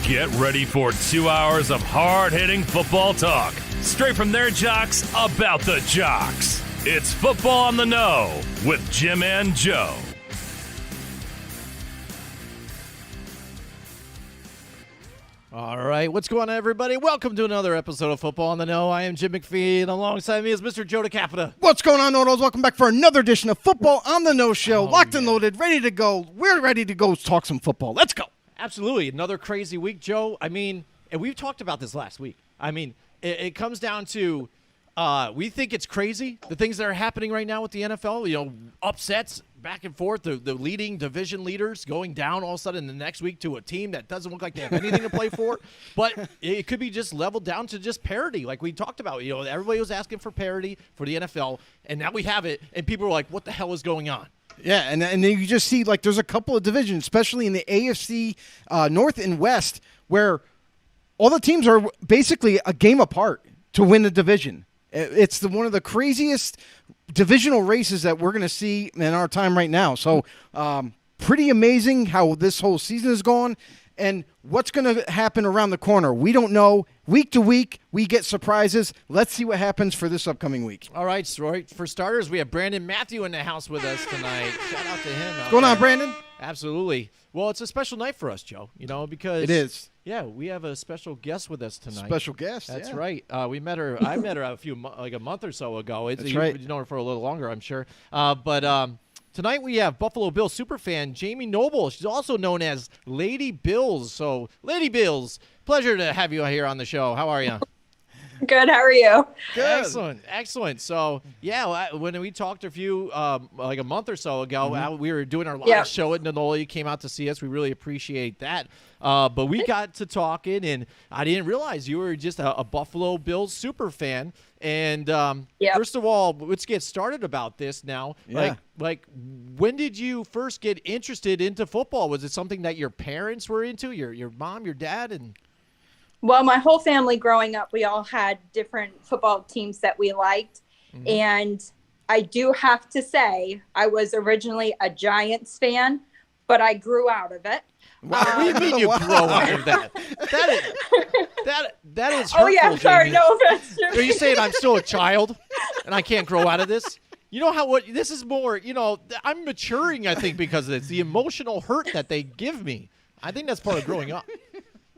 Get ready for 2 hours of hard-hitting football talk, straight from their jocks about the jocks. It's Football on the Know with Jim and Joe. All right, what's going on, everybody? Welcome to another episode of Football on the Know. I am Jim McPhee, and alongside me is Mr. Joe DeCapita. What's going on, Nodos? Welcome back for another edition of Football on the Know Show. Locked and loaded, ready to go. We're ready to go talk some football. Let's go. Absolutely. Another crazy week, Joe. I mean, and we've talked about this last week. I mean, it comes down to we think it's crazy, the things that are happening right now with the NFL, you know, upsets back and forth, the leading division leaders going down all of a sudden the next week to a team that doesn't look like they have anything to play for. But it could be just leveled down to just parity, like we talked about. You know, everybody was asking for parity for the NFL, and now we have it, and people are like, what the hell is going on? Yeah, and then you just see, like, there's a couple of divisions, especially in the AFC North and West, where all the teams are basically a game apart to win the division. It's one of the craziest divisional races that we're going to see in our time right now. So pretty amazing how this whole season has gone and what's going to happen around the corner. We don't know. Week to week, we get surprises. Let's see what happens for this upcoming week. All right, so for starters, we have Brandon Matthew in the house with us tonight. Shout out to him. What's going on, Brandon? Absolutely. Well, it's a special night for us, Joe, you know, because it is. Yeah, we have a special guest with us tonight. Special guest, That's yeah. right. I met her a month or so ago. That's right. You've known her for a little longer, I'm sure. But tonight we have Buffalo Bills Superfan Jamie Noble. She's also known as Lady Bills. So, Lady Bills, pleasure to have you here on the show. How are you? Good. How are you? Good. Excellent. So, yeah, when we talked a few, like a month or so ago, we were doing our live show at Nonola. You came out to see us. We really appreciate that. But we got to talking, and I didn't realize you were just a Buffalo Bills super fan. And first of all, let's get started about this now. Yeah. Like, when did you first get interested into football? Was it something that your parents were into, your mom, your dad, and? Well, my whole family growing up, we all had different football teams that we liked. Mm-hmm. And I do have to say, I was originally a Giants fan, but I grew out of it. What do you mean you grow out of that? That is hurtful, oh, yeah, sorry, Jamie. no offense. Are you saying I'm still a child and I can't grow out of this? You know this is more, you know, I'm maturing, I think, because of this. The emotional hurt that they give me. I think that's part of growing up.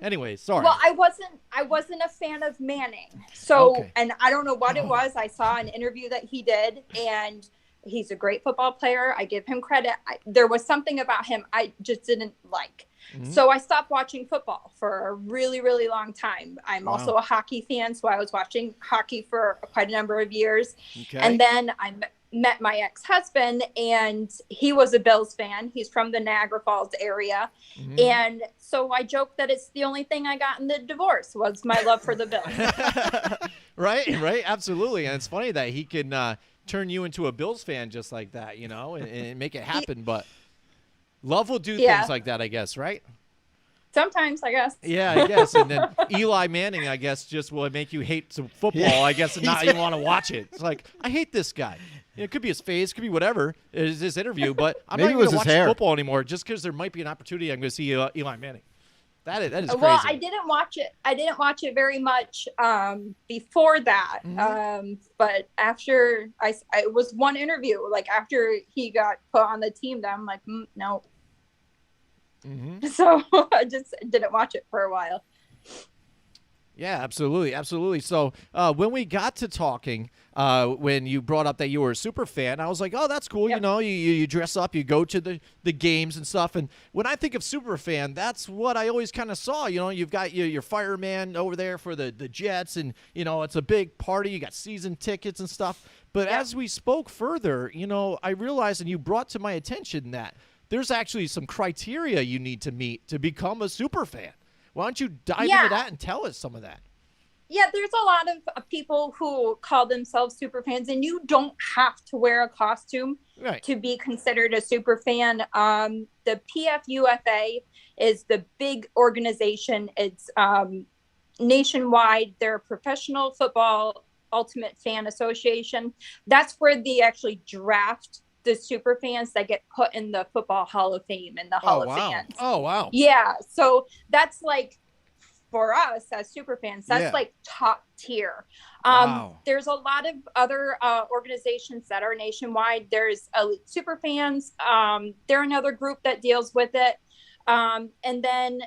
Anyway, sorry. Well, I wasn't a fan of Manning. So, And I don't know what it was. I saw an interview that he did, and he's a great football player. I give him credit. There was something about him I just didn't like. Mm-hmm. So I stopped watching football for a really, really long time. I'm also a hockey fan, so I was watching hockey for quite a number of years. Okay. And then I met my ex-husband, and he was a Bills fan. He's from the Niagara Falls area. Mm-hmm. And so I joke that it's the only thing I got in the divorce was my love for the Bills. Right, absolutely. And it's funny that he can turn you into a Bills fan just like that, you know, and make it happen. But love will do things like that, I guess, right? Sometimes, I guess. Yeah, I guess. And then Eli Manning, I guess, just will make you hate some football, I guess, and not even want to watch it. It's like, I hate this guy. It could be his face, could be whatever. It is this interview, but I'm not going to watch football anymore just because there might be an opportunity. I'm going to see Eli Manning. That is crazy. Well, I didn't watch it. I didn't watch it very much before that. Mm-hmm. But after it was one interview, like after he got put on the team, that I'm like, no. Mm-hmm. So I just didn't watch it for a while. Yeah, absolutely. So when we got to talking, when you brought up that you were a super fan, I was like, oh, that's cool. Yep. You know, you dress up, you go to the games and stuff. And when I think of super fan, that's what I always kind of saw. You know, you've got your fireman over there for the Jets, and, you know, it's a big party. You got season tickets and stuff. But as we spoke further, you know, I realized, and you brought to my attention that there's actually some criteria you need to meet to become a super fan. Why don't you dive into that and tell us some of that? Yeah, there's a lot of people who call themselves super fans, and you don't have to wear a costume to be considered a super fan. The PFUFA is the big organization. It's nationwide. They're a professional football ultimate fan association. That's where they actually draft the super fans that get put in the Football Hall of Fame and the Hall of Fans. Oh, wow. Yeah. So that's like for us as super fans, that's like top tier. Wow. There's a lot of other organizations that are nationwide. There's Elite Superfans. They're another group that deals with it. And then,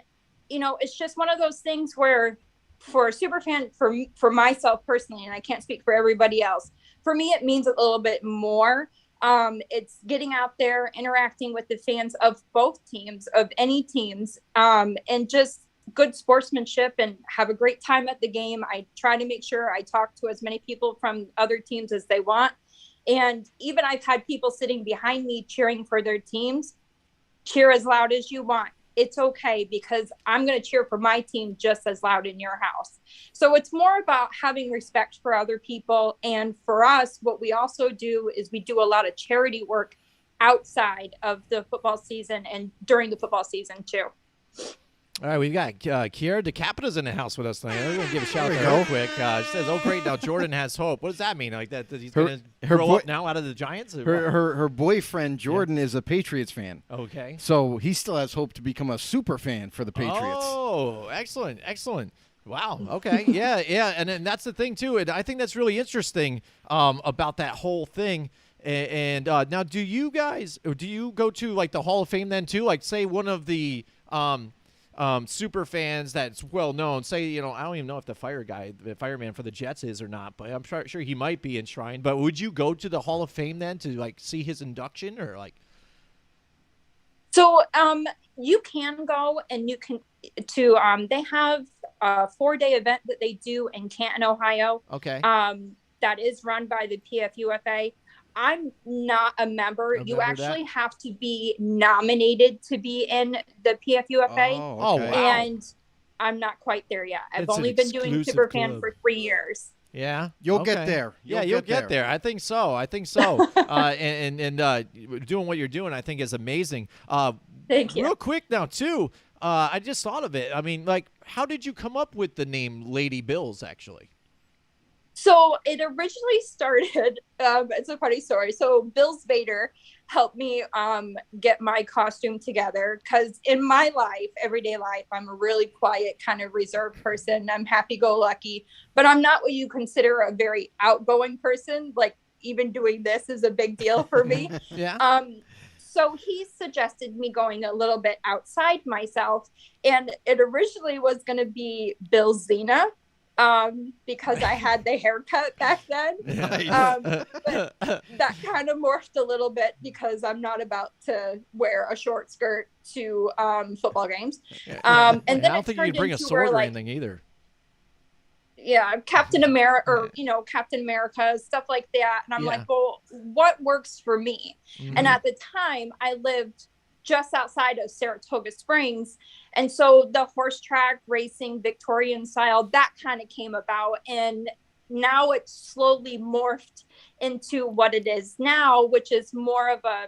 it's just one of those things where for a superfan, for myself personally, and I can't speak for everybody else, for me, it means a little bit more. It's getting out there, interacting with the fans of both teams, of any teams, and just good sportsmanship and have a great time at the game. I try to make sure I talk to as many people from other teams as they want. And even I've had people sitting behind me cheering for their teams. Cheer as loud as you want. It's okay, because I'm going to cheer for my team just as loud in your house. So it's more about having respect for other people. And for us, what we also do is we do a lot of charity work outside of the football season and during the football season too. All right, we've got Kiara DeCapita's in the house with us tonight. I'm going to give a shout out to her real quick. She says, "Oh, great, now Jordan has hope." What does that mean? Like that he's going to grow up now out of the Giants? Her boyfriend, Jordan, is a Patriots fan. Okay. So he still has hope to become a super fan for the Patriots. Oh, excellent. Wow. Okay. Yeah. And that's the thing, too. And I think that's really interesting about that whole thing. And now, do you go to, like, the Hall of Fame then, too? Like, say one of the super fans that's well known, say, I don't even know if the fireman for the Jets is or not, but I'm sure he might be enshrined. But would you go to the Hall of Fame then to, like, see his induction, or like? So you can go, and you can they have a 4-day event that they do in Canton, Ohio. Okay. That is run by the PFUFA. I'm not a member. You actually have to be nominated to be in the PFUFA. Oh, wow. And I'm not quite there yet. I've only been doing Superfan for 3 years. Yeah, you'll get there. You'll get there. I think so. And doing what you're doing, I think, is amazing. Thank you. Real quick now, too. I just thought of it. I mean, like, how did you come up with the name Lady Bills? Actually. So it originally started, it's a funny story. So Bills Vader helped me get my costume together, because in my life, everyday life, I'm a really quiet, kind of reserved person. I'm happy-go-lucky, but I'm not what you consider a very outgoing person. Like, even doing this is a big deal for me. Yeah. So he suggested me going a little bit outside myself, and it originally was going to be Bill Zena. Because I had the haircut back then. But that kind of morphed a little bit, because I'm not about to wear a short skirt to football games. And then I don't think you can bring a sword or anything either. Yeah, Captain America, or Captain America, stuff like that. And I'm like, well, what works for me? Mm-hmm. And at the time, I lived just outside of Saratoga Springs. And so the horse track racing, Victorian style, that kind of came about. And now it's slowly morphed into what it is now, which is more of a,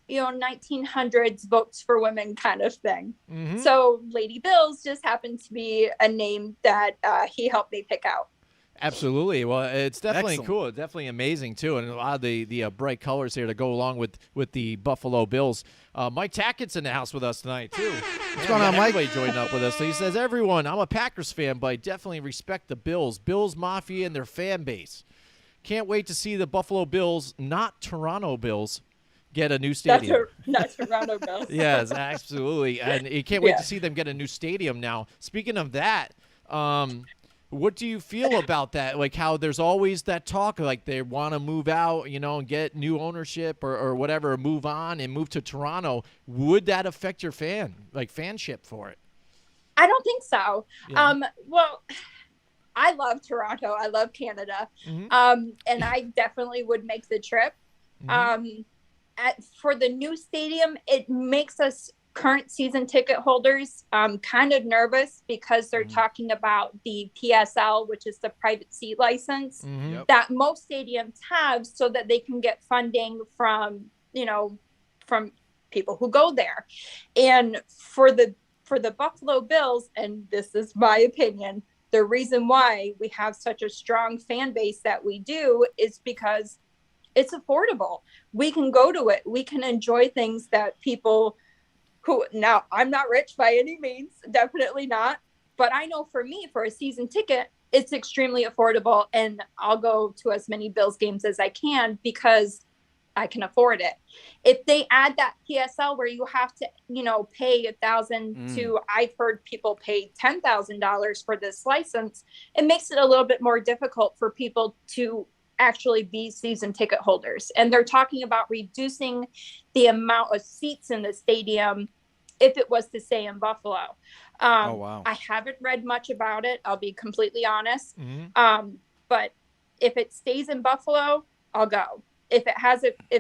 1900s votes for women kind of thing. Mm-hmm. So Lady Bills just happened to be a name that he helped me pick out. Absolutely. Well, it's definitely cool. It's definitely amazing, too. And a lot of the bright colors here to go along with the Buffalo Bills. Mike Tackett's in the house with us tonight, too. What's going on, Mike? Everybody joined up with us. So he says, "Everyone, I'm a Packers fan, but I definitely respect the Bills. Bills Mafia and their fan base. Can't wait to see the Buffalo Bills, not Toronto Bills, get a new stadium." Not Toronto Bills. Yes, absolutely. And you can't wait to see them get a new stadium now. Speaking of that, what do you feel about that? Like, how there's always that talk, like they want to move out, and get new ownership or whatever, or move on and move to Toronto. Would that affect your fanship for it? I don't think so. Yeah. Well, I love Toronto. I love Canada. Mm-hmm. And I definitely would make the trip. Mm-hmm. For the new stadium, it makes us current season ticket holders kind of nervous, because they're talking about the PSL, which is the private seat license, that most stadiums have, so that they can get funding from people who go there. And for the Buffalo Bills, and this is my opinion, the reason why we have such a strong fan base that we do is because it's affordable. We can go to it. We can enjoy things that people who, now I'm not rich by any means, definitely not, But I know for me, for a season ticket, it's extremely affordable, and I'll go to as many Bills games as I can because I can afford it. If they add that PSL where you have to, pay $1,000 to, I've heard people pay $10,000 for this license, it makes it a little bit more difficult for people to actually be season ticket holders. And they're talking about reducing the amount of seats in the stadium if it was to stay in Buffalo. Oh, wow. I haven't read much about it. I'll be completely honest. Mm-hmm. But if it stays in Buffalo, I'll go. If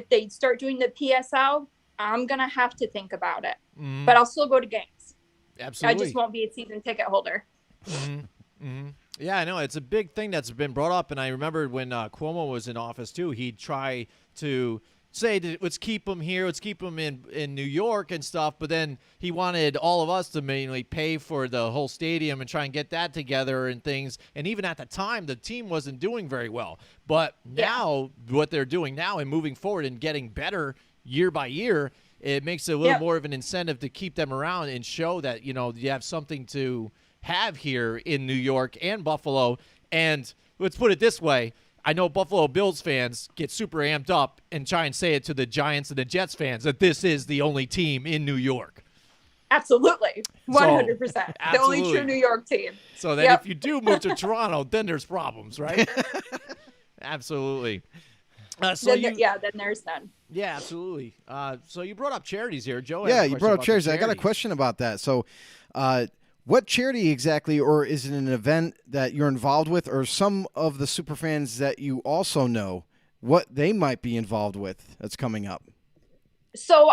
they start doing the PSL, I'm going to have to think about it. Mm-hmm. But I'll still go to games. Absolutely. I just won't be a season ticket holder. Mm-hmm. Mm-hmm. Yeah, I know. It's a big thing that's been brought up. And I remember when Cuomo was in office, too, he'd try to say, let's keep them here, let's keep them in New York and stuff. But then he wanted all of us to mainly pay for the whole stadium and try and get that together and things. And even at the time, the team wasn't doing very well. But now what they're doing now and moving forward and getting better year by year, it makes it a little more of an incentive to keep them around and show that, you have something to have here in New York and Buffalo. And let's put it this way. I know Buffalo Bills fans get super amped up and try and say it to the Giants and the Jets fans that this is the only team in New York. Absolutely. 100%. The absolutely. only true New York team. So that if you do move to Toronto, then there's problems, right? Absolutely. Then there's none. Yeah, absolutely. So you brought up charities here, Joe. Yeah, you brought up charities. I got a question about that. So what charity exactly, or is it an event that you're involved with, or some of the superfans that you also know, what they might be involved with that's coming up? So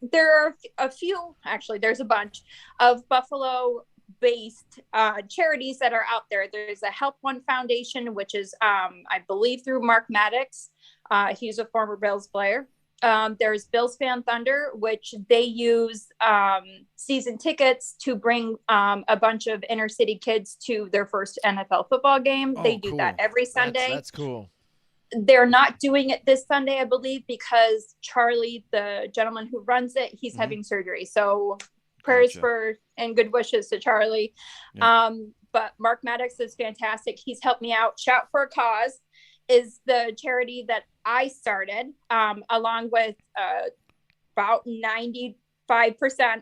there are a few, actually, there's a bunch of Buffalo-based charities that are out there. There's a Help One Foundation, which is, I believe, through Mark Maddox. He's a former Bills player. There's Bills Fan Thunder, which they use season tickets to bring a bunch of inner city kids to their first NFL football game. They do that every Sunday. That's cool. They're not doing it this Sunday, I believe, because Charlie, the gentleman who runs it, he's having surgery. So prayers and good wishes to Charlie. Yeah. But Mark Maddox is fantastic. He's helped me out. Shout for a Cause is the charity that I started, along with about 95%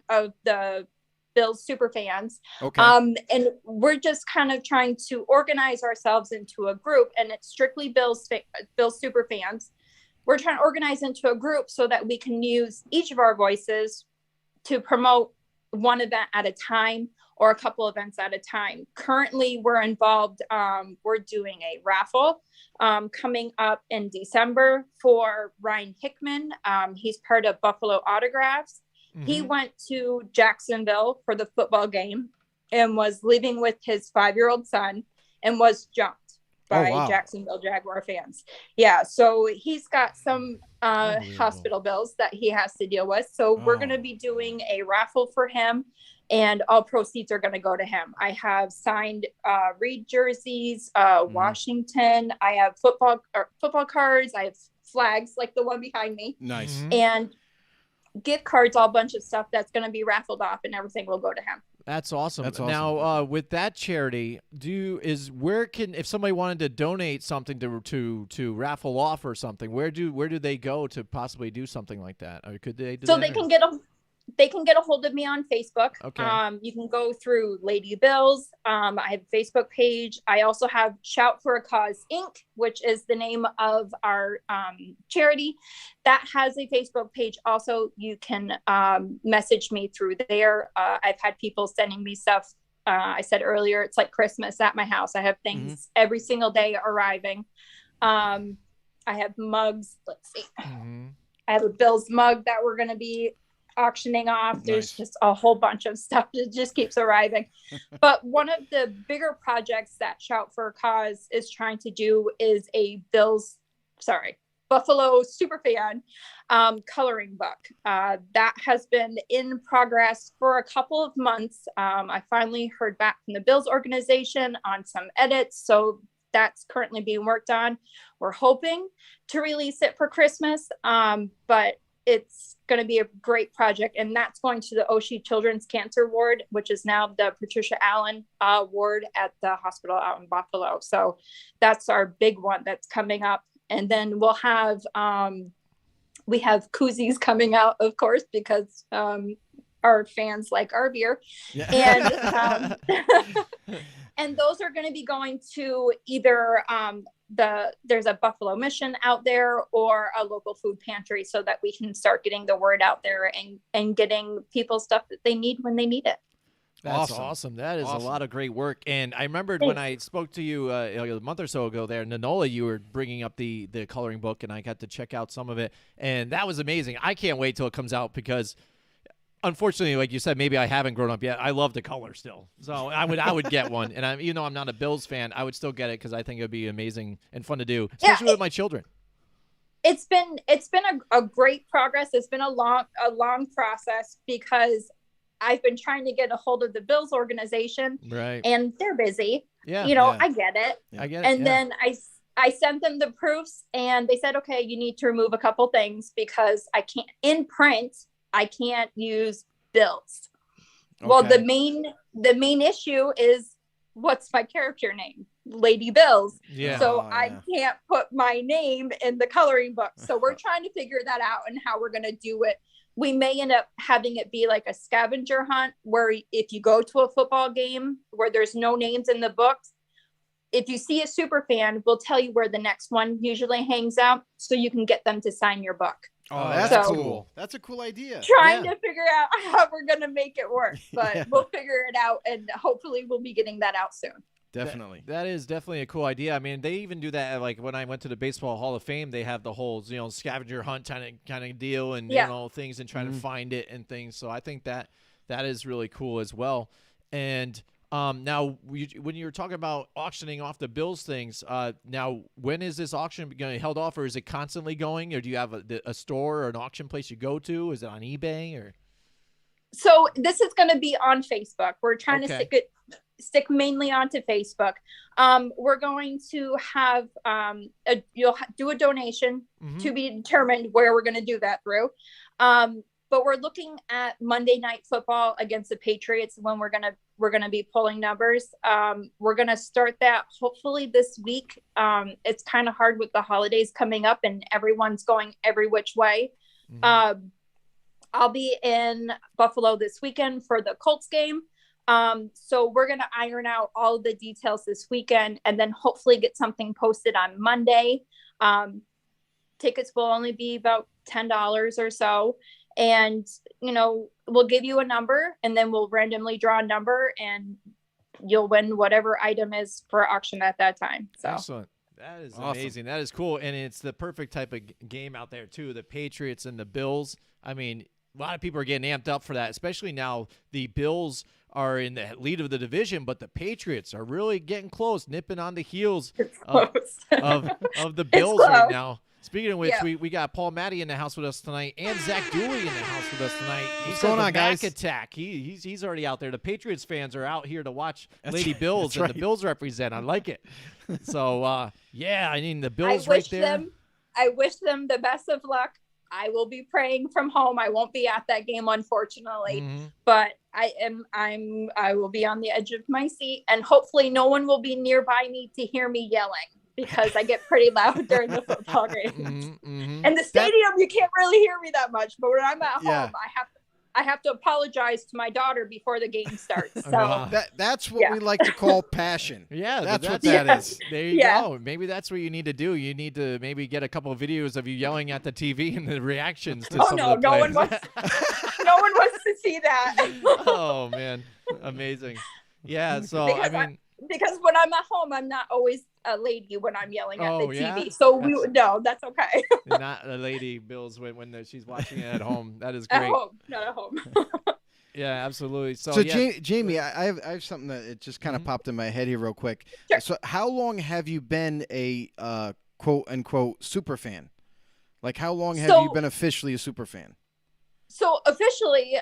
of the Bills Superfans. Okay. And we're just kind of trying to organize ourselves into a group, and it's strictly Bills Superfans. We're trying to organize into a group so that we can use each of our voices to promote one event at a time or a couple events at a time. Currently, we're involved. We're doing a raffle coming up in December for Ryan Hickman. He's part of Buffalo Autographs. Mm-hmm. He went to Jacksonville for the football game and was leaving with his 5-year-old son and was jumped by Jacksonville Jaguar fans. Yeah, so he's got some hospital bills that he has to deal with. So we're going to be doing a raffle for him, and all proceeds are going to go to him. I have signed Reed jerseys, Washington. I have football cards. I have flags like the one behind me. Nice. Mm-hmm. And gift cards, all bunch of stuff that's going to be raffled off, and everything will go to him. That's awesome. Now, with that charity, if somebody wanted to donate something to raffle off or something, where do they go to possibly do something like that? Or could they do so that? They can get a hold of me on Facebook. Okay. You can go through Lady Bills. I have a Facebook page. I also have Shout for a Cause Inc., which is the name of our charity. That has a Facebook page. Also, you can message me through there. I've had people sending me stuff. I said earlier, it's like Christmas at my house. I have things every single day arriving. I have mugs. Let's see. Mm-hmm. I have a Bills mug that we're going to be auctioning off. There's just a whole bunch of stuff that just keeps arriving. But one of the bigger projects that Shout for a Cause is trying to do is a Buffalo Superfan coloring book. That has been in progress for a couple of months. I finally heard back from the Bills organization on some edits, so that's currently being worked on. We're hoping to release it for Christmas, but it's going to be a great project, and that's going to the Oshie Children's Cancer Ward, which is now the Patricia Allen ward at the hospital out in Buffalo. So that's our big one that's coming up. And then we'll have we have koozies coming out, of course, because our fans like our beer. Yeah. And and those are going to be going to either there's a Buffalo Mission out there or a local food pantry, so that we can start getting the word out there and getting people stuff that they need when they need it. That's awesome. That is a lot of great work. And I remembered when I spoke to you a month or so ago there, Nanola, you were bringing up the coloring book, and I got to check out some of it, and that was amazing. I can't wait till it comes out because, unfortunately, like you said, maybe I haven't grown up yet. I love the color still, so I would get one. And even though I'm not a Bills fan, I would still get it because I think it would be amazing and fun to do, especially with my children. It's been a great progress. It's been a long process because I've been trying to get a hold of the Bills organization, right? And they're busy. Yeah, I get it. I get it. And then I sent them the proofs, and they said, okay, you need to remove a couple things because I can't in print. I can't use Bills. Okay. Well, the main issue is what's my character name? Lady Bills. Yeah. So I can't put my name in the coloring book. So we're trying to figure that out and how we're going to do it. We may end up having it be like a scavenger hunt where if you go to a football game where there's no names in the books, if you see a super fan, we'll tell you where the next one usually hangs out so you can get them to sign your book. Oh, that's cool. That's a cool idea. Trying to figure out how we're going to make it work, but we'll figure it out, and hopefully we'll be getting that out soon. Definitely. That is definitely a cool idea. I mean, they even do that. Like when I went to the Baseball Hall of Fame, they have the whole, scavenger hunt kind of deal and, things and trying to find it and things. So I think that is really cool as well. And now when you were talking about auctioning off the Bills things, now when is this auction going to be held off, or is it constantly going, or do you have a store or an auction place you go to? Is it on eBay or? So this is going to be on Facebook. We're trying to stick mainly onto Facebook. We're going to have you'll do a donation to be determined where we're going to do that through. But we're looking at Monday Night Football against the Patriots when we're gonna be pulling numbers. We're gonna start that hopefully this week. It's kind of hard with the holidays coming up and everyone's going every which way. I'll be in Buffalo this weekend for the Colts game. So we're going to iron out all of the details this weekend and then hopefully get something posted on Monday. Tickets will only be about $10 or so. And, we'll give you a number and then we'll randomly draw a number and you'll win whatever item is for auction at that time. So. Excellent. That is amazing. That is cool. And it's the perfect type of game out there too. The Patriots and the Bills. I mean, a lot of people are getting amped up for that, especially now the Bills are in the lead of the division, but the Patriots are really getting close, nipping on the heels of the Bills right now. Speaking of which, we got Paul Matty in the house with us tonight and Zach Dooley in the house with us tonight. What's going on, guys? Attack. He's already out there. The Patriots fans are out here to watch Lady Bills and the Bills represent. I like it. So, I mean, the Bills right there. I wish them the best of luck. I will be praying from home. I won't be at that game, unfortunately, but I will be on the edge of my seat and hopefully no one will be nearby me to hear me yelling because I get pretty loud during the football games. And the stadium, you can't really hear me that much, but when I'm at home, I have to apologize to my daughter before the game starts. So that's what we like to call passion. That's what that is. There you go. Maybe that's what you need to do. You need to maybe get a couple of videos of you yelling at the TV and the reactions to some of the no plays. No one wants to see that. Oh man, amazing. Yeah. So because when I'm at home, I'm not always a lady when I'm yelling at the TV. Yeah? So that's okay. Not a lady, Bills, when she's watching it at home. That is great. At home, not at home. Yeah, absolutely. So Jamie, I have something that it just kind of popped in my head here real quick. Sure. So how long have you been a quote unquote super fan? Like how long have you been officially a super fan? So officially,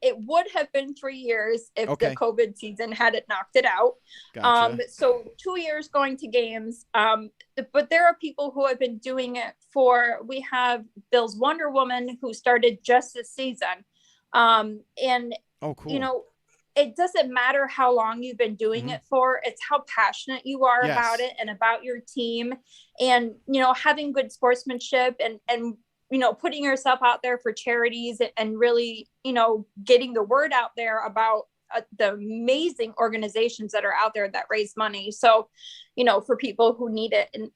it would have been 3 years if Okay. the COVID season hadn't knocked it out. Gotcha. So 2 years going to games. But there are people who have been doing it we have Bill's Wonder Woman who started just this season. And, Oh, cool. you know, it doesn't matter how long you've been doing it for. It's how passionate you are about it and about your team, and, you know, having good sportsmanship and, you know, putting yourself out there for charities and really, you know, getting the word out there about the amazing organizations that are out there that raise money. So, you know, for people who need it. And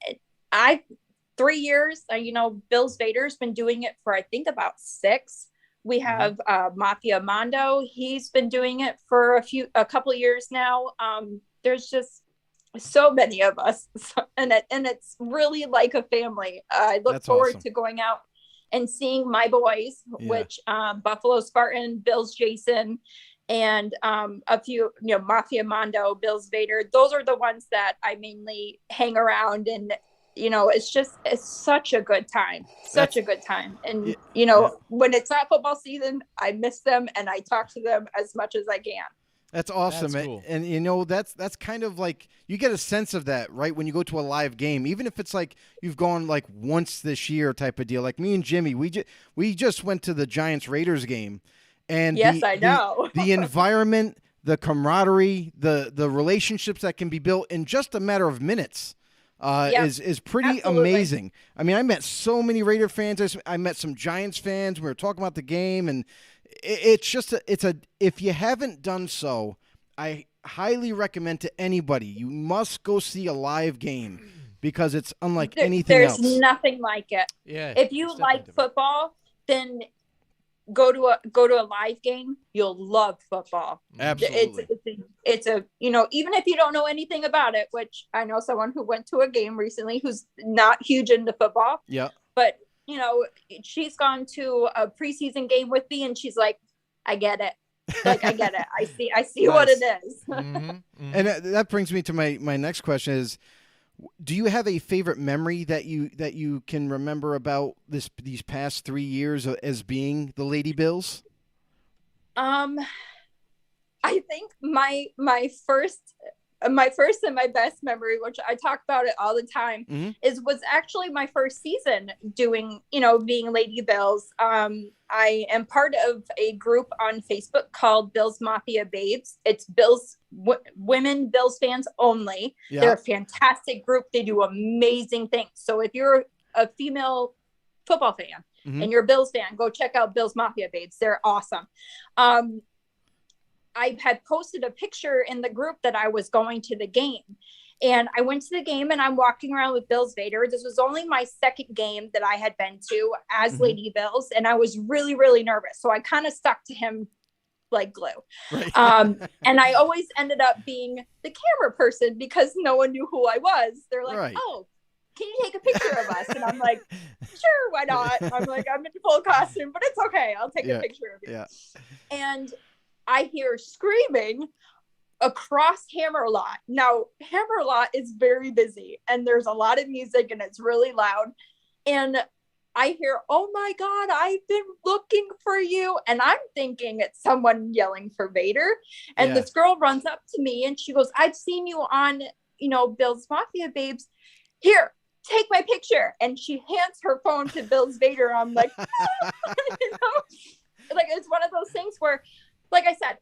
3 years, you know, Bill's Vader's been doing it for, I think, about 6. We have Mafia Mondo. He's been doing it for a couple of years now. There's just so many of us, and it's really like a family. I look forward to going out and seeing my boys, which Buffalo Spartan, Bills Jason, and a few, you know, Mafia Mondo, Bills Vader. Those are the ones that I mainly hang around, and, you know, it's such a good time, a good time. And, you know, when it's not football season, I miss them and I talk to them as much as I can. That's awesome. That's cool. And, you know, that's kind of like, you get a sense of that, right? When you go to a live game, even if it's like you've gone like once this year type of deal, like me and Jimmy, we just went to the Giants Raiders game, and I know the environment, the camaraderie, the relationships that can be built in just a matter of minutes. Is pretty amazing. I mean, I met so many Raider fans. I met some Giants fans. We were talking about the game, and it's just if you haven't done so, I highly recommend to anybody, you must go see a live game, because it's unlike anything else. There's nothing like it. Yeah. If you like football, then go to a live game. You'll love football. Absolutely. It's a, you know, even if you don't know anything about it, which I know someone who went to a game recently who's not huge into football. Yeah. But, you know, she's gone to a preseason game with me and she's like, I get it. Like, I get it. I see what it is. And that brings me to my next question is, do you have a favorite memory that you can remember about these past 3 years as being the Lady Bills? I think my first and my best memory, which I talk about it all the time, was actually my first season doing, you know, being Lady Bills. I am part of a group on Facebook called Bills Mafia Babes. It's women Bills fans only. Yeah. They're a fantastic group. They do amazing things. So if you're a female football fan and you're a Bills fan, go check out Bills Mafia Babes. They're awesome. I had posted a picture in the group that I was going to the game, and I went to the game and I'm walking around with Bills Vader. This was only my second game that I had been to as Lady Bills. And I was really, really nervous. So I kind of stuck to him like glue. Right. And I always ended up being the camera person because no one knew who I was. They're like, oh, can you take a picture of us? And I'm like, sure, why not? I'm like, I'm in full costume, but it's okay. I'll take a picture of you. Yeah. And I hear screaming across Hammerlot. Now, Hammerlot is very busy and there's a lot of music and it's really loud. And I hear, oh my God, I've been looking for you. And I'm thinking it's someone yelling for Vader. And this girl runs up to me and she goes, I've seen you on, you know, Bill's Mafia Babes. Here, take my picture. And she hands her phone to Bill's Vader. I'm like, you know, like it's one of those things where, like I said,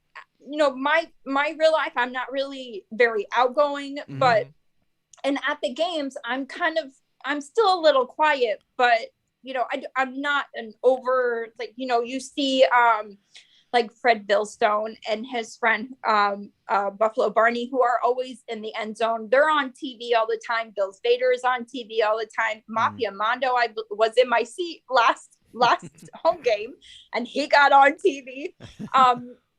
you know, my real life, I'm not really very outgoing, but, and at the games, I'm still a little quiet, but, you know, I'm not an over, like, you know, you see, like Fred Billstone and his friend, Buffalo Barney, who are always in the end zone. They're on TV all the time. Bill's Vader is on TV all the time. Mafia Mondo, I was in my seat last home game and he got on TV.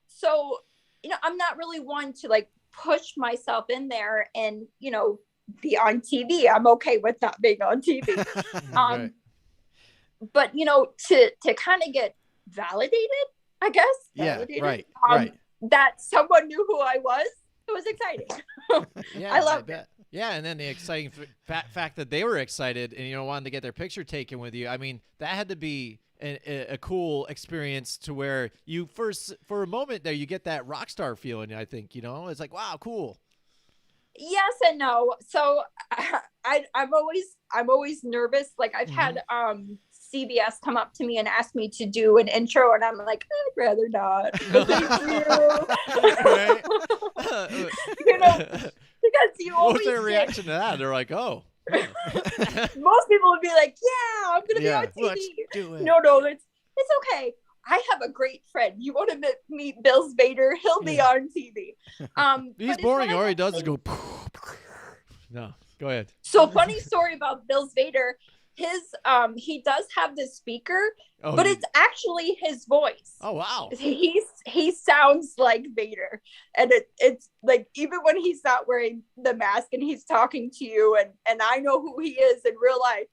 So, you know, I'm not really one to like push myself in there and, you know, be on TV. I'm okay with not being on TV. Right. But, you know, to kind of get validated, I guess. Validated, right. That someone knew who I was. It was exciting. Yeah, I loved it. Yeah, and then the exciting fact that they were excited and, you know, wanted to get their picture taken with you. I mean, that had to be a cool experience to where you first, for a moment there, you get that rock star feeling. I think, it's like, wow, cool. Yes and no. So I'm always nervous. Like I've had CBS come up to me and ask me to do an intro, and I'm like, I'd rather not. But thank you. Because you always. What's their reaction to that? They're like, oh. Most people would be like, yeah, I'm gonna be on TV. Let's do it. No, it's okay. I have a great friend. You want to meet Bills Vader? He'll be on TV. He's boring. All he does is go. No, go ahead. So funny story about Bills Vader. He does have this speaker, but it's actually his voice. Oh wow. He sounds like Vader, and it's like even when he's not wearing the mask and he's talking to you, and I know who he is in real life.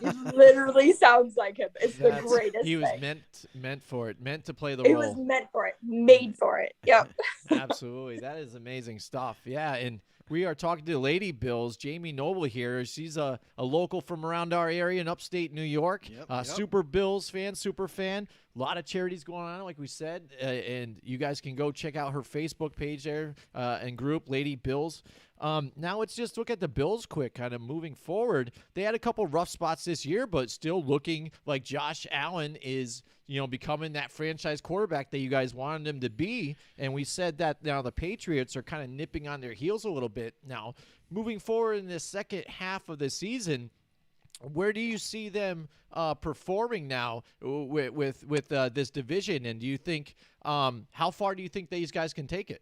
He literally sounds like him. It's the greatest. He was thing. meant for it, meant to play the role. It was meant for it, made for it. Yep. Absolutely, that is amazing stuff. Yeah, and. We are talking to Lady Bills. Jamie Noble here. She's a local from around our area in upstate New York. Yep. Super Bills fan, super fan. A lot of charities going on, like we said. And you guys can go check out her Facebook page there and group, Lady Bills. Now let's just look at the Bills quick, kind of moving forward. They had a couple rough spots this year, but still looking like Josh Allen is, becoming that franchise quarterback that you guys wanted him to be. And we said that now the Patriots are kind of nipping on their heels a little bit. Now, moving forward in the second half of the season, where do you see them performing now with this division? And do you think how far do you think these guys can take it?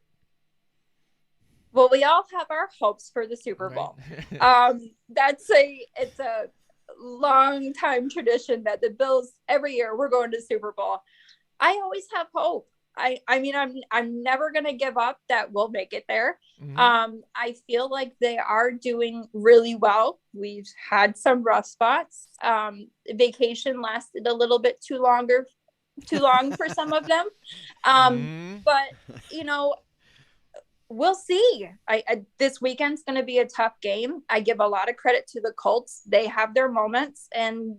Well, we all have our hopes for the Super Bowl. Right. It's a long time tradition that the Bills every year we're going to Super Bowl. I always have hope. I mean, I'm never going to give up that we'll make it there. Mm-hmm. I feel like they are doing really well. We've had some rough spots. Vacation lasted a little bit too long for some of them. But we'll see. This weekend's going to be a tough game. I give a lot of credit to the Colts. They have their moments, and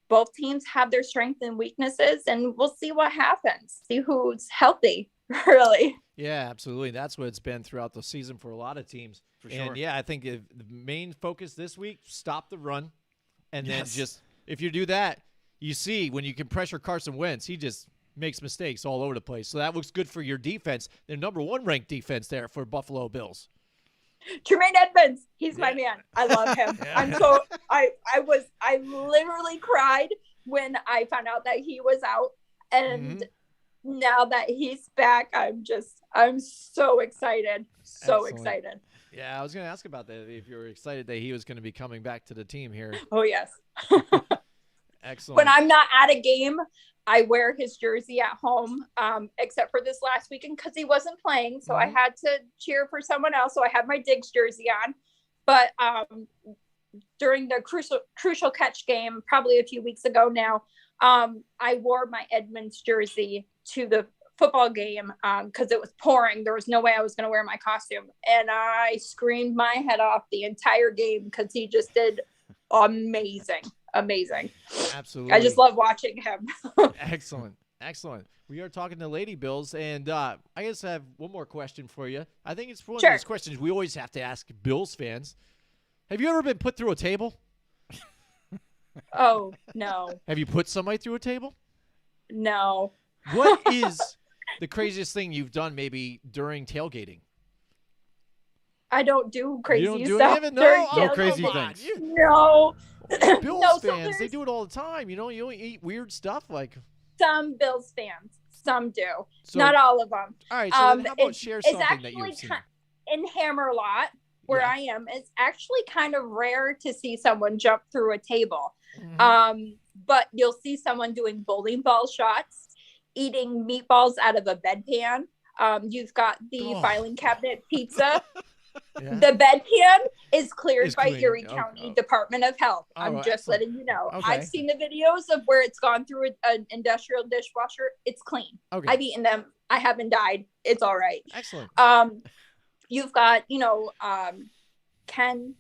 both teams have their strengths and weaknesses, and we'll see what happens. See who's healthy, really. Yeah, absolutely. That's what it's been throughout the season for a lot of teams. For sure. And I think the main focus this week, stop the run, and then just if you do that, you see when you can pressure Carson Wentz, he just makes mistakes all over the place. So that looks good for your defense. Their number one ranked defense there for Buffalo Bills. Tremaine Edmonds, he's my man. I love him. I literally cried when I found out that he was out. And now that he's back, I'm so excited. So excited. Yeah, I was going to ask about that. If you were excited that he was going to be coming back to the team here. Oh, yes. Excellent. When I'm not at a game, I wear his jersey at home, except for this last weekend because he wasn't playing. So I had to cheer for someone else. So I had my Diggs jersey on. But during the crucial catch game, probably a few weeks ago now, I wore my Edmonds jersey to the football game because it was pouring. There was no way I was going to wear my costume. And I screamed my head off the entire game because he just did amazing. Absolutely. I just love watching him. Excellent. We are talking to Lady Bills, and I guess I have one more question for you. I think it's one of those questions we always have to ask Bills fans. Have you ever been put through a table? Oh, no. Have you put somebody through a table? No. What is the craziest thing you've done maybe during tailgating? I don't do crazy stuff. You don't do no crazy things. No. Bills fans, they do it all the time. You eat weird stuff like. Some Bills fans, some do. So, not all of them. All right, so how about share something that you've seen? In Hammerlot, where I am, it's actually kind of rare to see someone jump through a table. Mm-hmm. But you'll see someone doing bowling ball shots, eating meatballs out of a bedpan. You've got the filing cabinet pizza. Yeah. The bedpan is cleared by Erie County Department of Health. I'm just letting you know. Okay. I've seen the videos of where it's gone through an industrial dishwasher. It's clean. Okay. I've eaten them. I haven't died. It's all right. Excellent. You've got, Ken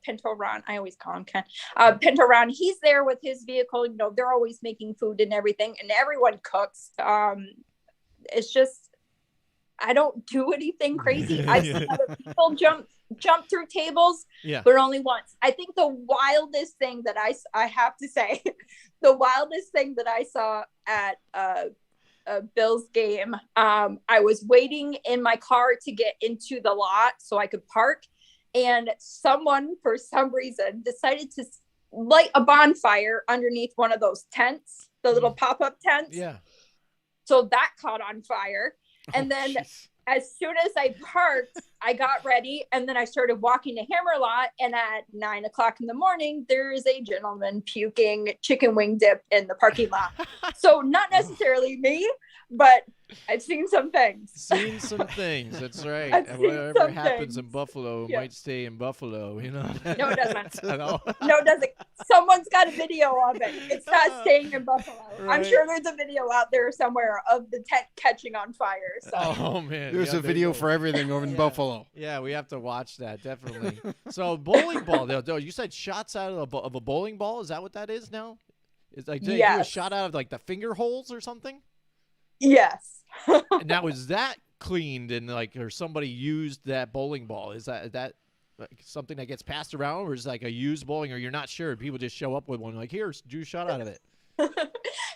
Pinto Ron. I always call him Ken. Pinto Ron. He's there with his vehicle. You know, they're always making food and everything, and everyone cooks. It's just, I don't do anything crazy. I've seen other people jump through tables, but only once. I think the wildest thing that I have to say, the wildest thing that I saw at a Bills game, I was waiting in my car to get into the lot so I could park, and someone, for some reason, decided to light a bonfire underneath one of those tents, the little pop-up tents. Yeah. So that caught on fire. And then as soon as I parked, I got ready, and then I started walking to Hammerlot, and at 9:00 in the morning, there is a gentleman puking chicken wing dip in the parking lot. So not necessarily me, but I've seen some things. Seen some things. That's right. And whatever happens in Buffalo might stay in Buffalo, you know? No, it doesn't. No, it doesn't. Someone's got a video of it. It's not staying in Buffalo. Right. I'm sure there's a video out there somewhere of the tent catching on fire. So. Oh, man. There's a video for everything over in Buffalo. Yeah, we have to watch that, definitely. So, bowling ball, though, you said shots out of a bowling ball? Is that what that is now? Is like, do they do a shot out of, like, the finger holes or something? Yes. Now, is that cleaned and like, or somebody used that bowling ball? Is that like something that gets passed around, or is it like a used bowling, or you're not sure? People just show up with one, like, here, do a shot out of it.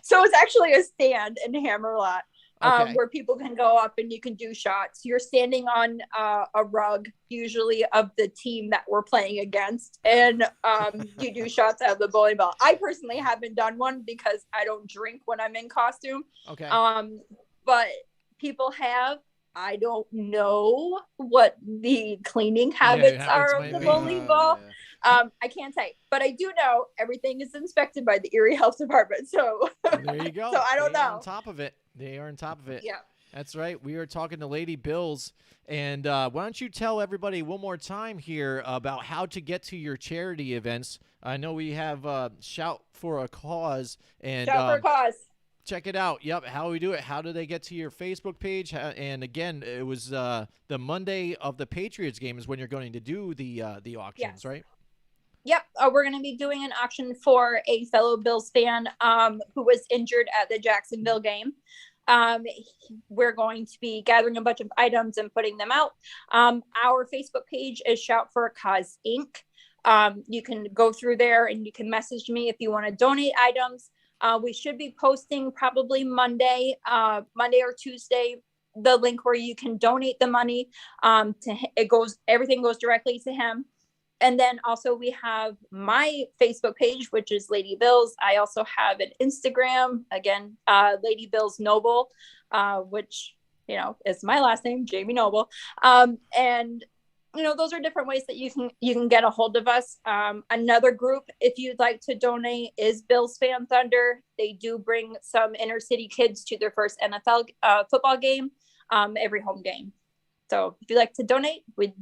So it's actually a stand in Hammerlot where people can go up and you can do shots. You're standing on a rug, usually of the team that we're playing against, and you do shots out of the bowling ball. I personally haven't done one because I don't drink when I'm in costume. Okay. But people have. I don't know what the cleaning habits are of the bowling ball. I can't say, but I do know everything is inspected by the Erie Health Department. So there you go. So I don't know. On top of it. They are on top of it. Yeah. That's right. We are talking to Lady Bills. And why don't you tell everybody one more time here about how to get to your charity events? I know we have Shout for a Cause. And Shout for a Cause. Check it out. Yep. How do we do it? How do they get to your Facebook page? And again, it was the Monday of the Patriots game is when you're going to do the auctions, right? Yep. We're going to be doing an auction for a fellow Bills fan who was injured at the Jacksonville game. We're going to be gathering a bunch of items and putting them out. Our Facebook page is Shout for a Cause Inc. You can go through there and you can message me if you want to donate items. We should be posting probably Monday or Tuesday, the link where you can donate the money. Everything goes directly to him. And then also we have my Facebook page, which is Lady Bills. I also have an Instagram, again, Lady Bills Noble, which, is my last name, Jamie Noble. And those are different ways that you can get a hold of us. Another group, if you'd like to donate, is Bills Fan Thunder. They do bring some inner city kids to their first NFL football game, every home game. So if you'd like to donate, we'd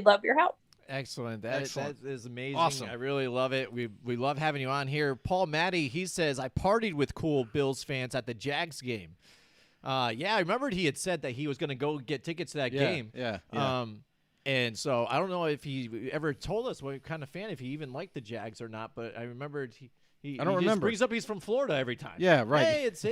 love your help. Excellent. That is amazing. Awesome. I really love it. We love having you on here. Paul Matty, he says, I partied with cool Bills fans at the Jags game. Yeah, I remembered he had said that he was going to go get tickets to that game. Yeah. And so I don't know if he ever told us what kind of fan, if he even liked the Jags or not, but I remembered I don't remember. Just brings up he's from Florida every time. Yeah, right. Hey, it's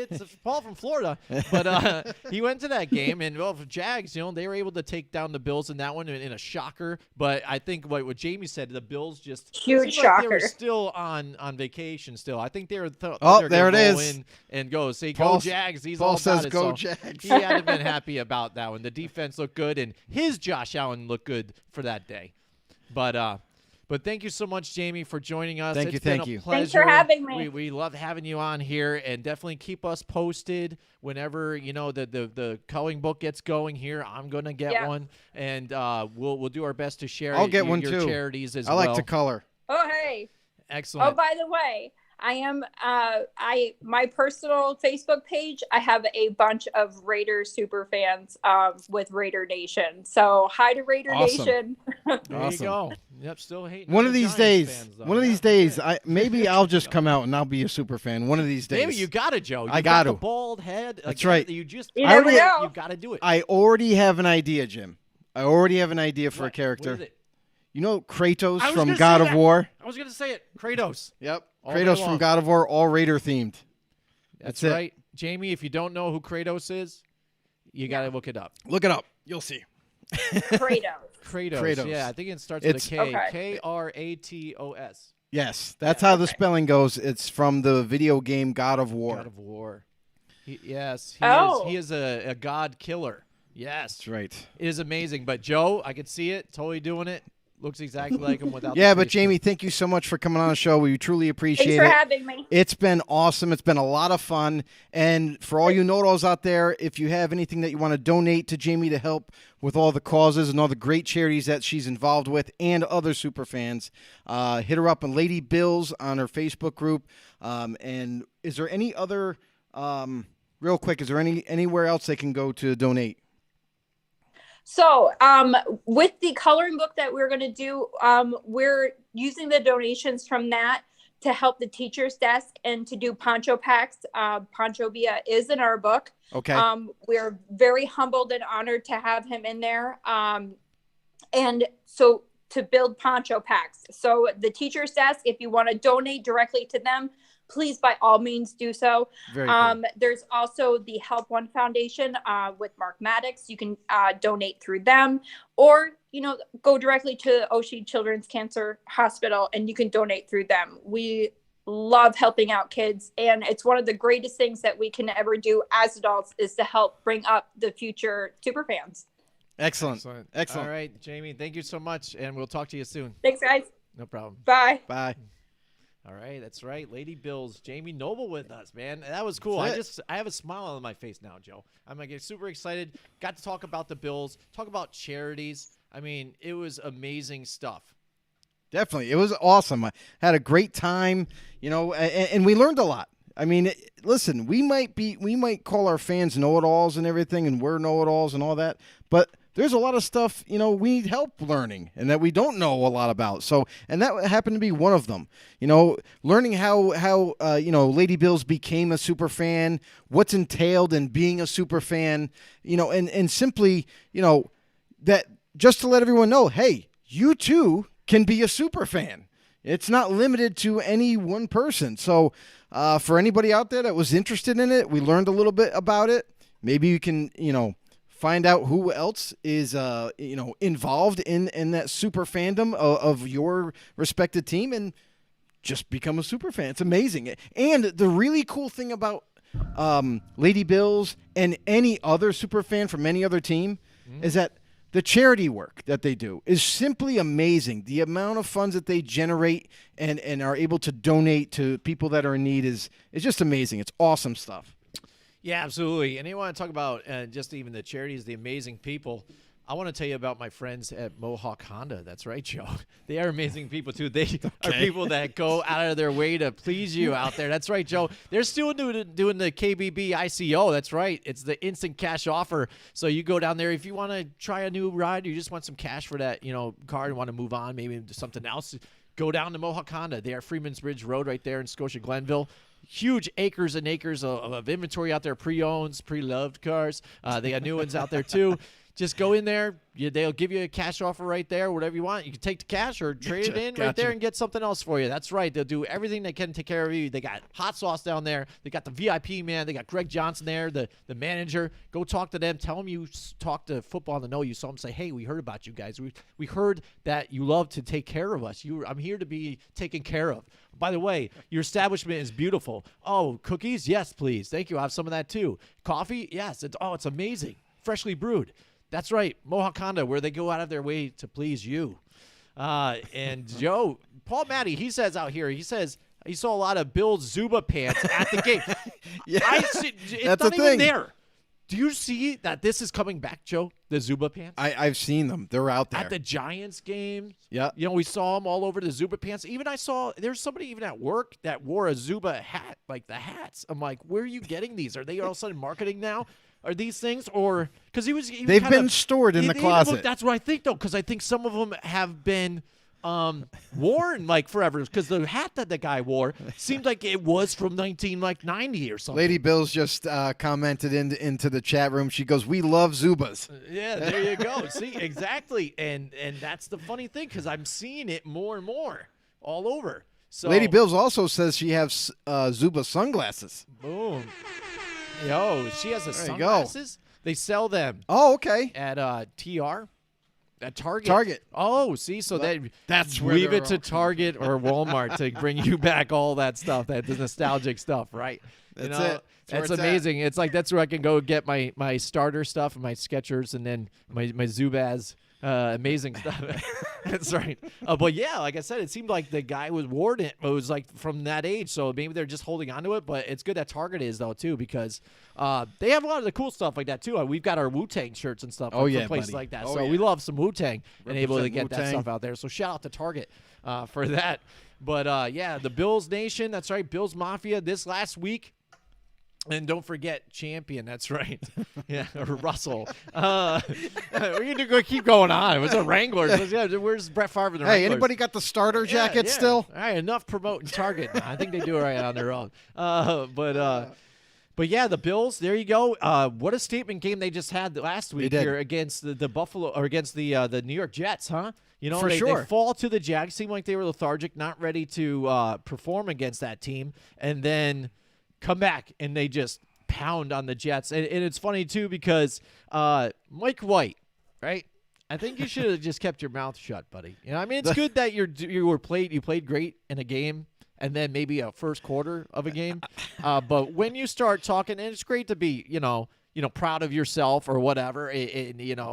Paul from Florida. But he went to that game, and for Jags, they were able to take down the Bills in that one in a shocker. But I think what Jamie said, the Bills just huge shocker. They were still on vacation. Still, I think they were. There it is. And go say go Jags. He's Paul all says about go it, so Jags. He had been happy about that one. The defense looked good, and his Josh Allen looked good for that day. But thank you so much, Jamie, for joining us. Thank you. Pleasure. Thanks for having me. We love having you on here, and definitely keep us posted whenever the coloring book gets going here. I'm gonna get one, and we'll do our best to share. I'll get one your too. Charities as I well. like to color. Oh hey. Excellent. Oh, by the way, I am my personal Facebook page. I have a bunch of Raider super fans with Raider Nation. So hi to Raider Nation. There you go. Yep, still hating. One of these days, maybe I'll just come out and I'll be a super fan. One of these days. Maybe you got it, Joe. I got the bald head. That's right. You just you got to do it. I already have an idea, Jim. I already have an idea for a character. What is it? You know Kratos I was from gonna God say of that. War? I was going to say it. Kratos. Yep. All day Kratos long. from God of War, all Raider themed. That's it. right. Jamie, if you don't know who Kratos is, you got to look it up. Look it up. You'll see. Kratos. Kratos. Yeah, I think it starts with a K. Okay. Kratos. Yes, that's how the spelling goes. It's from the video game God of War. God of War. He Oh. is a god killer. Yes. That's right. It is amazing. But Joe, I could see it. Totally doing it. Looks exactly like him without Yeah, the but face. Jamie, thank you so much for coming on the show. We truly appreciate Thanks for it. having me. It's been awesome. It's been a lot of fun. And for all you know-it-alls out there, if you have anything that you want to donate to Jamie to help with all the causes and all the great charities that she's involved with and other super fans, hit her up on Lady Bills on her Facebook group. And is there any other, real quick, is there anywhere else they can go to donate? So, with the coloring book that we're going to do, we're using the donations from that to help the teacher's desk and to do poncho packs. Pancho Villa is in our book. Okay. We're very humbled and honored to have him in there. And so to build poncho packs. So the teacher's desk, if you want to donate directly to them, please, by all means, do so. Very cool. There's also the Help One Foundation with Mark Maddox. You can donate through them, or go directly to Oshie Children's Cancer Hospital, and you can donate through them. We love helping out kids, and it's one of the greatest things that we can ever do as adults is to help bring up the future superfans. Excellent. All right, Jamie, thank you so much, and we'll talk to you soon. Thanks, guys. No problem. Bye. Bye. All right, that's right. Lady Bills, Jamie Noble with us, man. That was cool. That's I have a smile on my face now, Joe. I'm like super excited. Got to talk about the Bills, talk about charities. I mean, it was amazing stuff. Definitely. It was awesome. I had a great time, and we learned a lot. I mean, listen, we might call our fans know-it-alls and everything, and we're know-it-alls and all that, but there's a lot of stuff, we need help learning and that we don't know a lot about. So, and that happened to be one of them, learning how Lady Bills became a super fan, what's entailed in being a super fan, and simply, that just to let everyone know, hey, you too can be a super fan. It's not limited to any one person. So, for anybody out there that was interested in it, we learned a little bit about it. Maybe you can, find out who else is, involved in that super fandom of your respected team and just become a super fan. It's amazing. And the really cool thing about Lady Bills and any other super fan from any other team is that the charity work that they do is simply amazing. The amount of funds that they generate and are able to donate to people that are in need is just amazing. It's awesome stuff. Yeah, absolutely. And you want to talk about just even the charities, the amazing people. I want to tell you about my friends at Mohawk Honda. That's right, Joe. They are amazing people, too. They are people that go out of their way to please you out there. That's right, Joe. They're still doing the KBB ICO. That's right. It's the instant cash offer. So you go down there. If you want to try a new ride, you just want some cash for that car and want to move on, maybe into something else, go down to Mohawk Honda. They are Freeman's Bridge Road right there in Scotia Glenville. Huge acres and acres of inventory out there, pre-owned, pre-loved cars. They got new ones out there, too. Just go in there. They'll give you a cash offer right there, whatever you want. You can take the cash or trade it in right there and get something else for you. That's right. They'll do everything they can to take care of you. They got hot sauce down there. They got the VIP man. They got Greg Johnson there, the manager. Go talk to them. Tell them you talked to Football on the Know. You saw them say, hey, we heard about you guys. We heard that you love to take care of us. I'm here to be taken care of. By the way, your establishment is beautiful. Oh, cookies? Yes, please. Thank you. I'll have some of that, too. Coffee? Yes. It's amazing. Freshly brewed. That's right, Mohawk Honda, where they go out of their way to please you. And Joe, Paul Matty, he says out here, he saw a lot of Bill Zuba pants at the game. Yeah, it's that's not a even thing. there. Do you see that this is coming back, Joe? The Zuba pants? I've seen them. They're out there. At the Giants game. Yeah. We saw them all over the Zuba pants. Even I saw there's somebody even at work that wore a Zuba hat, like the hats. I'm like, where are you getting these? Are they all of a sudden marketing now? Are these things, or because he was They've been stored in the closet. That's what I think, though, because I think some of them have been worn like forever because the hat that the guy wore seemed like it was from 1990 or something. Lady Bills just commented into the chat room. She goes, "We love Zubas." Yeah, there you go. See, exactly, and that's the funny thing because I'm seeing it more and more all over. So Lady Bills also says she has Zuba sunglasses. boom. Yo, she has the There you go. sunglasses. They sell them Oh, okay. at TR. At Target. Target. Oh, see, so That's where leave they're it to all- Target or Walmart to bring you back all that stuff, the nostalgic stuff, right? That's you it. know, That's where That's it's amazing. It's like that's where I can go get my starter stuff and my Skechers and then my Zubaz. Amazing stuff. That's right. But yeah, like I said, it seemed like the guy was worn it. It was like from that age, so maybe they're just holding on to it. But it's good that Target is though too, because they have a lot of the cool stuff like that too. We've got our Wu-Tang shirts and stuff. Oh, from yeah, places buddy. like that. Oh, So yeah. we love some Wu-Tang and able to Represent get that Wu-Tang. stuff out there. So shout out to Target for that. But yeah, the Bills Nation. That's right, Bills Mafia. This last week. And don't forget Champion. That's right. Yeah, or Russell. We're going to keep going on. It was a Wranglers. Yeah, where's Brett Favre and the Hey, Wranglers? anybody got the starter jacket Yeah. still? All right, enough promoting Target. I think they do it right on their own. But yeah, the Bills. There you go. What a statement game they just had last week did. here against the Buffalo or against the New York Jets, huh? You know, For they sure. fall to the Jags. Seemed like they were lethargic, not ready to perform against that team, and then come back and they just pound on the Jets. And it's funny too because Mike White, right? I think you should have just kept your mouth shut, buddy. You know, I mean, it's good that you played great in a game, and then maybe a first quarter of a game. But when you start talking, and it's great to be, proud of yourself or whatever,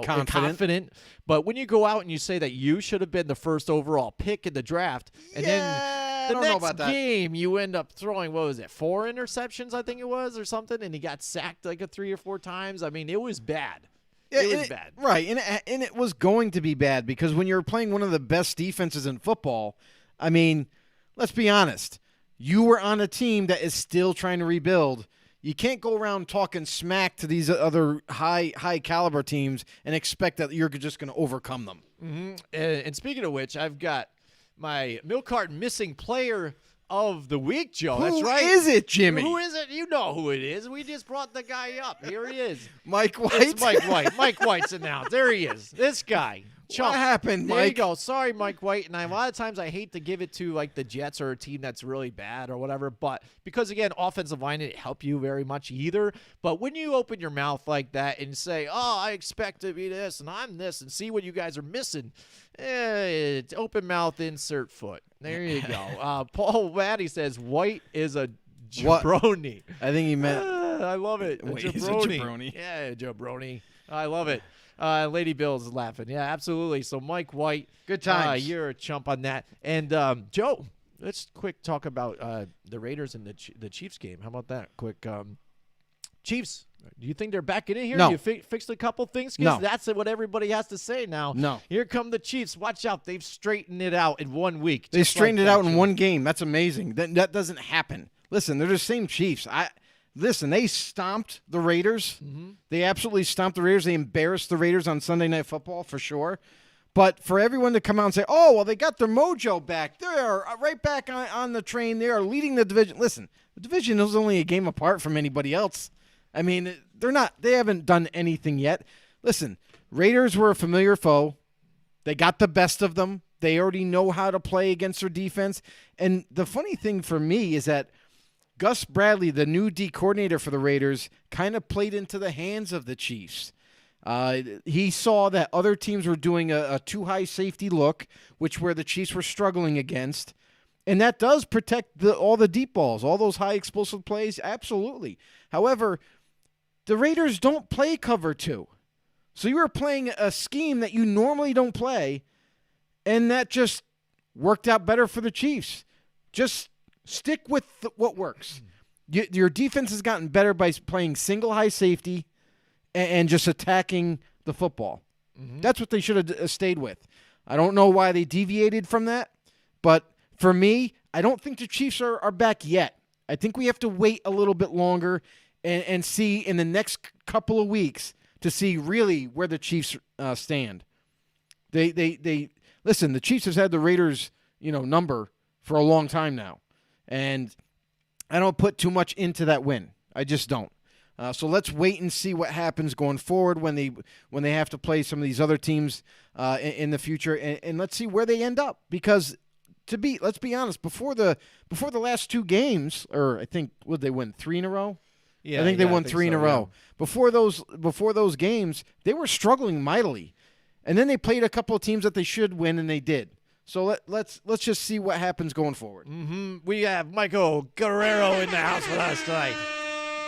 confident. But when you go out and you say that you should have been the first overall pick in the draft, and then I the don't know next about that. game you end up throwing, 4 interceptions, I think it was, or something, and he got sacked like 3 or 4 times. I mean, it was bad. It was bad. Right, and it was going to be bad because when you're playing one of the best defenses in football, I mean, let's be honest. You were on a team that is still trying to rebuild. You can't go around talking smack to these other high caliber teams and expect that you're just going to overcome them. Mm-hmm. And speaking of which, I've got my milk carton missing player of the week, Joe. That's right. Who is it, Jimmy? Who is it? You know who it is. We just brought the guy up. Here he is. Mike White? It's Mike White. Mike White's announced. There he is. This guy. Chump. What happened, There you Mike? go. Sorry, Mike White. And a lot of times I hate to give it to like the Jets or a team that's really bad or whatever. But because, again, offensive line didn't help you very much either. But when you open your mouth like that and say, oh, I expect to be this and I'm this and see what you guys are missing, it's open mouth, insert foot. There you go. Paul Waddy says White is a jabroni. I think he meant I love it. A Wait, he's a jabroni. jabroni. Yeah, jabroni. I love it. Lady Bill's laughing. Yeah, absolutely. So Mike White, Good times. You're a chump on that. And Joe, let's quick talk about the Raiders and the Chiefs game. How about that? Quick, Chiefs. Do you think they're back in it here? No. You fixed a couple things? No. That's what everybody has to say now. No. Here come the Chiefs. Watch out. They've straightened it out in 1 week. they just straightened like it that, out in Joe. one game. That's amazing. That doesn't happen. Listen, they're the same Chiefs. Listen, they stomped the Raiders. Mm-hmm. They absolutely stomped the Raiders. They embarrassed the Raiders on Sunday Night Football for sure. But for everyone to come out and say, oh, well, they got their mojo back. They are right back on the train. They are leading the division. Listen, the division is only a game apart from anybody else. I mean, they haven't done anything yet. Listen, Raiders were a familiar foe. They got the best of them. They already know how to play against their defense. And the funny thing for me is that Gus Bradley, the new D coordinator for the Raiders, kind of played into the hands of the Chiefs. He saw that other teams were doing a too high safety look, which where the Chiefs were struggling against. And that does protect all the deep balls, all those high explosive plays, absolutely. However, the Raiders don't play cover 2. So you were playing a scheme that you normally don't play, and that just worked out better for the Chiefs. Just stick with what works. Your defense has gotten better by playing single high safety and just attacking the football. Mm-hmm. That's what they should have stayed with. I don't know why they deviated from that, but for me, I don't think the Chiefs are back yet. I think we have to wait a little bit longer and see in the next couple of weeks to see really where the Chiefs stand. They listen, the Chiefs has had the Raiders, number for a long time now. And I don't put too much into that win. I just don't. So let's wait and see what happens going forward when they have to play some of these other teams in the future, and let's see where they end up. Because let's be honest, before the last 2 games, or I think would they win 3 in a row? Yeah, I think they won 3 in a row. Before those games, they were struggling mightily, and then they played a couple of teams that they should win, and they did. So let's just see what happens going forward. Mm-hmm. We have Michael Guerrero in the house with us tonight.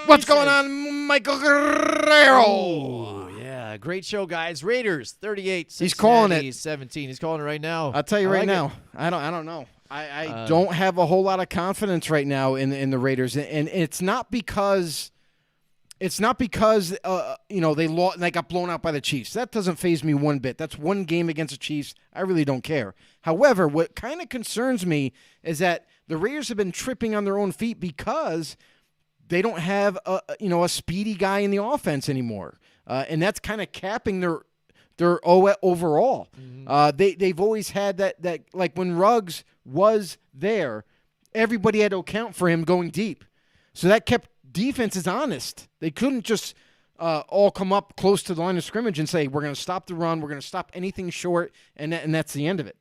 What's going on, Michael Guerrero? Oh, yeah. Great show, guys. Raiders, 38, He's calling it. 17. He's calling it right now. I'll tell you right now. I don't know. I don't have a whole lot of confidence right now in the Raiders, and it's not because they lost, they got blown out by the Chiefs. That doesn't faze me one bit. That's one game against the Chiefs. I really don't care. However, what kind of concerns me is that the Raiders have been tripping on their own feet because they don't have a speedy guy in the offense anymore, and that's kind of capping their overall. Mm-hmm. They've always had that like when Ruggs was there, everybody had to account for him going deep, so that kept defenses honest. They couldn't just all come up close to the line of scrimmage and say we're going to stop the run, we're going to stop anything short, and that's the end of it.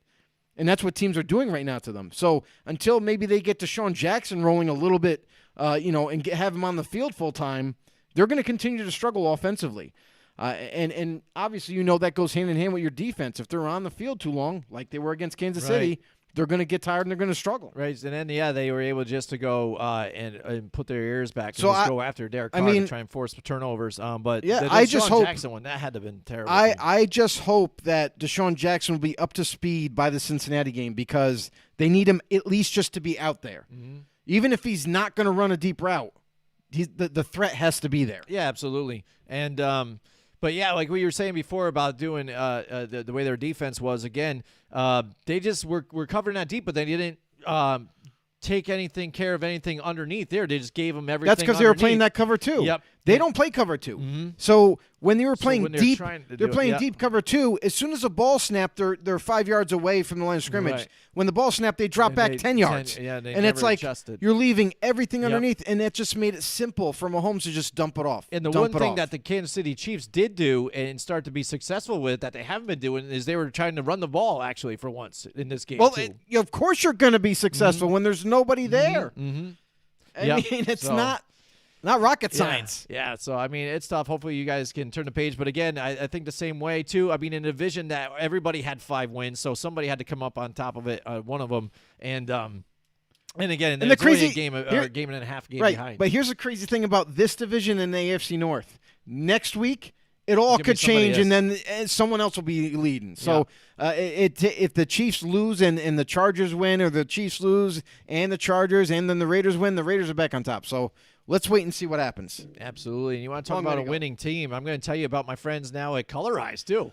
And that's what teams are doing right now to them. So until maybe they get Deshaun Jackson rolling a little bit, and have him on the field full time, they're going to continue to struggle offensively. And obviously, that goes hand in hand with your defense. If they're on the field too long, like they were against Kansas City, they're going to get tired and they're going to struggle. Right, and then they were able just to go and put their ears back and just go after Derek Carr to try and force turnovers. But I just hope Jackson one that had to have been terrible. I just hope that Deshaun Jackson will be up to speed by the Cincinnati game because they need him at least just to be out there. Mm-hmm. Even if he's not going to run a deep route, the threat has to be there. Yeah, absolutely. And but yeah, like we were saying before about doing the way their defense was, again, they just were covering that deep, but they didn't take care of anything underneath there. They just gave them everything. That's because they were playing that cover 2. Yep. They don't play cover 2. Mm-hmm. So when they were playing deep, they're playing deep cover 2. As soon as the ball snapped, they're 5 yards away from the line of scrimmage. Right. When the ball snapped, they drop back 10 yards. And it's like adjusted. You're leaving everything underneath, and that just made it simple for Mahomes to just dump it off. And the one thing that the Kansas City Chiefs did do and start to be successful with that they haven't been doing is they were trying to run the ball actually for once in this game. Well, of course you're going to be successful when there's nobody there. Mm-hmm. I mean, it's not rocket science. Yeah, so, it's tough. Hopefully you guys can turn the page. But, again, I think the same way, too. In a division that everybody had 5 wins, so somebody had to come up on top of it, one of them. And again, the crazy game and a half game behind. But here's the crazy thing about this division in the AFC North. Next week, it all could change, and then someone else will be leading. So if the Chiefs lose and the Chargers win, or the Chiefs lose and the Chargers and then the Raiders win, the Raiders are back on top. So let's wait and see what happens. Absolutely. And you want to talk about a winning team, I'm going to tell you about my friends now at Colorize, too.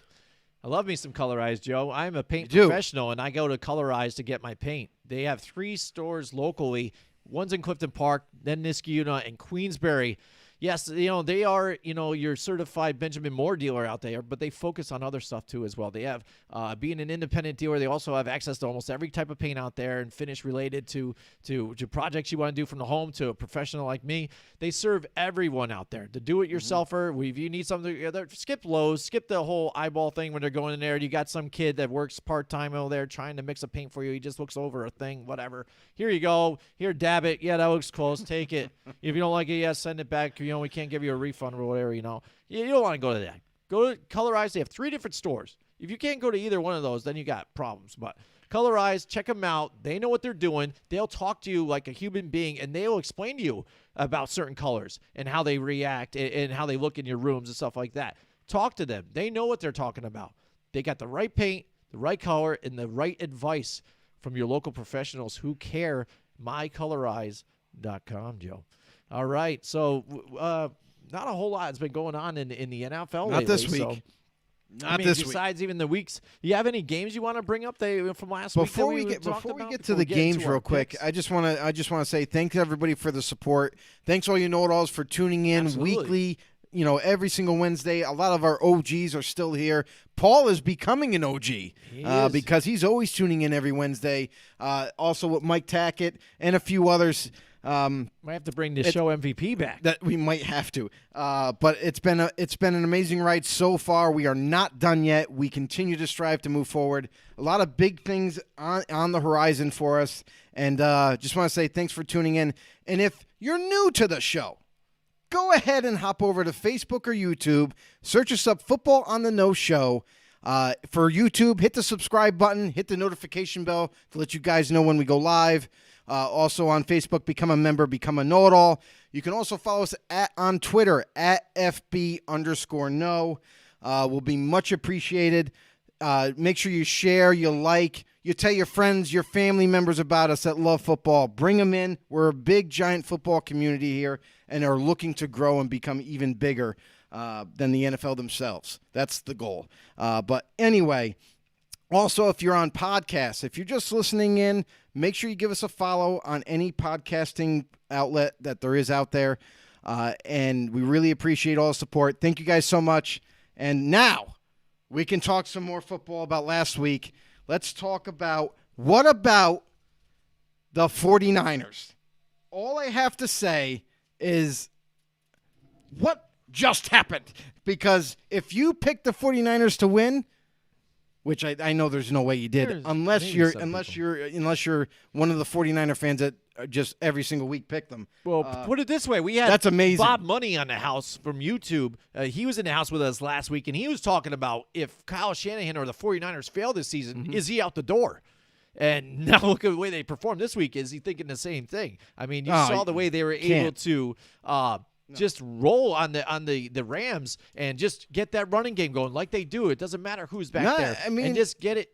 I love me some Colorize, Joe. I'm a paint professional, and I go to Colorize to get my paint. They have 3 stores locally. One's in Clifton Park, then Niskayuna, and Queensbury. Yes, they are, your certified Benjamin Moore dealer out there, but they focus on other stuff too as well. They have, being an independent dealer, they also have access to almost every type of paint out there and finish related to projects you want to do from the home to a professional like me. They serve everyone out there. The do-it-yourselfer, if you need something, skip Lowe's, skip the whole eyeball thing when they're going in there. You got some kid that works part-time over there trying to mix a paint for you. He just looks over a thing, whatever. Here you go. Here, dab it. Yeah, that looks close. Take it. If you don't like it, send it back. We can't give you a refund or whatever, You don't want to go to that. Go to Colorize. They have 3 different stores. If you can't go to either one of those, then you got problems. But Colorize, check them out. They know what they're doing. They'll talk to you like a human being, and they'll explain to you about certain colors and how they react and how they look in your rooms and stuff like that. Talk to them. They know what they're talking about. They got the right paint, the right color, and the right advice from your local professionals who care. MyColorize.com, Joe. All right, so not a whole lot has been going on in the NFL lately. Not this week. So, this besides even the weeks, do you have any games you want to bring up from last week? Before we get to the games real quick, I just want to say thanks everybody for the support. Thanks all you know-it-alls for tuning in weekly. every single Wednesday. A lot of our OGs are still here. Paul is becoming an OG because he's always tuning in every Wednesday. Also with Mike Tackett and a few others. Might have to bring the show MVP back. That we might have to. But it's been an amazing ride so far. We are not done yet. We continue to strive to move forward. A lot of big things on the horizon for us. And just want to say thanks for tuning in. And if you're new to the show, go ahead and hop over to Facebook or YouTube. Search us up, Football on the Know Show. For YouTube, hit the subscribe button, hit the notification bell to let you guys know when we go live. Also on Facebook, become a member, become a know-it-all. You can also follow us on Twitter, @FB_know. Will be much appreciated. Make sure you share, you like, you tell your friends, your family members about us that love football. Bring them in. We're a big, giant football community here and are looking to grow and become even bigger than the NFL themselves. That's the goal. But anyway, also, if you're on podcasts, if you're just listening in, make sure you give us a follow on any podcasting outlet that there is out there. And we really appreciate all the support. Thank you guys so much. And now we can talk some more football about last week. Let's talk about what about the 49ers? All I have to say is what just happened? Because if you picked the 49ers to win, which I know there's no way you did, unless you're one of the 49er fans that just every single week pick them. Well, put it this way. We had that's amazing. Bob Money on the house from YouTube. He was in the house with us last week, and he was talking about if Kyle Shanahan or the 49ers fail this season, is he out the door? And now look at the way they performed this week. Is he thinking the same thing? I mean, you saw the way they were able to just roll on the Rams and just get that running game going like they do. It doesn't matter who's back there. I mean, and just get it,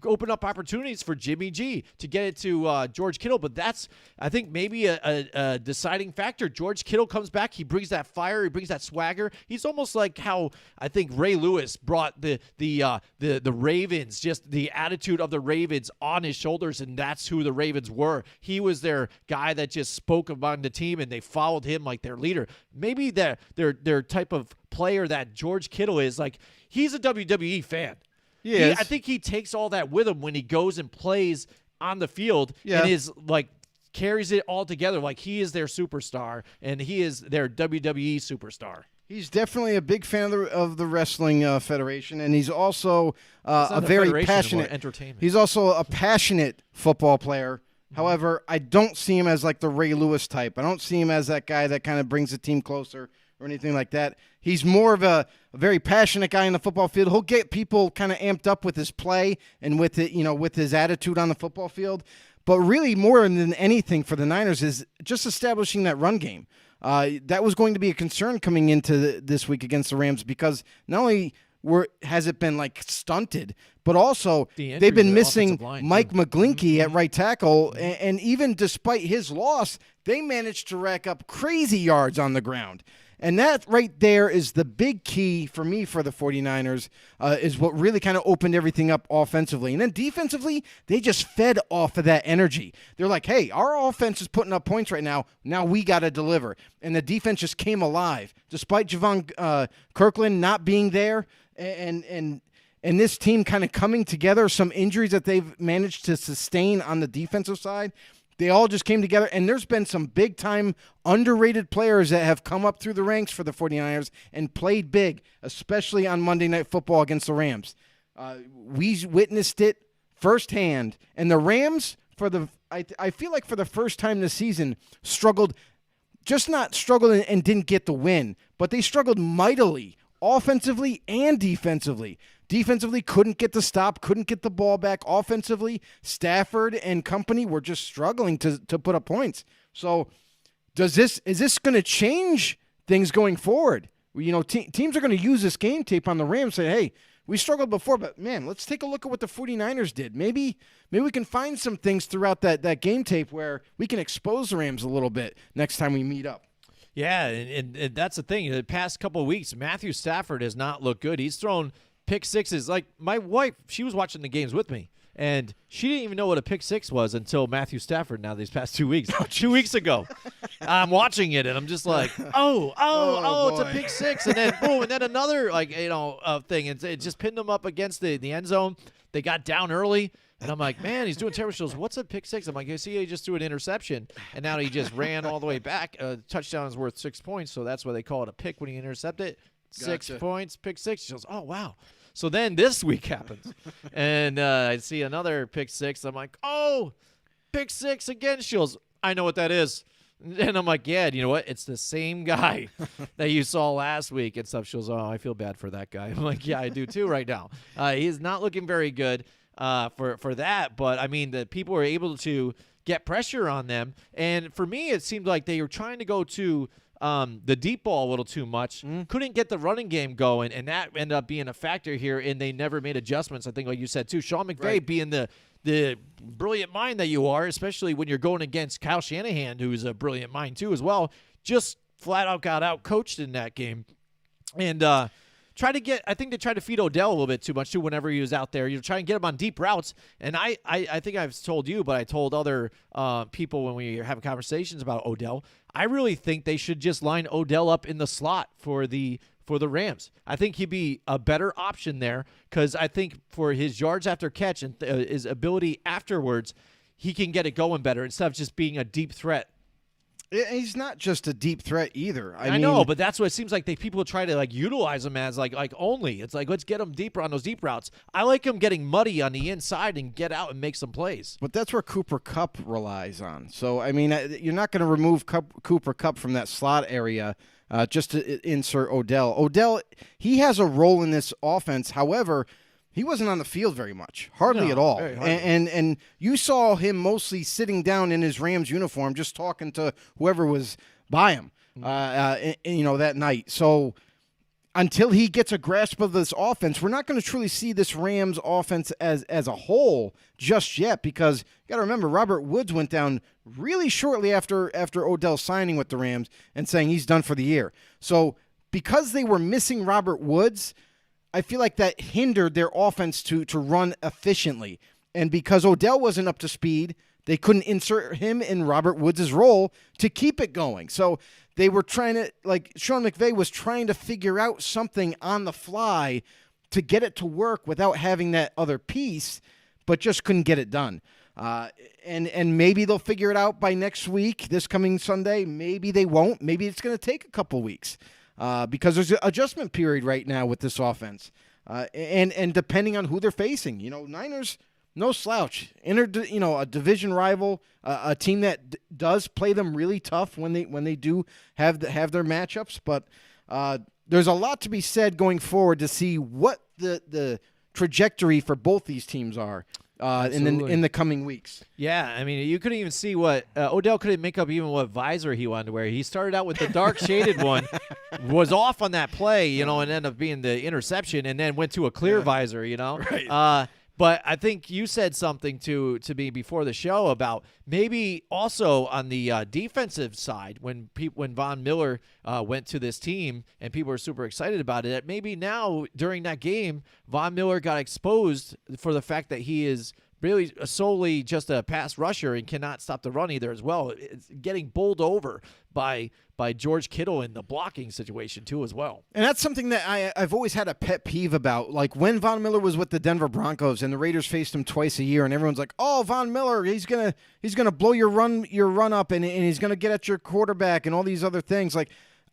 open up opportunities for Jimmy G to get it to George Kittle. But that's, I think, maybe a deciding factor. George Kittle comes back. He brings that fire. He brings that swagger. He's almost like how I think Ray Lewis brought the Ravens, just the attitude of the Ravens on his shoulders, and that's who the Ravens were. He was their guy that just spoke among the team, and they followed him like their leader. Maybe their type of player that George Kittle is, like, he's a WWE fan. I think he takes all that with him when he goes and plays on the field and is like carries it all together. Like he is their superstar and he is their WWE superstar. He's definitely a big fan of the wrestling federation, and he's also a very passionate entertainment. He's also a passionate football player. However, I don't see him as like the Ray Lewis type. I don't see him as that guy that kind of brings the team closer or anything like that. He's more of a very passionate guy in the football field. He'll get people kind of amped up with his play and with it, with his attitude on the football field. But really, more than anything for the Niners is just establishing that run game. That was going to be a concern coming into this week against the Rams because not only has it been like stunted, but also they've been missing Mike McGlinchey at right tackle, and even despite his loss, they managed to rack up crazy yards on the ground. And that right there is the big key for me for the 49ers, is what really kind of opened everything up offensively. And then defensively, they just fed off of that energy. They're like, hey, our offense is putting up points right now. Now we got to deliver. And the defense just came alive. Despite Javon Kirkland not being there and this team kind of coming together, some injuries that they've managed to sustain on the defensive side, they all just came together, and there's been some big-time underrated players that have come up through the ranks for the 49ers and played big, especially on Monday Night Football against the Rams. We witnessed it firsthand, and the Rams, I feel like for the first time this season, struggled, just not struggled and didn't get the win, but they struggled mightily, offensively and defensively. Defensively, couldn't get the stop, couldn't get the ball back. Offensively, Stafford and company were just struggling to put up points. So is this going to change things going forward? Teams are going to use this game tape on the Rams and say, hey, we struggled before, but, man, let's take a look at what the 49ers did. Maybe we can find some things throughout that game tape where we can expose the Rams a little bit next time we meet up. Yeah, and that's the thing. The past couple of weeks, Matthew Stafford has not looked good. He's thrown pick sixes. Like my wife, she was watching the games with me, And she didn't even know what a pick six was until Matthew Stafford now these past 2 weeks. 2 weeks ago. I'm watching it, and I'm just like, oh, it's a pick six. And then, boom, and then another, thing. It just pinned them up against the end zone. They got down early, and I'm like, man, he's doing terrible. She goes, what's a pick six? I'm like, you see, he just threw an interception, and now he just ran all the way back. Touchdown is worth 6 points, so that's why they call it a pick when you intercept it. Gotcha. 6 points, pick six. She goes, oh, wow. So then this week happens, and I see another pick six. I'm like, oh, pick six again. She goes, I know what that is. And I'm like, yeah, you know what? It's the same guy that you saw last week and stuff. She goes, oh, I feel bad for that guy. I'm like, yeah, I do too right now. He's not looking very good for that. But, I mean, the people were able to get pressure on them. And for me, it seemed like they were trying to go to the deep ball a little too much, couldn't get the running game going, and that ended up being a factor here, and they never made adjustments, I think, like you said, too. Sean McVay being the brilliant mind that you are, especially when you're going against Kyle Shanahan, who's a brilliant mind, too, as well, just flat out got out-coached in that game. And I think they tried to feed Odell a little bit too much, too, whenever he was out there. You try and get him on deep routes. And I think I've told you, but I told other people when we have conversations about Odell, I really think they should just line Odell up in the slot for the Rams. I think he'd be a better option there because I think for his yards after catch and his ability afterwards, he can get it going better instead of just being a deep threat. He's not just a deep threat either. I mean, know, but that's what it seems like. People try to utilize him as like only. It's like, let's get him deeper on those deep routes. I like him getting muddy on the inside and get out and make some plays. But that's where Cooper Kupp relies on. So I mean, you're not going to remove Cooper Kupp from that slot area just to insert Odell. Odell, he has a role in this offense. However, he wasn't on the field very much, hardly at all. And you saw him mostly sitting down in his Rams uniform, just talking to whoever was by him, that night. So until he gets a grasp of this offense, we're not going to truly see this Rams offense as a whole just yet, because you got to remember, Robert Woods went down really shortly after Odell signing with the Rams and saying he's done for the year. So because they were missing Robert Woods, I feel like that hindered their offense to run efficiently. And because Odell wasn't up to speed, they couldn't insert him in Robert Woods' role to keep it going. So they were trying to, Sean McVay was trying to figure out something on the fly to get it to work without having that other piece, but just couldn't get it done. And maybe they'll figure it out by next week, this coming Sunday. Maybe they won't. Maybe it's going to take a couple weeks. Because there's an adjustment period right now with this offense. And depending on who they're facing, Niners, no slouch. A division rival, a team that does play them really tough when they do have their matchups. But there's a lot to be said going forward to see what the trajectory for both these teams are. In the coming weeks. Yeah, I mean, you couldn't even see what Odell couldn't make up even what visor he wanted to wear. He started out with the dark shaded one, was off on that play, and ended up being the interception, and then went to a clear visor, Right. But I think you said something to me before the show about maybe also on the defensive side when Von Miller went to this team and people were super excited about it, that maybe now during that game, Von Miller got exposed for the fact that he is really solely just a pass rusher and cannot stop the run either as well. It's getting bowled over by George Kittle in the blocking situation too as well. And that's something that I've always had a pet peeve about. Like when Von Miller was with the Denver Broncos and the Raiders faced him twice a year, and everyone's like, "Oh, Von Miller, he's gonna blow your run up and he's gonna get at your quarterback and all these other things." Like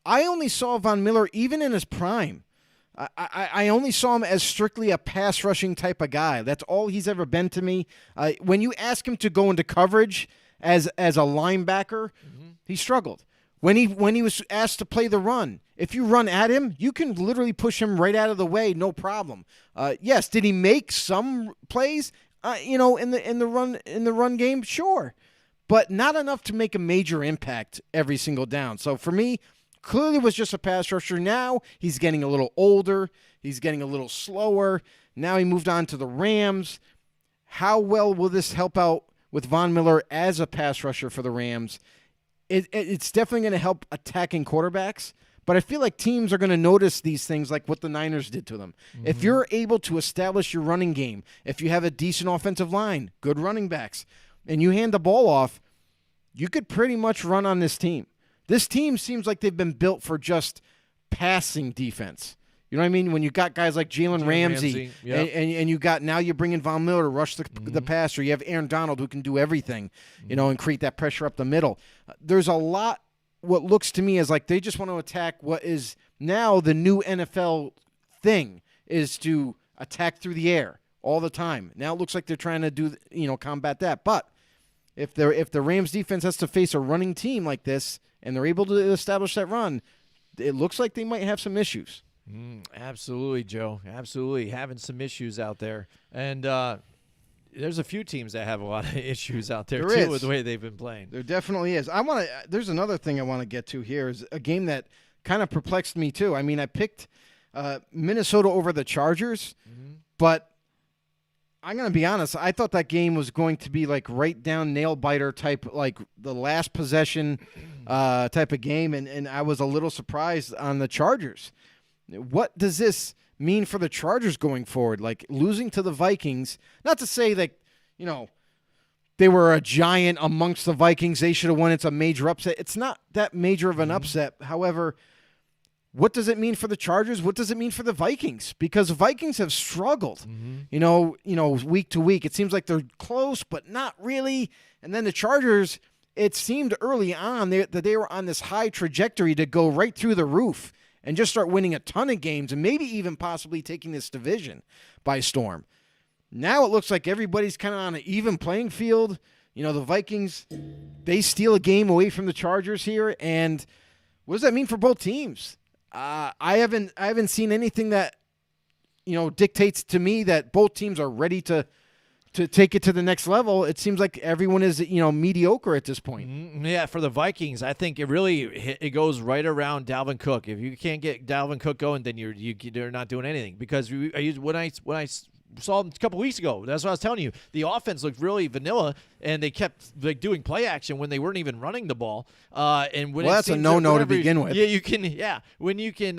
I only saw Von Miller even in his prime. I only saw him as strictly a pass rushing type of guy. That's all he's ever been to me. When you ask him to go into coverage as a linebacker, he struggled. When he was asked to play the run, if you run at him, you can literally push him right out of the way, no problem. Yes, did he make some plays? In the run game, sure, but not enough to make a major impact every single down. So for me, clearly was just a pass rusher. Now he's getting a little older. He's getting a little slower. Now he moved on to the Rams. How well will this help out with Von Miller as a pass rusher for the Rams? It's definitely going to help attacking quarterbacks, But I feel like teams are going to notice these things like what the Niners did to them. If you're able to establish your running game, if you have a decent offensive line, good running backs, and you hand the ball off, you could pretty much run on this team. This team seems like they've been built for just passing defense. You know what I mean? When you got guys like Jalen Ramsey, yep. and you got now you're bringing Von Miller to rush the passer. You have Aaron Donald who can do everything, and create that pressure up the middle. There's a lot what looks to me as like they just want to attack what is now the new NFL thing is to attack through the air all the time. Now it looks like they're trying to do combat that. But if the Rams defense has to face a running team like this and they're able to establish that run, it looks like they might have some issues. Absolutely, Joe. Absolutely. Having some issues out there. And there's a few teams that have a lot of issues out there, too, with the way they've been playing. There definitely is. There's another thing I want to get to here is a game that kind of perplexed me, too. I mean, I picked Minnesota over the Chargers, but I'm going to be honest. I thought that game was going to be like right down nail-biter type, like the last possession type of game, and I was a little surprised on the Chargers. What does this mean for the Chargers going forward? Like losing to the Vikings, not to say that, they were a giant amongst the Vikings. They should have won. It's a major upset. It's not that major of an upset. However, what does it mean for the Chargers? What does it mean for the Vikings? Because the Vikings have struggled, week to week. It seems like they're close, but not really. And then the Chargers, it seemed early on that they were on this high trajectory to go right through the roof and just start winning a ton of games and maybe even possibly taking this division by storm. Now it looks like everybody's kind of on an even playing field. The Vikings, they steal a game away from the Chargers here, and what does that mean for both teams? I haven't seen anything that dictates to me that both teams are ready to take it to the next level. It seems like everyone is, mediocre at this point. Yeah, for the Vikings, I think it goes right around Dalvin Cook. If you can't get Dalvin Cook going, then you're not doing anything. Because when I saw him a couple weeks ago, that's what I was telling you. The offense looked really vanilla, and they kept doing play action when they weren't even running the ball. That's a no-no to begin with. Yeah, when you can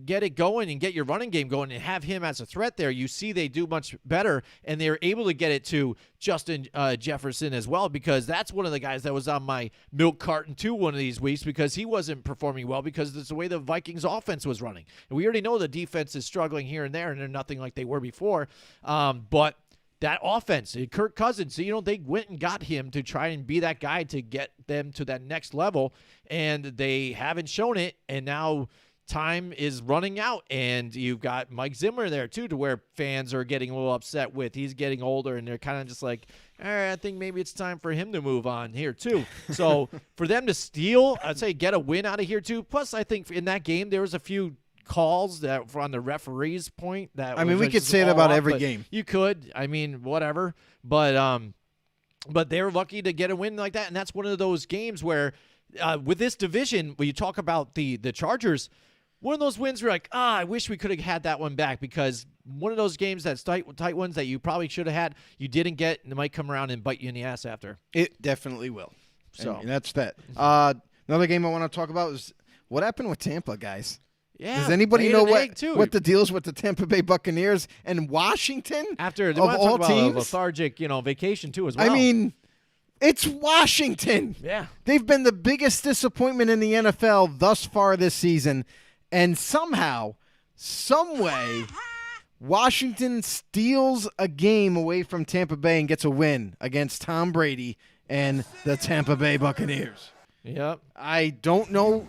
get it going and get your running game going and have him as a threat there, you see they do much better, and they're able to get it to Justin Jefferson as well, because that's one of the guys that was on my milk carton too one of these weeks because he wasn't performing well because it's the way the Vikings offense was running. And we already know the defense is struggling here and there, and they're nothing like they were before. But that offense, Kirk Cousins, they went and got him to try and be that guy to get them to that next level, and they haven't shown it, and now time is running out, and you've got Mike Zimmer there too, to where fans are getting a little upset with. He's getting older, and they're kind of just like, all right, I think maybe it's time for him to move on here too. So for them to steal, I'd say get a win out of here too. Plus, I think in that game there was a few calls that from the referee's point that we could say that about every game. You could, whatever, but they were lucky to get a win like that, and that's one of those games where with this division, when you talk about the Chargers, one of those wins where like, I wish we could have had that one back, because one of those games that's tight ones that you probably should have had, you didn't get, and it might come around and bite you in the ass after. It definitely will. So and that's that. Another game I want to talk about is what happened with Tampa, guys. Yeah. Does anybody know what the deal is with the Tampa Bay Buccaneers and Washington? After of all teams, a lethargic, vacation too as well. I mean, it's Washington. Yeah. They've been the biggest disappointment in the NFL thus far this season, and somehow, some way, Washington steals a game away from Tampa Bay and gets a win against Tom Brady and the Tampa Bay Buccaneers. Yep. I don't know.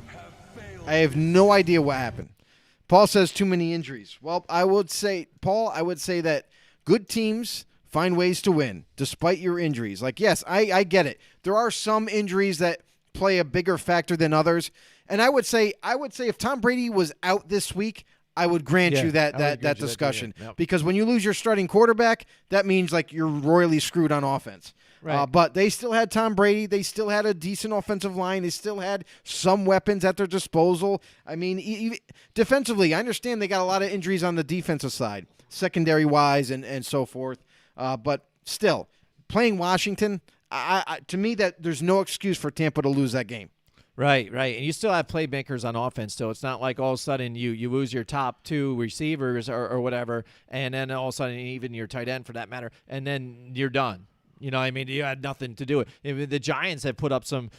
I have no idea what happened. Paul says too many injuries. Well, I would say that good teams find ways to win despite your injuries. Like, yes, I get it. There are some injuries that play a bigger factor than others. And I would say if Tom Brady was out this week, I would grant you that discussion. Yep. Because when you lose your starting quarterback, that means like you're royally screwed on offense. Right. But they still had Tom Brady. They still had a decent offensive line. They still had some weapons at their disposal. I mean, even defensively, I understand they got a lot of injuries on the defensive side, secondary-wise and so forth. But still, playing Washington, to me, that there's no excuse for Tampa to lose that game. Right. And you still have playmakers on offense still. It's not like all of a sudden you lose your top 2 receivers or whatever, and then all of a sudden even your tight end for that matter, and then you're done. You know what I mean? You had nothing to do with it. The Giants have put up some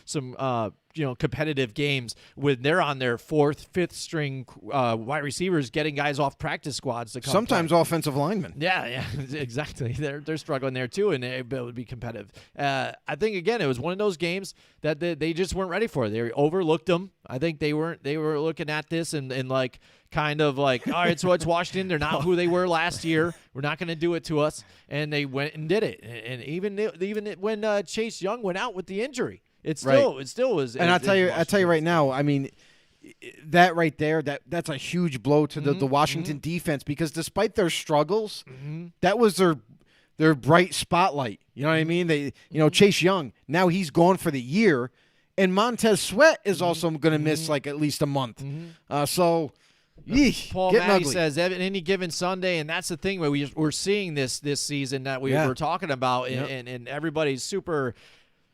competitive games when they're on their 4th, 5th string wide receivers getting guys off practice squads to come Sometimes play. Offensive linemen. Yeah, exactly. They're struggling there too, and they're able to be competitive. I think again, it was one of those games that they just weren't ready for. They overlooked them. I think they were looking at this and like kind of like, all right, so it's Washington. They're not who they were last year. We're not going to do it to us, and they went and did it. And even when Chase Young went out with the injury, it still was. And I'll tell you right now, I mean, that right there, that's a huge blow to the Washington defense, because despite their struggles, that was their bright spotlight. You know what I mean? Chase Young, now he's gone for the year, and Montez Sweat is also going to miss like at least a month. Paul Matty says any given Sunday, and that's the thing where we're seeing this season that we were talking about, and everybody's super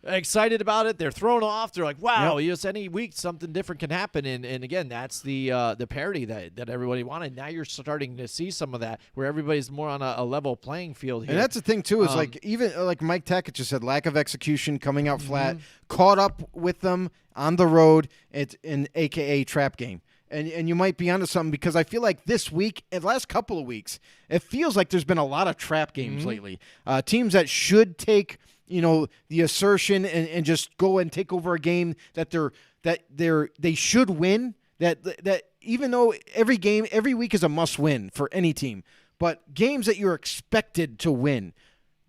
excited about it. They're thrown off. They're like, wow, just any week something different can happen. And again, that's the parity that everybody wanted. Now you're starting to see some of that where everybody's more on a level playing field here. And that's the thing too, is like even like Mike Tackett just said, lack of execution, coming out flat, caught up with them on the road. It's an AKA trap game. And you might be onto something, because I feel like this week, the last couple of weeks, it feels like there's been a lot of trap games lately. Teams that should take the assertion and just go and take over a game that they should win. That even though every week is a must win for any team, but games that you're expected to win,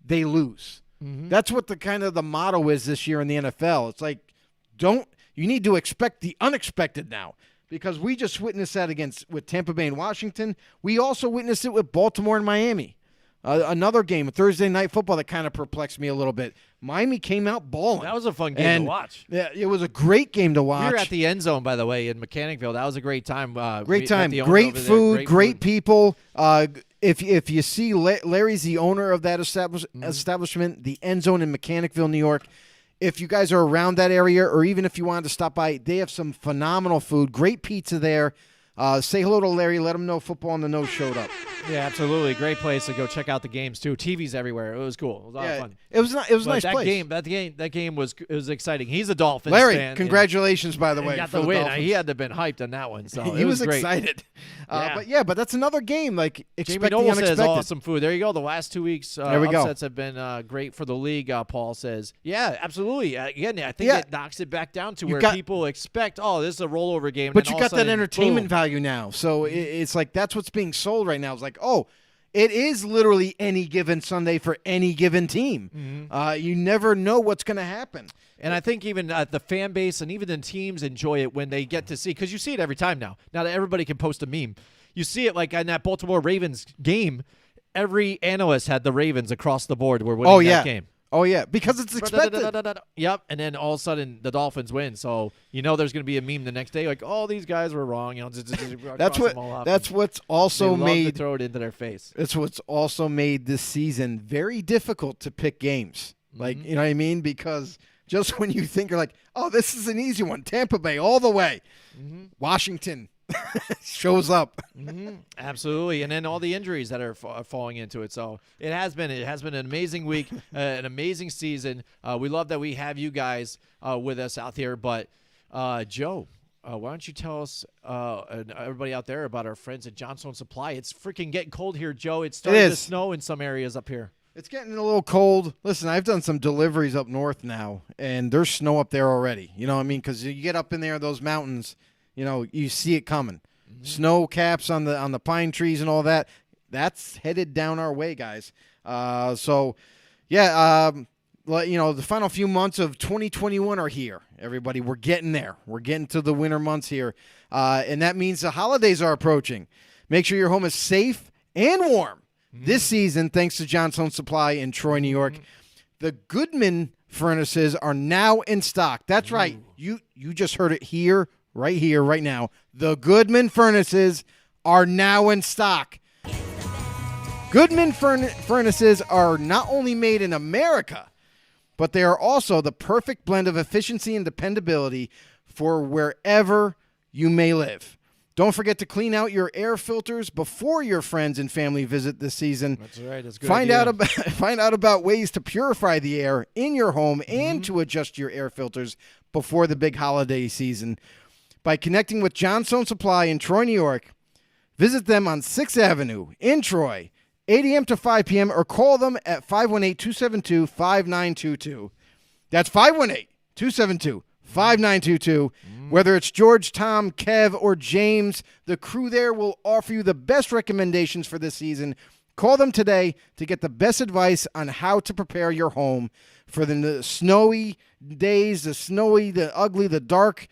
they lose. That's what the motto is this year in the NFL. It's like, you need to expect the unexpected now. Because we just witnessed that with Tampa Bay and Washington. We also witnessed it with Baltimore and Miami. Another game, Thursday Night Football, that kind of perplexed me a little bit. Miami came out balling. That was a fun game to watch. Yeah, it was a great game to watch. We were at the end zone, by the way, in Mechanicville. That was a great time. Great time. Great food. Great people. If you see Larry's the owner of that establishment, the End Zone in Mechanicville, New York. If you guys are around that area, or even if you wanted to stop by, they have some phenomenal food, great pizza there. Say hello to Larry. Let him know Football on the Nose showed up. Yeah, absolutely. Great place to go check out the games too. TVs everywhere. It was cool. It was a lot of fun. It was a nice place. That game was exciting. He's a Dolphins Larry, fan. Congratulations, by the way. He got the win. He had to have been hyped on that one. So he was great. excited. But that's another game. Like, Jamie Noble says awesome food. There you go. The last 2 weeks upsets have been great for the league. Paul says, yeah, absolutely. Again, I think it knocks it back down to where people expect, this is a rollover game. But you got that entertainment value now. So it's like that's what's being sold right now. It's like, it is literally any given Sunday for any given team. You never know what's going to happen. And I think even the fan base and even the teams enjoy it when they get to see, because you see it every time now. Now that everybody can post a meme. You see it like in that Baltimore Ravens game. Every analyst had the Ravens across the board were winning that game. Oh, yeah, because it's expected. Yep, and then all of a sudden the Dolphins win. So there's going to be a meme the next day like, these guys were wrong. That's what's also made to throw it into their face. It's what's also made this season very difficult to pick games. Like, you know what I mean? Because just when you think you're like, this is an easy one, Tampa Bay all the way, Washington shows up. Absolutely, and then all the injuries that are falling into it. So it has been an amazing week, an amazing season. We love that we have you guys with us out here. But Joe, why don't you tell us and everybody out there about our friends at Johnstone Supply? It's freaking getting cold here, Joe. It's starting to snow in some areas up here. It's getting a little cold. Listen, I've done some deliveries up north now, and there's snow up there already. You know what I mean? Because you get up in there, those mountains, you see it coming. Snow caps on the pine trees and all that. That's headed down our way, guys. The final few months of 2021 are here. Everybody, we're getting there. We're getting to the winter months here. And that means the holidays are approaching. Make sure your home is safe and warm this season, thanks to Johnstone Supply in Troy, New York. The Goodman furnaces are now in stock. That's right. You just heard it here, right now. The Goodman furnaces are now in stock. Goodman furnaces are not only made in America, but they are also the perfect blend of efficiency and dependability for wherever you may live. Don't forget to clean out your air filters before your friends and family visit this season. That's right. That's good. Find out about ways to purify the air in your home and to adjust your air filters before the big holiday season by connecting with Johnstone Supply in Troy, New York. Visit them on 6th Avenue in Troy, 8 a.m. to 5 p.m., or call them at 518-272-5922. That's 518-272-5922. Whether it's George, Tom, Kev, or James, the crew there will offer you the best recommendations for this season. Call them today to get the best advice on how to prepare your home for the snowy days, the ugly, the dark,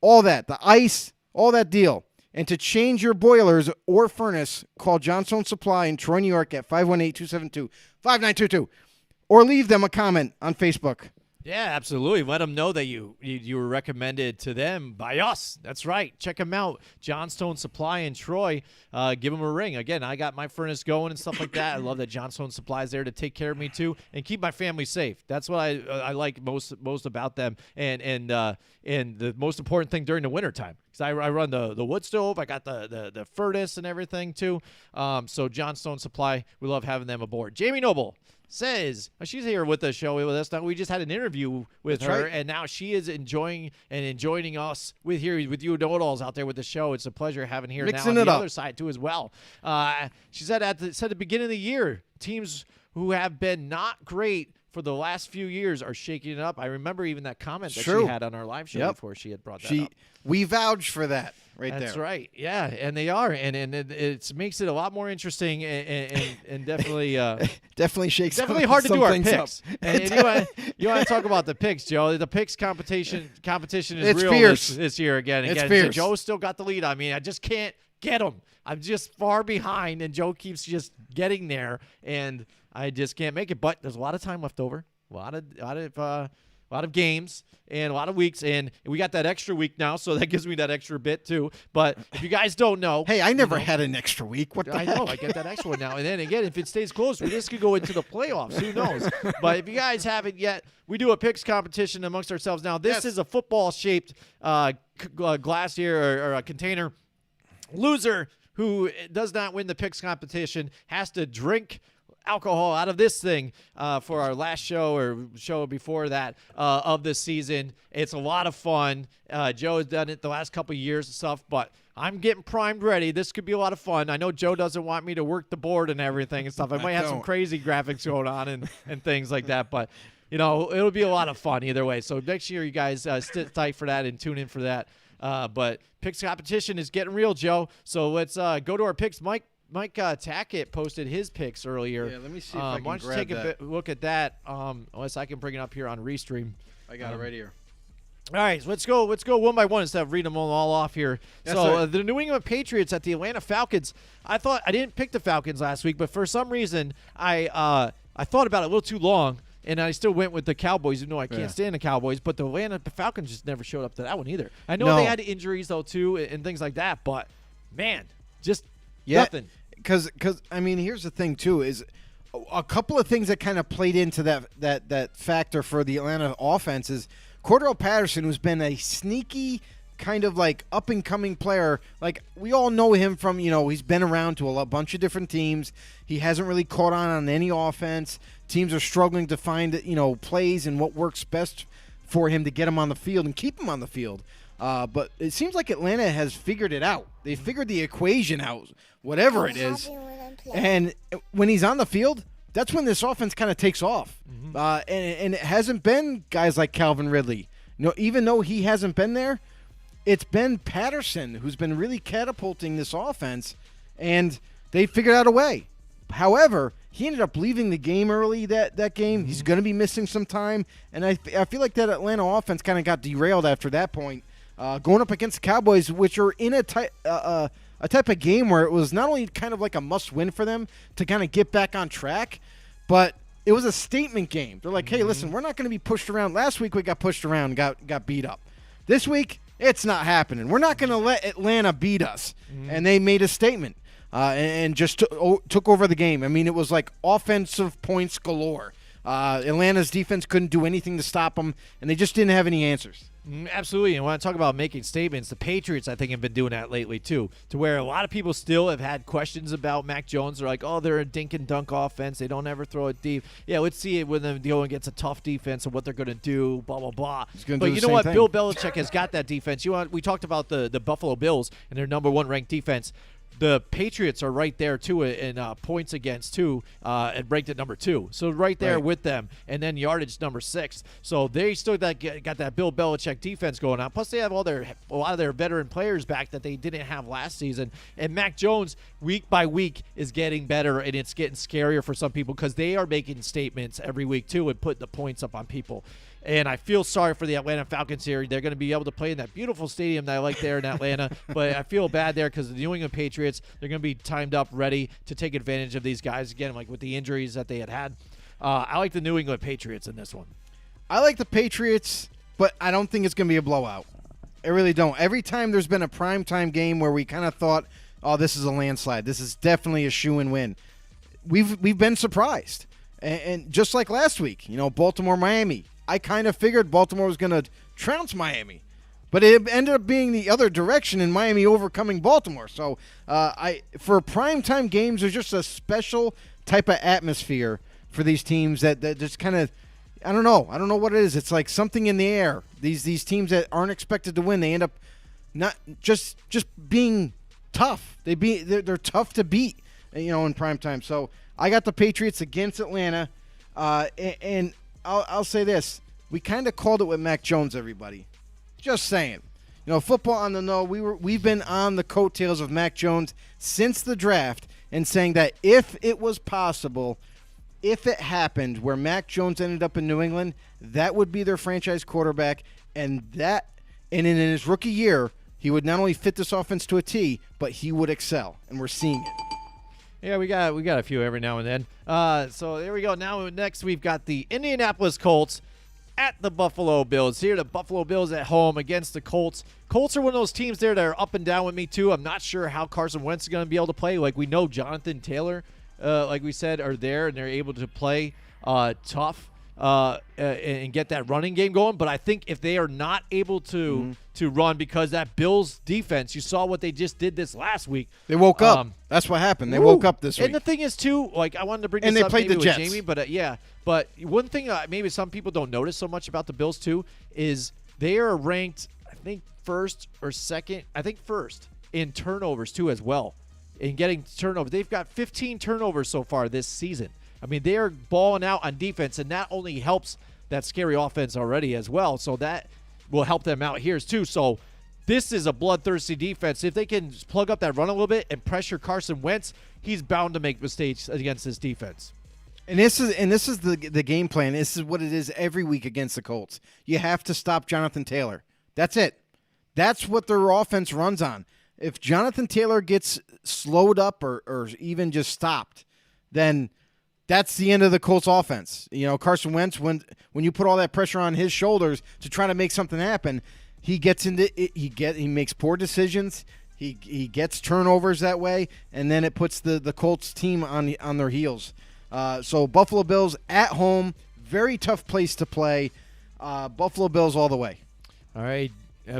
all that, the ice, all that deal. And to change your boilers or furnace, call Johnstone Supply in Troy, New York at 518-272-5922. Or leave them a comment on Facebook. Yeah, absolutely. Let them know that you were recommended to them by us. That's right. Check them out. Johnstone Supply in Troy. Give them a ring. Again, I got my furnace going and stuff like that. I love that Johnstone Supply is there to take care of me too and keep my family safe. That's what I like most about them. And the most important thing during the wintertime. Because I run the wood stove. I got the furnace and everything too. So Johnstone Supply, we love having them aboard. Jamie Noble says she's here with the show with us now. We just had an interview with her, and now she is enjoying us with you know-it-alls out there with the show. It's a pleasure having here Mixing now on the it up. other side too as well. She said at the beginning of the year, teams who have been not great for the last few years are shaking it up. I remember even that comment that she had on our live show before she had brought that up. We vouch for that there. That's right. Yeah, and they are, and it makes it a lot more interesting and definitely definitely shakes. Definitely hard to do our picks. Up. And you want to talk about the picks, Joe? The picks competition is real fierce. This year again. It's fierce. Joe's still got the lead on me. I just can't get him. I'm just far behind, and Joe keeps just getting there, and I just can't make it. But there's a lot of time left over. A lot of games and a lot of weeks, and we got that extra week now, so that gives me that extra bit too. But if you guys don't know, hey, I never had an extra week. What the I heck? know, I get that extra one now. And then again, if it stays close, this could go into the playoffs. Who knows? But if you guys haven't yet, we do a picks competition amongst ourselves now. This is a football-shaped glass here or a container. Loser who does not win the picks competition has to drink alcohol out of this thing for our last show or show before that of this season. It's a lot of fun. Joe has done it the last couple of years and stuff, but I'm getting primed ready. This could be a lot of fun. I know Joe doesn't want me to work the board and everything and stuff. I might have some crazy graphics going on and things like that, but it'll be a lot of fun either way. So make sure you guys sit tight for that and tune in for that. But picks competition is getting real, Joe. So let's go to our picks. Mike Tackett posted his picks earlier. Yeah, let me see if I can why don't you grab take that. a look at that? Unless I can bring it up here on Restream. I got it right here. All right, so let's go one by one instead of reading them all off here. Yes, so the New England Patriots at the Atlanta Falcons. I thought I didn't pick the Falcons last week, but for some reason I thought about it a little too long. And I still went with the Cowboys, even though I can't stand the Cowboys. But the Atlanta Falcons just never showed up to that one either. I know they had injuries, though, too, and things like that. But, man, just nothing. Because I mean, here's the thing, too, is a couple of things that kind of played into that factor for the Atlanta offense is Cordell Patterson, who's been a sneaky kind of like up-and-coming player. Like, we all know him from, he's been around to a bunch of different teams. He hasn't really caught on any offense. Teams are struggling to find, plays and what works best for him to get him on the field and keep him on the field. But it seems like Atlanta has figured it out. They figured the equation out, whatever it is. And when he's on the field, that's when this offense kind of takes off. Mm-hmm. And it hasn't been guys like Calvin Ridley. Even though he hasn't been there, it's been Patterson who's been really catapulting this offense, and they figured out a way. However, he ended up leaving the game early that game. He's going to be missing some time, and I feel like that Atlanta offense kind of got derailed after that point. Going up against the Cowboys, which are in a type of game where it was not only kind of like a must-win for them to kind of get back on track, but it was a statement game. They're like, hey, listen, we're not going to be pushed around. Last week we got pushed around and got beat up. This week, it's not happening. We're not going to let Atlanta beat us. And they made a statement and just took over the game. I mean, it was like offensive points galore. Atlanta's defense couldn't do anything to stop them, and they just didn't have any answers. Absolutely. And when I talk about making statements, the Patriots, I think, have been doing that lately, too, to where a lot of people still have had questions about Mac Jones. They're like, oh, they're a dink and dunk offense. They don't ever throw it deep. Yeah, let's see it when they go and gets a tough defense and what they're going to do, blah, blah, blah. But you know what? Bill Belichick has got that defense. We talked about the Buffalo Bills and their number 1 ranked defense. The Patriots are right there, too, in points against, too, and ranked at number 2. So right there with them. And then yardage number 6. So they still got that Bill Belichick defense going on. Plus, they have a lot of their veteran players back that they didn't have last season. And Mac Jones, week by week, is getting better, and it's getting scarier for some people because they are making statements every week, too, and putting the points up on people. And I feel sorry for the Atlanta Falcons here. They're going to be able to play in that beautiful stadium that I like there in Atlanta. But I feel bad there because the New England Patriots, they're going to be timed up, ready to take advantage of these guys again, like with the injuries that they had. I like the New England Patriots in this one. I like the Patriots, but I don't think it's going to be a blowout. I really don't. Every time there's been a primetime game where we kind of thought, oh, this is a landslide. This is definitely a shoo-in win. We've been surprised. And just like last week, Baltimore, Miami. I kind of figured Baltimore was going to trounce Miami, but it ended up being the other direction and Miami overcoming Baltimore. So for primetime games, there's just a special type of atmosphere for these teams that just kind of, I don't know what it is. It's like something in the air. These teams that aren't expected to win, they end up not just being tough. They're tough to beat, in primetime. So I got the Patriots against Atlanta, and I'll say this. We kind of called it with Mac Jones, everybody. Just saying. Football on the know, we've been on the coattails of Mac Jones since the draft and saying that if it was possible, if it happened where Mac Jones ended up in New England, that would be their franchise quarterback, and in his rookie year, he would not only fit this offense to a T, but he would excel, and we're seeing it. Yeah, we got a few every now and then. So there we go. Now next we've got the Indianapolis Colts at the Buffalo Bills. Here the Buffalo Bills at home against the Colts. Colts are one of those teams there that are up and down with me too. I'm not sure how Carson Wentz is going to be able to play. Like we know Jonathan Taylor, like we said, are there and they're able to play tough and get that running game going. But I think if they are not able to run because that Bills defense, you saw what they just did this last week. They woke up. That's what happened. They woke up this week. And the thing is, too, like I wanted to bring this up maybe with Jamie, but yeah. But one thing maybe some people don't notice so much about the Bills, too, is they are ranked, I think, first or second. I think first in turnovers, too, as well. In getting turnovers. They've got 15 turnovers so far this season. I mean, they are balling out on defense, and that only helps that scary offense already as well. So that will help them out here, too. So this is a bloodthirsty defense. If they can plug up that run a little bit and pressure Carson Wentz, he's bound to make mistakes against this defense. And this is the game plan. This is what it is every week against the Colts. You have to stop Jonathan Taylor. That's it. That's what their offense runs on. If Jonathan Taylor gets slowed up or even just stopped, then that's the end of the Colts offense. Carson Wentz, when you put all that pressure on his shoulders to try to make something happen, he gets into it, he makes poor decisions. He gets turnovers that way, and then it puts the Colts team on their heels. So Buffalo Bills at home, very tough place to play. Buffalo Bills all the way. All right.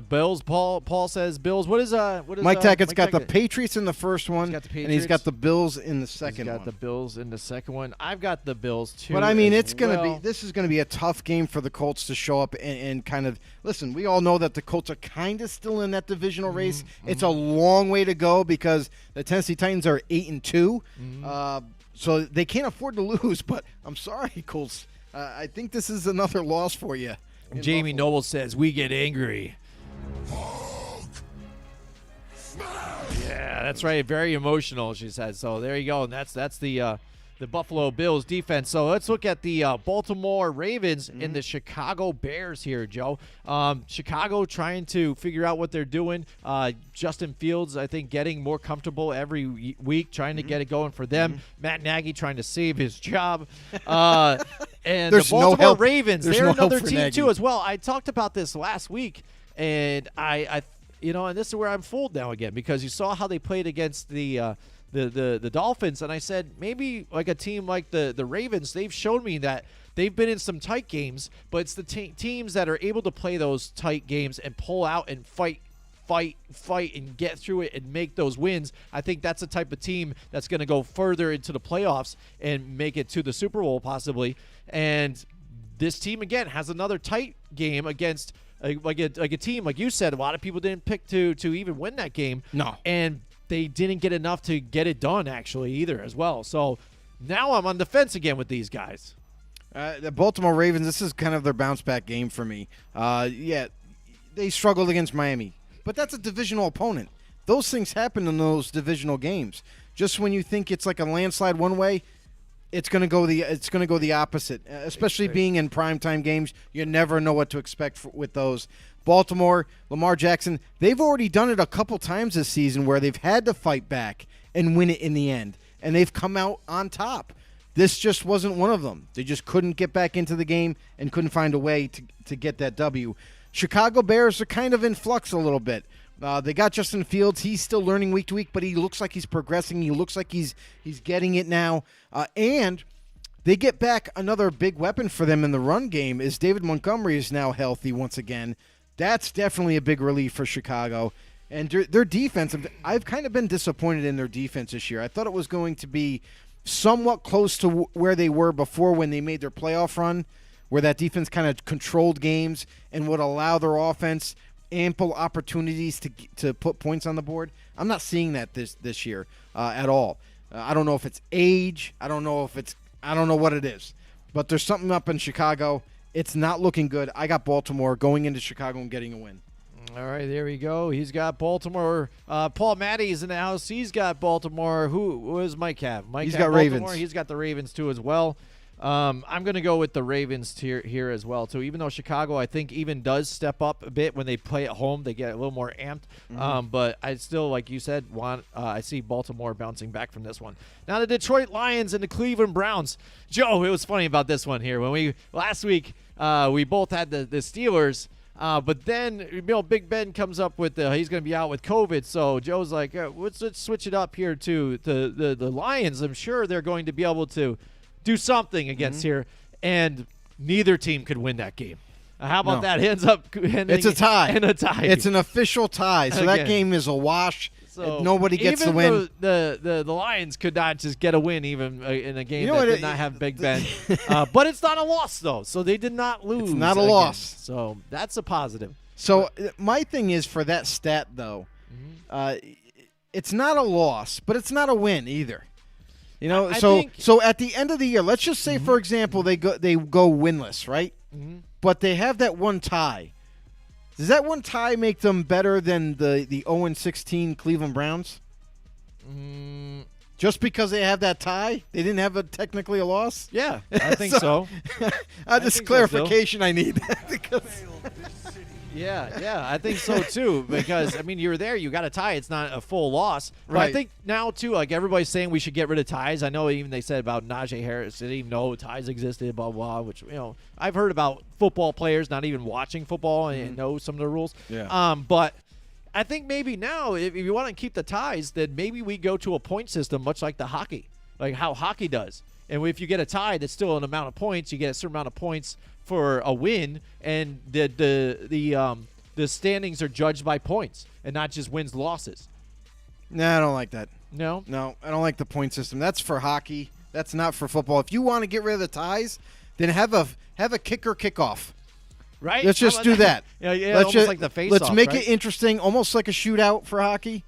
Bills. Paul says Bills. What is Mike Tackett's got the Patriots in the first one, and he's got the Bills in the second one. He's got the Bills in the second one. I've got the Bills too. But I mean, this is gonna be a tough game for the Colts to show up and kind of listen. We all know that the Colts are kind of still in that divisional race. It's a long way to go because the Tennessee Titans are 8-2, so they can't afford to lose. But I'm sorry, Colts. I think this is another loss for you. Jamie Noble says we get angry. Yeah, that's right. Very emotional, she says. So there you go. And that's the Buffalo Bills defense. So let's look at the Baltimore Ravens and the Chicago Bears here, Joe. Chicago trying to figure out what they're doing. Justin Fields, I think, getting more comfortable every week, trying to get it going for them. Matt Nagy trying to save his job. And the Baltimore Ravens, they're another team, too, as well. I talked about this last week. And I and this is where I'm fooled now again because you saw how they played against the the Dolphins, and I said maybe like a team like the Ravens, they've shown me that they've been in some tight games, but it's the teams that are able to play those tight games and pull out and fight and get through it and make those wins. I think that's the type of team that's going to go further into the playoffs and make it to the Super Bowl possibly. And this team, again, has another tight game against like a team, like you said, a lot of people didn't pick to even win that game. No. And they didn't get enough to get it done, actually, either as well. So now I'm on the fence again with these guys. The Baltimore Ravens, this is kind of their bounce-back game for me. Yeah, they struggled against Miami. But that's a divisional opponent. Those things happen in those divisional games. Just when you think it's like a landslide one way, it's going to go the opposite. Especially being in primetime games, you never know what to expect with those. Baltimore, Lamar Jackson, they've already done it a couple times this season where they've had to fight back and win it in the end, and they've come out on top. This just wasn't one of them. They just couldn't get back into the game and couldn't find a way to get that W. Chicago Bears are kind of in flux a little bit. They got Justin Fields. He's still learning week to week, but he looks like he's progressing. He looks like he's getting it now. And they get back another big weapon for them in the run game is David Montgomery is now healthy once again. That's definitely a big relief for Chicago. And their defense, I've kind of been disappointed in their defense this year. I thought it was going to be somewhat close to where they were before when they made their playoff run, where that defense kind of controlled games and would allow their offense ample opportunities to put points on the board. I'm not seeing that this year at all. I don't know if it's age. I don't know what it is. But there's something up in Chicago. It's not looking good. I got Baltimore going into Chicago and getting a win. All right, there we go. He's got Baltimore. Paul Matty's in the house. He's got Baltimore. Who does Mike have? He's got Ravens. Baltimore. He's got the Ravens too as well. I'm going to go with the Ravens here as well too. Even though Chicago, I think, even does step up a bit when they play at home, they get a little more amped. But I still, like you said, I see Baltimore bouncing back from this one. Now the Detroit Lions and the Cleveland Browns. Joe, it was funny about this one here. When last week we both had the Steelers. But then, Big Ben comes up with he's going to be out with COVID. So Joe's like, let's switch it up here to the Lions. I'm sure they're going to be able to do something against here. And neither team could win that game. How about that? It ends up it's a tie. And a tie. It's an official tie. So that game is a wash. So nobody gets the win. The Lions could not just get a win even in a game that did not have Big Ben. But it's not a loss, though. So they did not lose. It's not a loss. So that's a positive. So my thing is for that stat, though, it's not a loss, but it's not a win either. So at the end of the year, let's just say, for example, they go winless, right? But they have that one tie. Does that one tie make them better than the 0-16 Cleveland Browns? Just because they have that tie? They didn't have technically a loss? Yeah, I think so. This clarification I need. Yeah, I think so too. Because you're there, you got a tie. It's not a full loss. But right. I think now too, like everybody's saying, we should get rid of ties. I know even they said about Najee Harris, didn't even know ties existed. Blah blah. Which I've heard about football players not even watching football and know some of the rules. Yeah. But I think maybe now, if you want to keep the ties, then maybe we go to a point system, much like the hockey, like how hockey does. And if you get a tie, that's still an amount of points. You get a certain amount of points for a win, and the standings are judged by points and not just wins losses. No, I don't like that. No, I don't like the point system. That's for hockey. That's not for football. If you want to get rid of the ties, then have a kicker kickoff. Right? Let's just do that. Yeah, let's almost like the face-off. Let's make it interesting, almost like a shootout for hockey.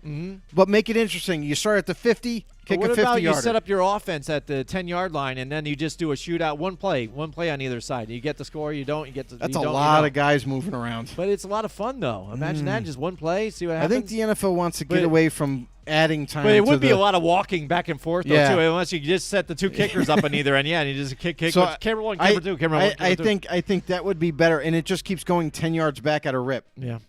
But make it interesting. You start at the 50. Kick what a 50 about yarder. You set up your offense at the 10-yard line, and then you just do a shootout, one play on either side. You get the score, you don't. You get the. That's a lot of guys moving around. But it's a lot of fun, though. Imagine that, just one play, see what happens. I think the NFL wants to get away from adding time. But it would be a lot of walking back and forth, though, Yeah. too, unless you just set the two kickers up on either end. Yeah, and you just kick. So camera one, camera two, camera one. I think that would be better, and it just keeps going 10 yards back at a rip. Yeah.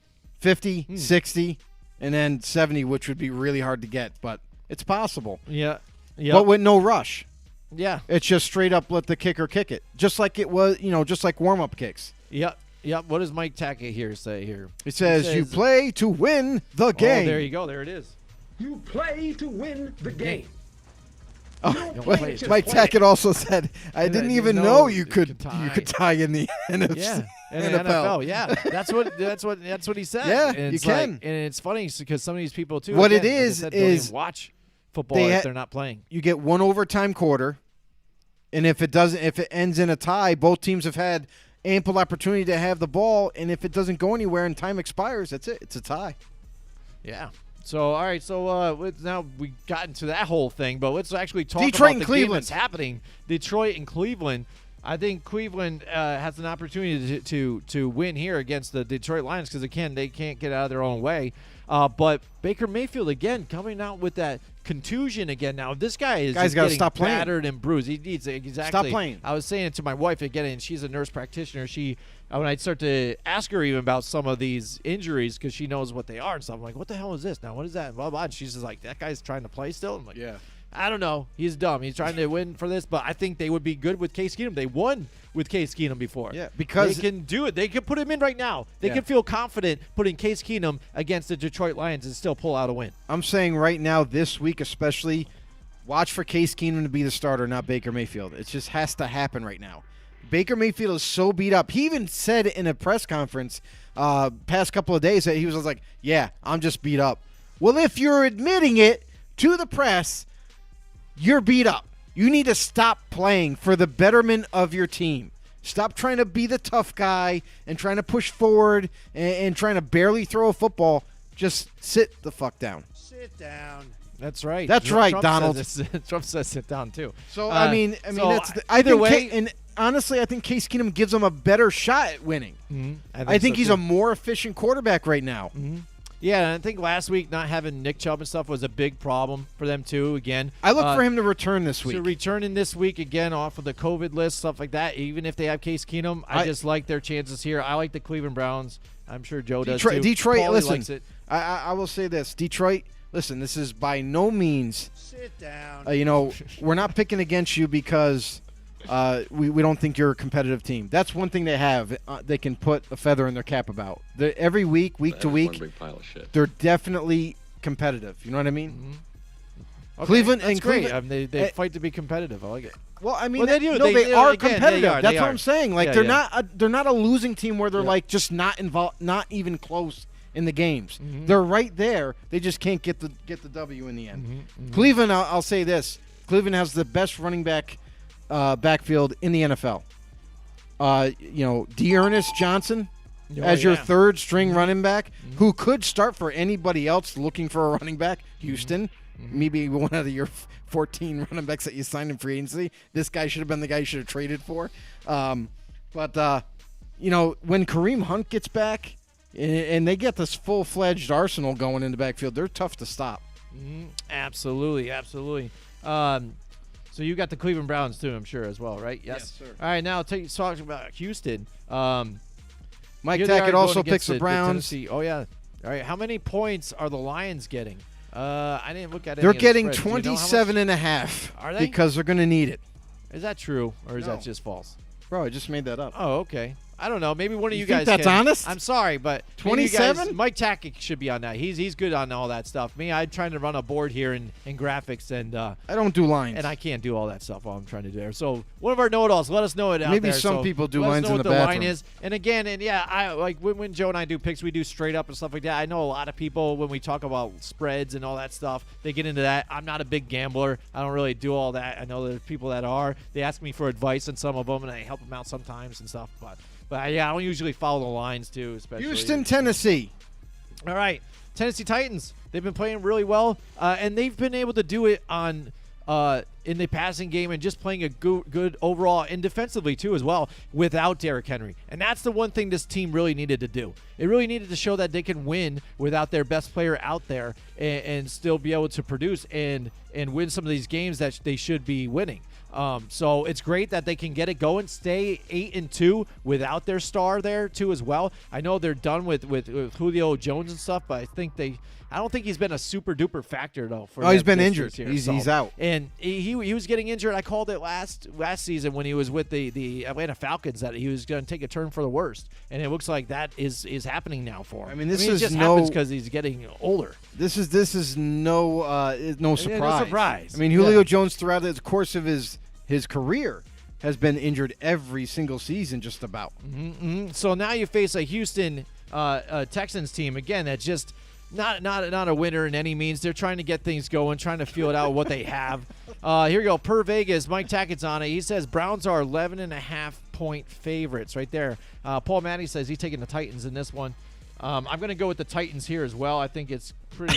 50, 60, and then 70, which would be really hard to get, but it's possible. Yeah. But with no rush. Yeah. It's just straight up let the kicker kick it. Just like it was, just like warm-up kicks. Yep. What does Mike Tackett here say here? He says, you play to win the game. Oh, there you go. There it is. You play to win the game. Oh, Mike Tackett also said, "I didn't even know you could tie in the NFC." Yeah, in the NFL. Yeah, that's what he said. Yeah, and you can. and it's funny because some of these people too. What again, it is don't even watch football if they're not playing. You get one overtime quarter, and if it ends in a tie, both teams have had ample opportunity to have the ball, and if it doesn't go anywhere and time expires, that's it. It's a tie. Yeah. So, all right. So now we got into that whole thing, but let's actually talk Detroit about and the Cleveland. game that's happening. Detroit and Cleveland. I think Cleveland has an opportunity to win here against the Detroit Lions because, again, they can't get out of their own way. But Baker Mayfield, again, coming out with that contusion again. Now, this guy is gotta stop playing. battered and bruised. He needs exactly. Stop playing. I was saying it to my wife again, and she's a nurse practitioner. When I start to ask her even about some of these injuries because she knows what they are and stuff, I'm like, what the hell is this? Now, what is that? Blah, blah. And she's just like, that guy's trying to play still? I'm like, Yeah. I don't know. He's dumb. He's trying to win for this, but I think they would be good with Case Keenum. They won with Case Keenum before. Yeah, because they can do it. They can put him in right now. They can feel confident putting Case Keenum against the Detroit Lions and still pull out a win. I'm saying right now, this week especially, watch for Case Keenum to be the starter, not Baker Mayfield. It just has to happen right now. Baker Mayfield is so beat up. He even said in a press conference past couple of days that he was like, yeah, I'm just beat up. Well, if you're admitting it to the press, you're beat up. You need to stop playing for the betterment of your team. Stop trying to be the tough guy and trying to push forward and trying to barely throw a football. Just sit the fuck down. Sit down. That's right. That's right, Trump Donald. Trump says sit down too. So so either way. And honestly, I think Case Keenum gives him a better shot at winning. Mm-hmm. I think so he's too. a more efficient quarterback right now. Mm-hmm. Yeah, and I think last week not having Nick Chubb and stuff was a big problem for them too. Again, I look for him to return this week. So returning this week again off of the COVID list, stuff like that. Even if they have Case Keenum, I just like their chances here. I like the Cleveland Browns. I'm sure Joe does too. Detroit, Paulie listen. likes it. I will say this, Detroit. Listen, this is by no means. Sit down. We're not picking against you because we don't think you're a competitive team. That's one thing they have. They can put a feather in their cap about. Every week to week, one big pile of shit. They're definitely competitive. You know what I mean? Mm-hmm. Okay, Cleveland that's and great. Cleveland, They fight to be competitive. I like it. Well, I mean, Well, they do. No, they are again, competitive. they are. That's what I'm saying. Like Yeah, they're not a losing team where they're Yeah. like just not involved, not even close in the games. Mhm. They're right there. They just can't get the W in the end. Mhm. Cleveland, I'll say this: Cleveland has the best running back backfield in the NFL. Dearness Johnson as your third string running back, who could start for anybody else looking for a running back. Houston, maybe one of your 14 running backs that you signed in free agency. This guy should have been the guy you should have traded for. When Kareem Hunt gets back and they get this full-fledged arsenal going in the backfield, they're tough to stop. Absolutely. So you got the Cleveland Browns too, I'm sure, as well, right? Yes, sir. All right, now talk about Houston. Mike Here they are Tackett also going picks against the Browns. Tennessee. Oh, yeah. All right, how many points are the Lions getting? I didn't look at it. They're getting Do you know how much? 27 and a half. Are they? Because they're going to need it. Is that true, or is No. that just false? Bro, I just made that up. Oh, okay. I don't know. Maybe one of you think guys that's can. honest? I'm sorry, but maybe you guys- 27? Mike Tackett should be on that. He's good on all that stuff. Me, I'm trying to run a board here in graphics, and I don't do lines. and I can't do all that stuff while I'm trying to do it. So one of our know-it-alls, let us know it out Maybe there. some So people do let us lines know in what the line bathroom. is. And again, I like when Joe and I do picks, we do straight up and stuff like that. I know a lot of people when we talk about spreads and all that stuff, they get into that. I'm not a big gambler. I don't really do all that. I know there's people that are. They ask me for advice on some of them, and I help them out sometimes and stuff. But yeah, I don't usually follow the lines too, especially. Houston, Tennessee. All right, Tennessee Titans. They've been playing really well, and they've been able to do it on in the passing game and just playing a good overall and defensively too as well without Derrick Henry. And that's the one thing this team really needed to do. It really needed to show that they can win without their best player out there and still be able to produce and win some of these games that they should be winning. So it's great that they can get it going, stay 8-2 without their star there too as well. I know they're done with Julio Jones and stuff, but I don't think he's been a super duper factor though. He's been injured. Here, he's out. and he he was getting injured. I called it last season when he was with the Atlanta Falcons that he was going to take a turn for the worst, and it looks like that is happening now for him. This it is just happens because he's getting older. This is no surprise. No surprise. Julio Jones throughout the course of his career has been injured every single season, just about. Mm-hmm. So now you face a Houston Texans team again that's just not a winner in any means. They're trying to get things going, trying to feel it out what they have. Here we go. Per Vegas, Mike Tackett's on it. He says Browns are 11.5-point favorites right there. Paul Matty says he's taking the Titans in this one. I'm going to go with the Titans here as well. I think it's pretty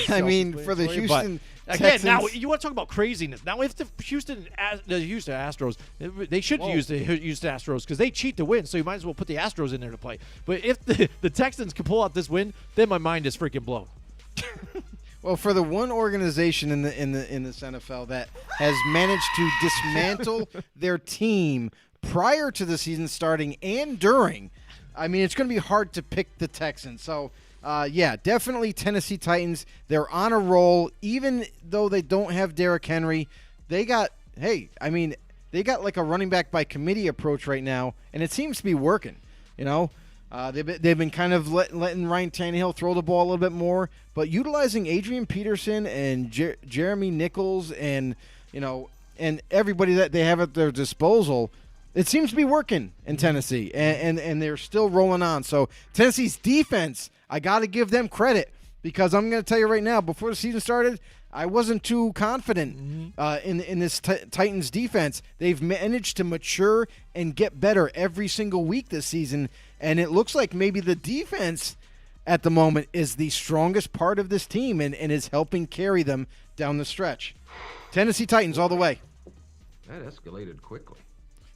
for the Houston again, Texans. now you want to talk about craziness. Now if the Houston Astros, they should use the Houston Astros because they cheat to win, so you might as well put the Astros in there to play. But if the Texans can pull out this win, then my mind is freaking blown. Well, for the one organization in this NFL that has managed to dismantle their team prior to the season starting and during, it's going to be hard to pick the Texans. So, definitely Tennessee Titans. They're on a roll, even though they don't have Derrick Henry. They got like a running back by committee approach right now, and it seems to be working. They've been kind of letting Ryan Tannehill throw the ball a little bit more, but utilizing Adrian Peterson and Jeremy Nichols and everybody that they have at their disposal, it seems to be working in Tennessee, and they're still rolling on. So Tennessee's defense, I got to give them credit because I'm going to tell you right now, before the season started, I wasn't too confident in this Titans defense. They've managed to mature and get better every single week this season, and it looks like maybe the defense at the moment is the strongest part of this team and is helping carry them down the stretch. Tennessee Titans all the way. That escalated quickly.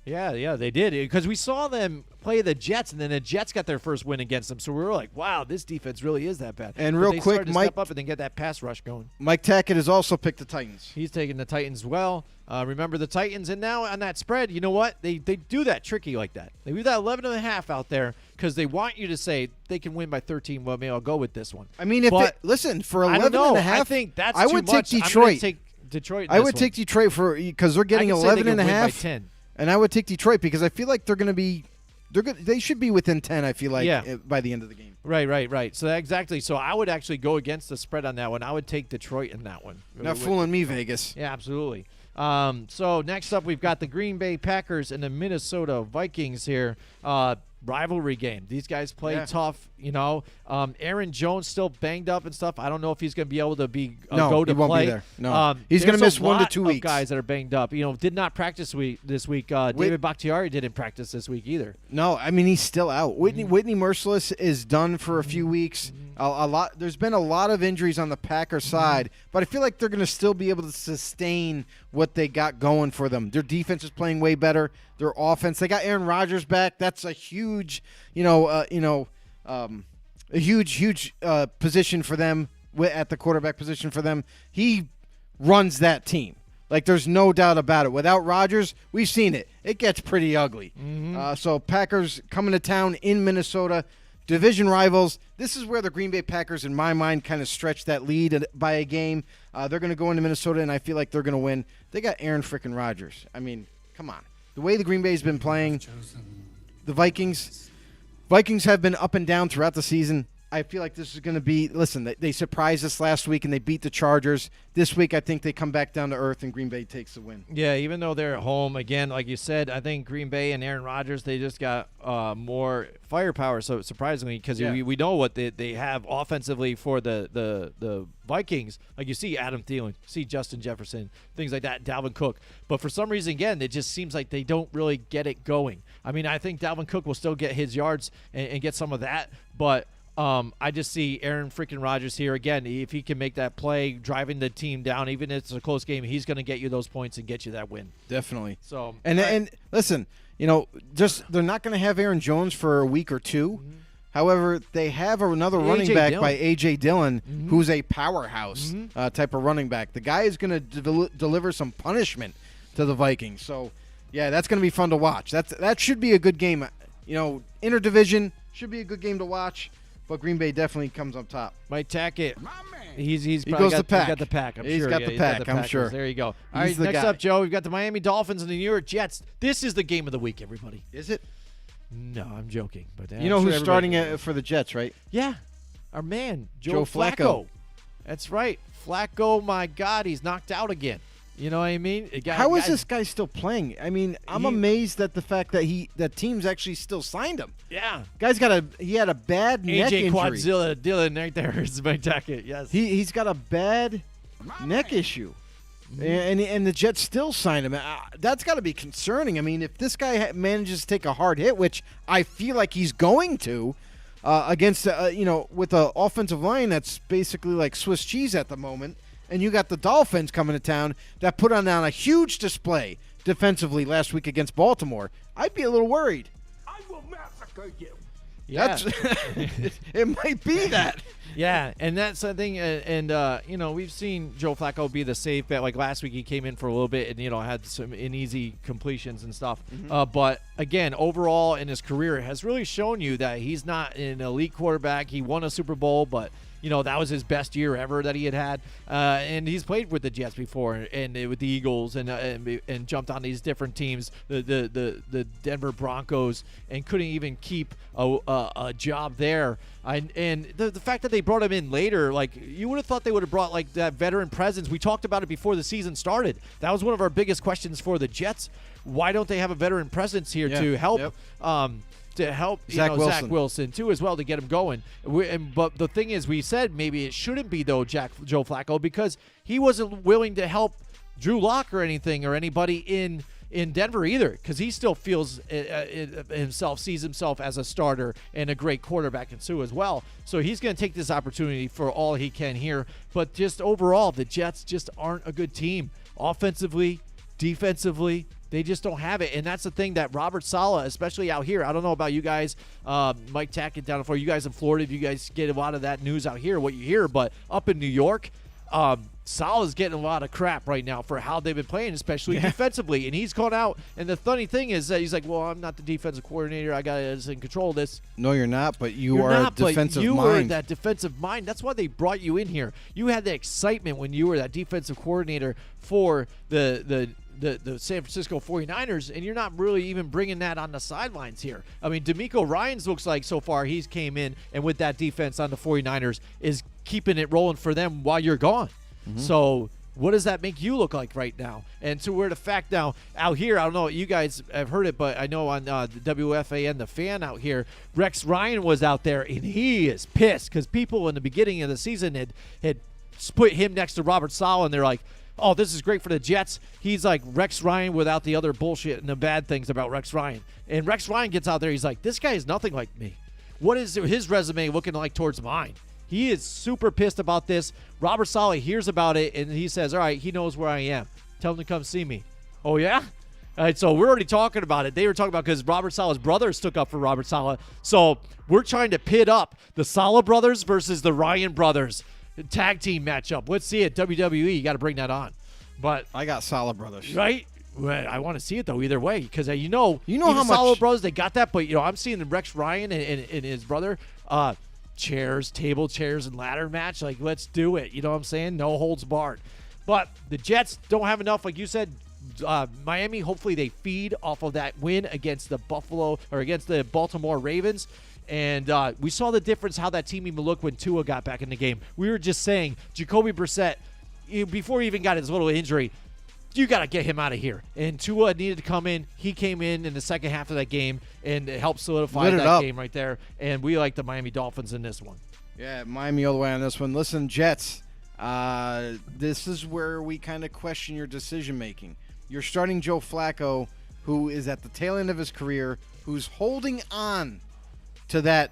Yeah, they did. Because we saw them play the Jets, and then the Jets got their first win against them. So we were like, wow, this defense really is that bad. And real quick, Mike, step up and then get that pass rush going. Mike Tackett has also picked the Titans. He's taking the Titans well. Remember the Titans, and now on that spread, you know what? They do that tricky like that. They do that 11.5 out there because they want you to say they can win by 13. Well, maybe I'll go with this one. For 11.5, I think that's I would too much. take Detroit. Take Detroit. I would take Detroit because they're getting 11.5. 10. And I would take Detroit because I feel like they're going to be they should be within 10, I feel like, by the end of the game. Right. So exactly. So I would actually go against the spread on that one. I would take Detroit in that one. Not fooling me, Vegas. Yeah, absolutely. So next up, we've got the Green Bay Packers and the Minnesota Vikings here. Rivalry game. These guys play tough, Aaron Jones still banged up and stuff. I don't know if he's going to be able to be go to he won't play. Be there. No, he's going to miss 1 to 2 weeks. Guys that are banged up, did not practice this week. David Bakhtiari didn't practice this week either. No, he's still out. Whitney Merciless is done for a few weeks. There's been a lot of injuries on the Packers side, but I feel like they're going to still be able to sustain what they got going for them. Their defense is playing way better. Their offense, they got Aaron Rodgers back. That's a huge, position for them at the quarterback position for them. He runs that team. Like, there's no doubt about it. Without Rodgers, we've seen it. It gets pretty ugly. So Packers coming to town in Minnesota. Division rivals. This is where the Green Bay Packers, in my mind, kind of stretch that lead by a game. They're going to go into Minnesota, and I feel like they're going to win. They got Aaron frickin' Rodgers. Come on. The way the Green Bay's been playing, the Vikings have been up and down throughout the season. I feel like this is going to be – listen, they surprised us last week, and they beat the Chargers. This week, I think they come back down to earth, and Green Bay takes the win. Yeah, even though they're at home, again, like you said, I think Green Bay and Aaron Rodgers, they just got more firepower, so surprisingly, because we know what they have offensively for the Vikings. Like you see Adam Thielen, see Justin Jefferson, things like that, Dalvin Cook. But for some reason, again, it just seems like they don't really get it going. I think Dalvin Cook will still get his yards and get some of that, but – I just see Aaron freaking Rodgers here again. If he can make that play, driving the team down, even if it's a close game, he's going to get you those points and get you that win. Definitely. So and listen, they're not going to have Aaron Jones for a week or two. However, they have another running back by A.J. Dillon, who's a powerhouse type of running back. The guy is going to deliver some punishment to the Vikings. So, yeah, that's going to be fun to watch. That should be a good game. Interdivision should be a good game to watch. But Green Bay definitely comes up top. Mike Tackett, He goes got the pack. He's got the pack. I'm He's sure. got Yeah, the he's got pack, the I'm Packers. sure. There you go. All He's right, the next guy. up, Joe, we've got the Miami Dolphins and the New York Jets. This is the game of the week, everybody. Is it? No, I'm joking. But You know who's starting for the Jets, right? Yeah, our man, Joe Flacco. That's right. Flacco, my God, he's knocked out again. You know what I mean? How is this guy still playing? I mean, I'm amazed at the fact that teams actually still signed him. Yeah. He had a bad neck AJ injury. Quadzilla Dillon right there is my jacket. Yes. He's got a bad neck issue. And the Jets still signed him. That's got to be concerning. I mean, if this guy manages to take a hard hit, which I feel like he's going to, against with an offensive line that's basically like Swiss cheese at the moment, and you got the Dolphins coming to town that put on a huge display defensively last week against Baltimore, I'd be a little worried. I will massacre you. Yeah. It might be that. Yeah, and that's the thing. We've seen Joe Flacco be the safe bet. Like last week, he came in for a little bit and had some uneasy completions and stuff. But again, overall in his career, has really shown you that he's not an elite quarterback. He won a Super Bowl, but that was his best year ever that he had. And he's played with the Jets before and with the Eagles and jumped on these different teams, the Denver Broncos, and couldn't even keep a job there. And the fact that they brought him in later, like you would have thought they would have brought like that veteran presence. We talked about it before the season started. That was one of our biggest questions for the Jets. Why don't they have a veteran presence here to help? Yep. To help Zach Wilson too as well to get him going. But the thing is, we said maybe it shouldn't be though Joe Flacco because he wasn't willing to help Drew Lock or anything or anybody in Denver either, because he still feels sees himself as a starter and a great quarterback and Sue as well. So he's going to take this opportunity for all he can here. But just overall, the Jets just aren't a good team offensively, defensively. They just don't have it, and that's the thing that Robert Saleh, especially out here, I don't know about you guys, Mike Tackett down for you guys in Florida, if you guys get a lot of that news out here, what you hear, but up in New York, Saleh's getting a lot of crap right now for how they've been playing, especially defensively, and he's gone out, and the funny thing is that he's like, well, I'm not the defensive coordinator, I got to control this. No, you're not, but you are a defensive mind. You were that defensive mind. That's why they brought you in here. You had the excitement when you were that defensive coordinator for the San Francisco 49ers, and you're not really even bringing that on the sidelines here. I mean, DeMeco Ryans looks like so far he's came in and with that defense on the 49ers is keeping it rolling for them while you're gone. So what does that make you look like right now? And to where the fact now out here, I don't know, you guys have heard it, but I know on the WFAN, the fan out here, Rex Ryan was out there, and he is pissed because people in the beginning of the season had put him next to Robert Saleh, and they're like, oh, this is great for the Jets. He's like Rex Ryan without the other bullshit and the bad things about Rex Ryan. And Rex Ryan gets out there. He's like, this guy is nothing like me. What is his resume looking like towards mine? He is super pissed about this. Robert Saleh hears about it, and he says, all right, he knows where I am. Tell him to come see me. Oh, yeah? All right, so we're already talking about it. They were talking about because Robert Saleh's brother stuck up for Robert Saleh. So we're trying to pit up the Saleh brothers versus the Ryan brothers. Tag team matchup. Let's see it. WWE, you got to bring that on. But I got Saleh brothers. Right? Well, I want to see it though either way because you know how much Saleh brothers they got that, but I'm seeing the Rex Ryan and his brother table chairs and ladder match. Like, let's do it. You know what I'm saying? No holds barred. But the Jets don't have enough, like you said. Miami, hopefully they feed off of that win against the Baltimore Ravens. And we saw the difference how that team even looked when Tua got back in the game. We were just saying, Jacoby Brissett, before he even got his little injury, you got to get him out of here. And Tua needed to come in. He came in the second half of that game and helped solidify that game right there. And we like the Miami Dolphins in this one. Yeah, Miami all the way on this one. Listen, Jets, this is where we kind of question your decision-making. You're starting Joe Flacco, who is at the tail end of his career, who's holding on to that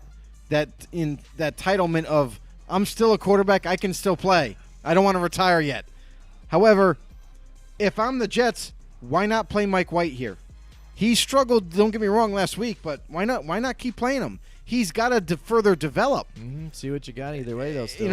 entitlement of, I'm still a quarterback, I can still play. I don't want to retire yet. However, if I'm the Jets, why not play Mike White here? He struggled, don't get me wrong, last week, but why not keep playing him? He's got to further develop. See what you got either way, though. Still.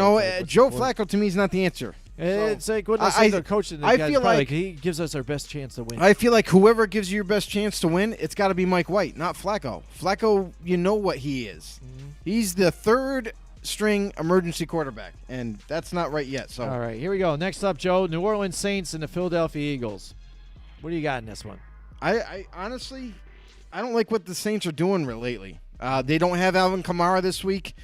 Joe Flacco to me is not the answer. It's like when they're coaching the guys, feel like he gives us our best chance to win. I feel like whoever gives you your best chance to win, it's got to be Mike White, not Flacco. Flacco, you know what he is. He's the third string emergency quarterback, and that's not right yet. So all right, here we go. Next up, Joe, New Orleans Saints and the Philadelphia Eagles. What do you got in this one? I honestly, I don't like what the Saints are doing lately. They don't have Alvin Kamara this week.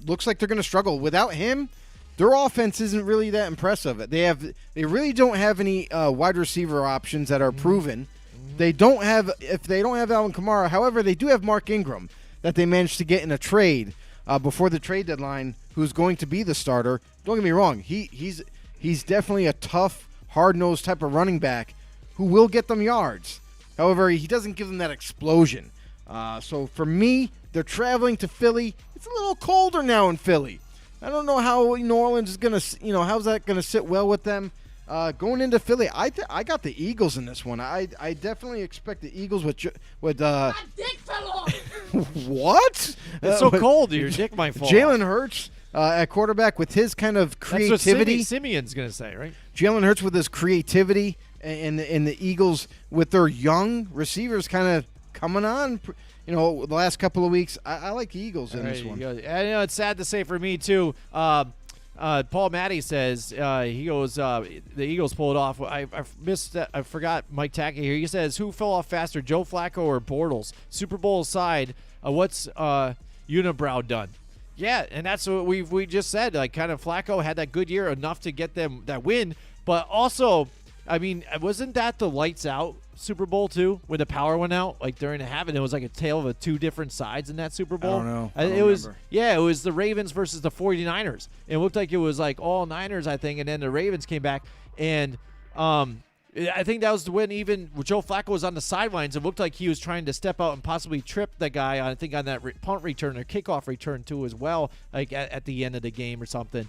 Looks like they're going to struggle without him. Their offense isn't really that impressive. They really don't have any wide receiver options that are proven. They don't have if they don't have Alvin Kamara. However, they do have Mark Ingram that they managed to get in a trade before the trade deadline, who's going to be the starter. Don't get me wrong. He's definitely a tough, hard-nosed type of running back who will get them yards. However, he doesn't give them that explosion. So for me, they're traveling to Philly. It's a little colder now in Philly. I don't know how New Orleans is going to, how's that going to sit well with them. Going into Philly, I got the Eagles in this one. I definitely expect the Eagles with My dick fell off. what? It's so cold, your dick might fall. Jalen Hurts at quarterback with his kind of creativity. That's what Simeon's going to say, right? Jalen Hurts with his creativity, and the Eagles with their young receivers kind of coming on. The last couple of weeks, I like the Eagles in this one. And, it's sad to say for me, too. Paul Matty says, he goes, the Eagles pulled it off. I forgot Mike Tackett here. He says, who fell off faster, Joe Flacco or Bortles? Super Bowl aside, what's Unibrow done? Yeah, and that's what we just said. Like, kind of Flacco had that good year enough to get them that win. But also, I mean, wasn't that the lights out Super Bowl too, when the power went out, like during the half, and it was like a tale of two different sides in that Super Bowl? I don't know. It was the Ravens versus the 49ers. It looked like it was like all Niners, I think, and then the Ravens came back, and I think that was when even Joe Flacco was on the sidelines. It looked like he was trying to step out and possibly trip the guy, I think, on that punt return or kickoff return too as well, like at the end of the game or something.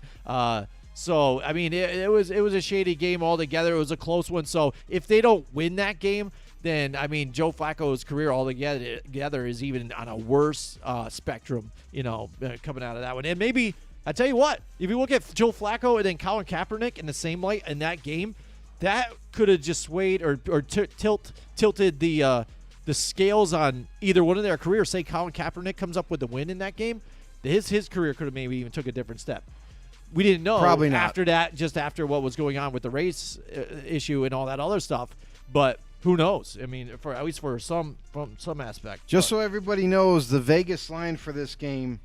So, I mean, it was a shady game altogether. It was a close one. So, if they don't win that game, then, I mean, Joe Flacco's career altogether is even on a worse spectrum, coming out of that one. And maybe, I tell you what, if you look at Joe Flacco and then Colin Kaepernick in the same light in that game, that could have just swayed or tilted the scales on either one of their careers. Say Colin Kaepernick comes up with the win in that game, his career could have maybe even took a different step. We didn't know Probably not. after that, just after what was going on with the race issue and all that other stuff. But who knows? I mean, at least from some aspect. Just so everybody knows, the Vegas line for this game,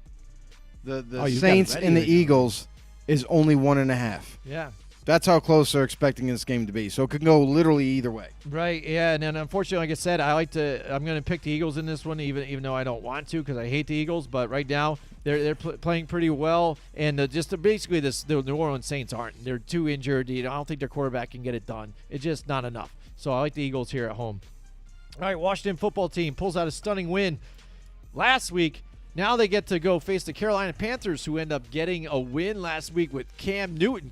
the you Saints got it ready and the right now. Eagles is only 1.5. Yeah. That's how close they're expecting this game to be. So it could go literally either way. Right, yeah, and then unfortunately, like I said, I'm going to pick the Eagles in this one, even though I don't want to because I hate the Eagles. But right now, they're playing pretty well, and basically the New Orleans Saints aren't. They're too injured. I don't think their quarterback can get it done. It's just not enough. So I like the Eagles here at home. All right, Washington football team pulls out a stunning win last week. Now they get to go face the Carolina Panthers, who end up getting a win last week with Cam Newton.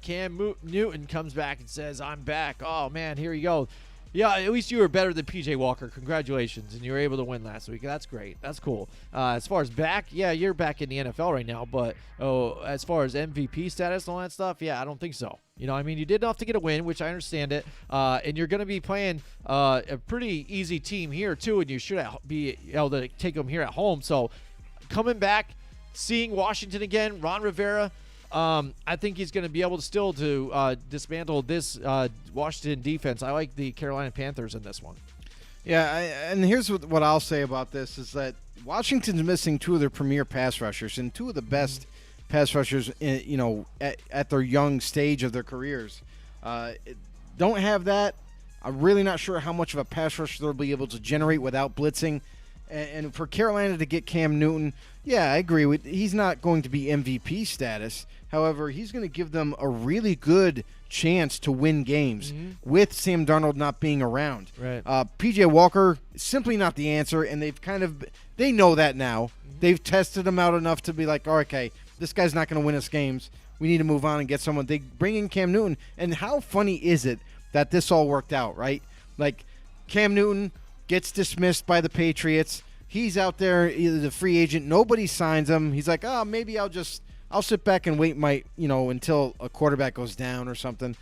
Newton comes back and says, I'm back. Oh, man, here you go. Yeah, at least you were better than P.J. Walker. Congratulations. And you were able to win last week. That's great. That's cool. As far as back, yeah, you're back in the NFL right now. But as far as MVP status and all that stuff, yeah, I don't think so. I mean, you did enough to get a win, which I understand it. And you're going to be playing a pretty easy team here, too. And you should be able to take them here at home. So, coming back, seeing Washington again, Ron Rivera, I think he's going to be able to still dismantle this Washington defense. I like the Carolina Panthers in this one. Yeah, and here's what I'll say about this is that Washington's missing two of their premier pass rushers and two of the best pass rushers, at their young stage of their careers. Don't have that. I'm really not sure how much of a pass rush they'll be able to generate without blitzing. And for Carolina to get Cam Newton, yeah, I agree with. He's not going to be MVP status. However, he's going to give them a really good chance to win games with Sam Darnold not being around. Right. P.J. Walker simply not the answer, and they know that now. They've tested him out enough to be like, oh, okay, this guy's not going to win us games. We need to move on and get someone. They bring in Cam Newton, and how funny is it that this all worked out, right? Like Cam Newton gets dismissed by the Patriots. He's out there, the free agent. Nobody signs him. He's like, oh, maybe I'll sit back and wait until a quarterback goes down or something.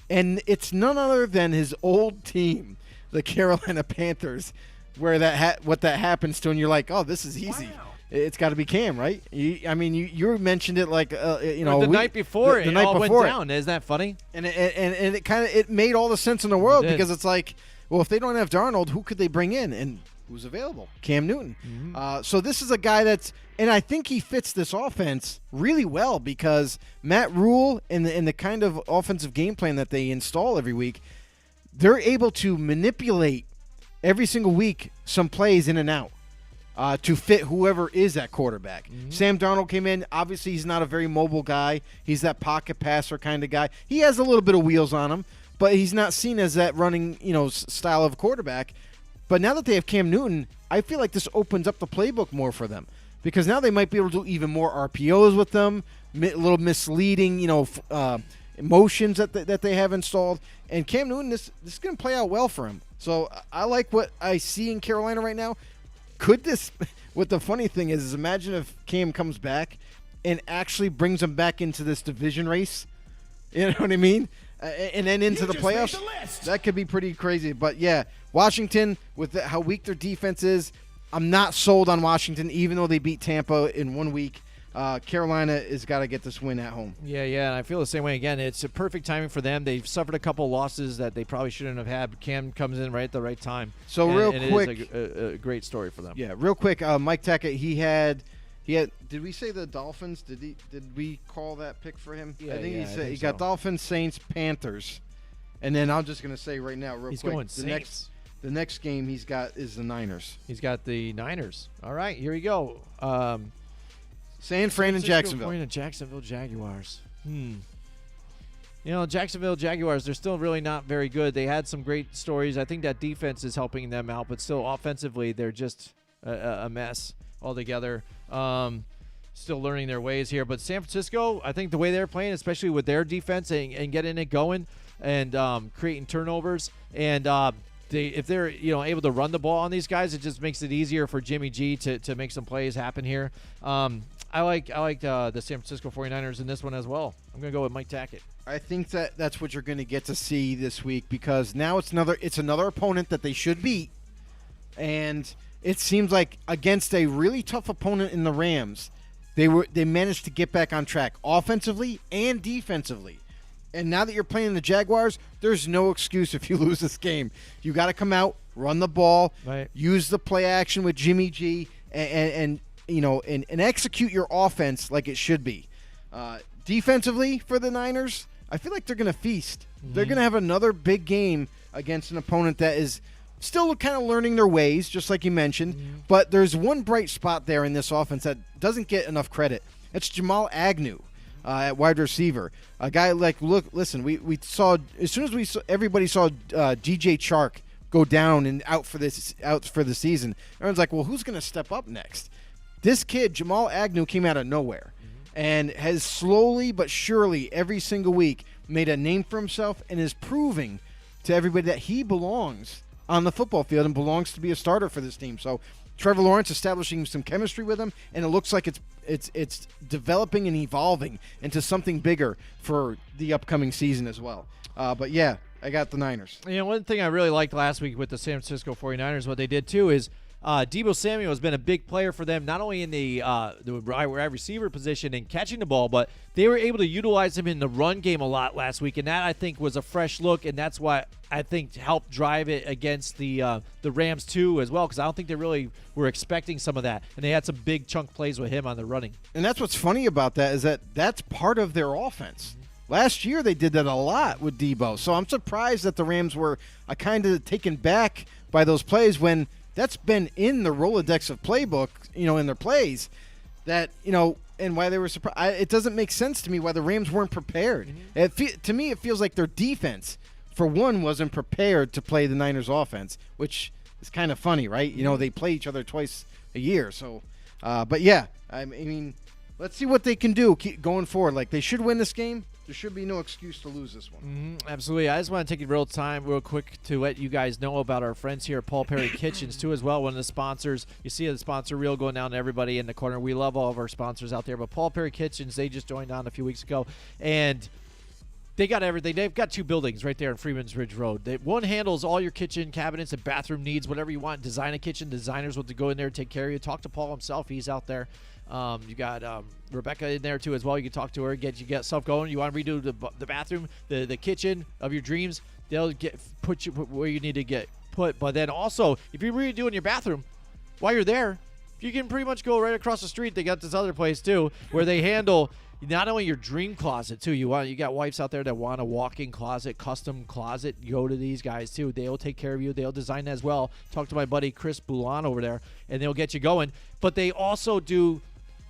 And it's none other than his old team, the Carolina Panthers, where what that happens to, and you're like, oh, this is easy. Wow. it's got to be Cam, right? You mentioned it like the night before the night before went down. Isn't that funny? And it made all the sense in the world because it's like, well, if they don't have Darnold, who could they bring in? And who's available? Cam Newton. Mm-hmm. So this is a guy and I think he fits this offense really well because Matt Rule and the kind of offensive game plan that they install every week, they're able to manipulate every single week some plays in and out to fit whoever is at quarterback. Mm-hmm. Sam Darnold came in. Obviously, he's not a very mobile guy. He's that pocket passer kind of guy. He has a little bit of wheels on him, but he's not seen as that running style of quarterback. But now that they have Cam Newton, I feel like this opens up the playbook more for them because now they might be able to do even more RPOs with them, a little misleading, motions that they have installed. And Cam Newton, this is going to play out well for him. So I like what I see in Carolina right now. Could this – what the funny thing is imagine if Cam comes back and actually brings them back into this division race. You know what I mean? And then into the playoffs. That could be pretty crazy. But, yeah, Washington, with how weak their defense is, I'm not sold on Washington, even though they beat Tampa in 1 week. Carolina has got to get this win at home. Yeah, and I feel the same way. Again, it's a perfect timing for them. They've suffered a couple losses that they probably shouldn't have had. Cam comes in right at the right time. So real quick, it is a great story for them. Yeah, real quick, Mike Tackett, he had. Did we say the Dolphins? Did we call that pick for him? Yeah, I think he so. got Dolphins, Saints, Panthers, and then I'm just gonna say right now, real he's quick, going Saints. The next game he's got is the Niners. He's got the Niners. All right, here we go. San Fran and Jacksonville. Jacksonville Jaguars. Jacksonville Jaguars, they're still really not very good. They had some great stories. I think that defense is helping them out, but still offensively, they're just a mess altogether. Still learning their ways here. But San Francisco, I think the way they're playing, especially with their defense and getting it going and creating turnovers, and if they're able to run the ball on these guys, it just makes it easier for Jimmy G to make some plays happen here. I like the San Francisco 49ers in this one as well. I'm going to go with Mike Tackett. I think that's what you're going to get to see this week because now it's another opponent that they should beat, and it seems like against a really tough opponent in the Rams, they managed to get back on track offensively and defensively. And now that you're playing the Jaguars, there's no excuse if you lose this game. You got to come out, run the ball, right. Use the play action with Jimmy G, and execute your offense like it should be. Defensively for the Niners, I feel like they're going to feast. Mm-hmm. They're going to have another big game against an opponent that is still kind of learning their ways, just like you mentioned. Mm-hmm. But there's one bright spot there in this offense that doesn't get enough credit. It's Jamal Agnew. At wide receiver, a guy listen, we saw as soon as everybody saw DJ Chark go down and out for the season. Everyone's like, well, who's going to step up next? This kid, Jamal Agnew, came out of nowhere and has slowly but surely every single week made a name for himself and is proving to everybody that he belongs on the football field and belongs to be a starter for this team. So Trevor Lawrence establishing some chemistry with him, and it looks like it's developing and evolving into something bigger for the upcoming season as well. But yeah, I got the Niners. One thing I really liked last week with the San Francisco 49ers, what they did too is Deebo Samuel has been a big player for them, not only in the wide receiver position and catching the ball, but they were able to utilize him in the run game a lot last week, and that I think was a fresh look, and that's why I think helped drive it against the Rams too as well, because I don't think they really were expecting some of that, and they had some big chunk plays with him on the running. And that's what's funny about that is that's part of their offense. Last year they did that a lot with Deebo, so I'm surprised that the Rams were kind of taken back by those plays when that's been in the Rolodex of playbook, in their plays, that, and why they were surprised. It doesn't make sense to me why the Rams weren't prepared. Mm-hmm. To me, it feels like their defense, for one, wasn't prepared to play the Niners offense, which is kind of funny, right? They play each other twice a year. So, but yeah, I mean, let's see what they can do going forward. Like, they should win this game. There should be no excuse to lose this one. Mm-hmm, absolutely. I just want to take real quick to let you guys know about our friends here at Paul Perry Kitchens, too, as well. One of the sponsors. You see the sponsor reel going down to everybody in the corner. We love all of our sponsors out there. But Paul Perry Kitchens, they just joined on a few weeks ago. And They got everything. They've got 2 buildings right there on Freeman's Ridge Road. One handles all your kitchen cabinets and bathroom needs, whatever you want. Design a kitchen. Designers will go in there and take care of you. Talk to Paul himself. He's out there. You got Rebecca in there too as well. You can talk to her, get stuff going. You want to redo the bathroom, the kitchen of your dreams. They'll put you where you need to get put. But then also, if you're redoing your bathroom, while you're there, you can pretty much go right across the street. They got this other place too where they handle not only your dream closet too. You got wives out there that want a walk-in closet, custom closet. You go to these guys too. They'll take care of you. They'll design as well. Talk to my buddy Chris Boulon over there, and they'll get you going. But they also do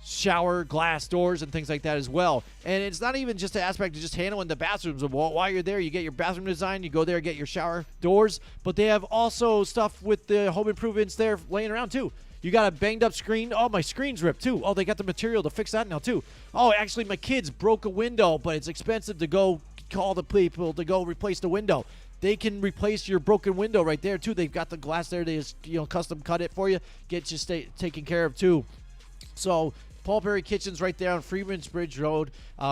shower glass doors and things like that as well. And it's not even just the aspect of just handling the bathrooms. While you're there, you get your bathroom design. You go there, get your shower doors. But they have also stuff with the home improvements there laying around too. You got a banged up screen. Oh, my screen's ripped too. Oh, they got the material to fix that now too. Oh, actually, my kids broke a window, but it's expensive to go call the people to go replace the window. They can replace your broken window right there too. They've got the glass there. They just custom cut it for you. Get you taken care of too. So Paul Perry Kitchen's right there on Freeman's Bridge Road.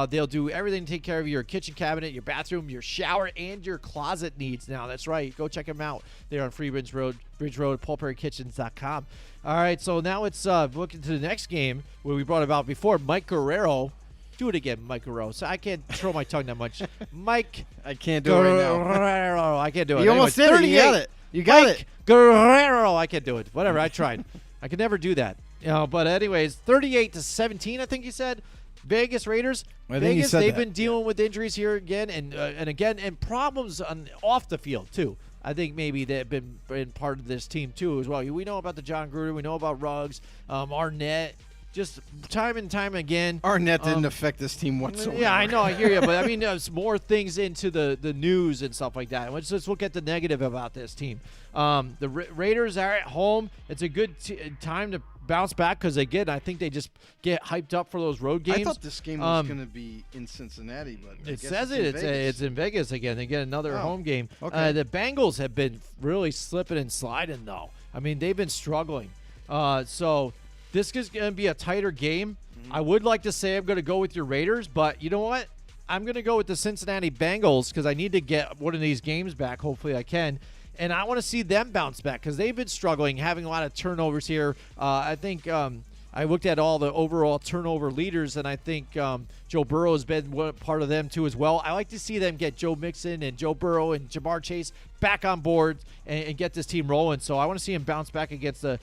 They'll do everything to take care of your kitchen cabinet, your bathroom, your shower, and your closet needs now. That's right. Go check them out. They're on Freeman's Bridge Road, paulperrykitchens.com. All right, so now it's looking to the next game where we brought about before. Mike Guerrero. Do it again, Mike Guerrero. So I can't control my tongue that much. Mike. I can't do it right now. Guerrero. I can't do it. You almost did it. You got it. You got Mike it. Guerrero. I can't do it. Whatever. I tried. I could never do that. But anyways, 38-17, I think you said. Vegas Raiders. Vegas, they've been dealing with injuries here again and again, and problems off the field too. I think maybe they've been part of this team too as well. We know about the John Gruden. We know about Ruggs, Arnett. Just time and time again. Arnett didn't affect this team whatsoever. Yeah, I know. I hear you. But, I mean, there's more things into the news and stuff like that. Let's look at the negative about this team. The Raiders are at home. It's a good time to bounce back because, again, I think they just get hyped up for those road games. I thought this game was going to be in Cincinnati, but it says it's in Vegas again. They get another home game. Okay. The Bengals have been really slipping and sliding, though. I mean, they've been struggling. So this is going to be a tighter game. I would like to say I'm going to go with your Raiders, but you know what? I'm going to go with the Cincinnati Bengals because I need to get one of these games back. Hopefully I can. And I want to see them bounce back because they've been struggling, having a lot of turnovers here. I think I looked at all the overall turnover leaders, and I think Joe Burrow has been part of them too as well. I like to see them get Joe Mixon and Joe Burrow and Jamar Chase back on board and get this team rolling. So I want to see him bounce back against the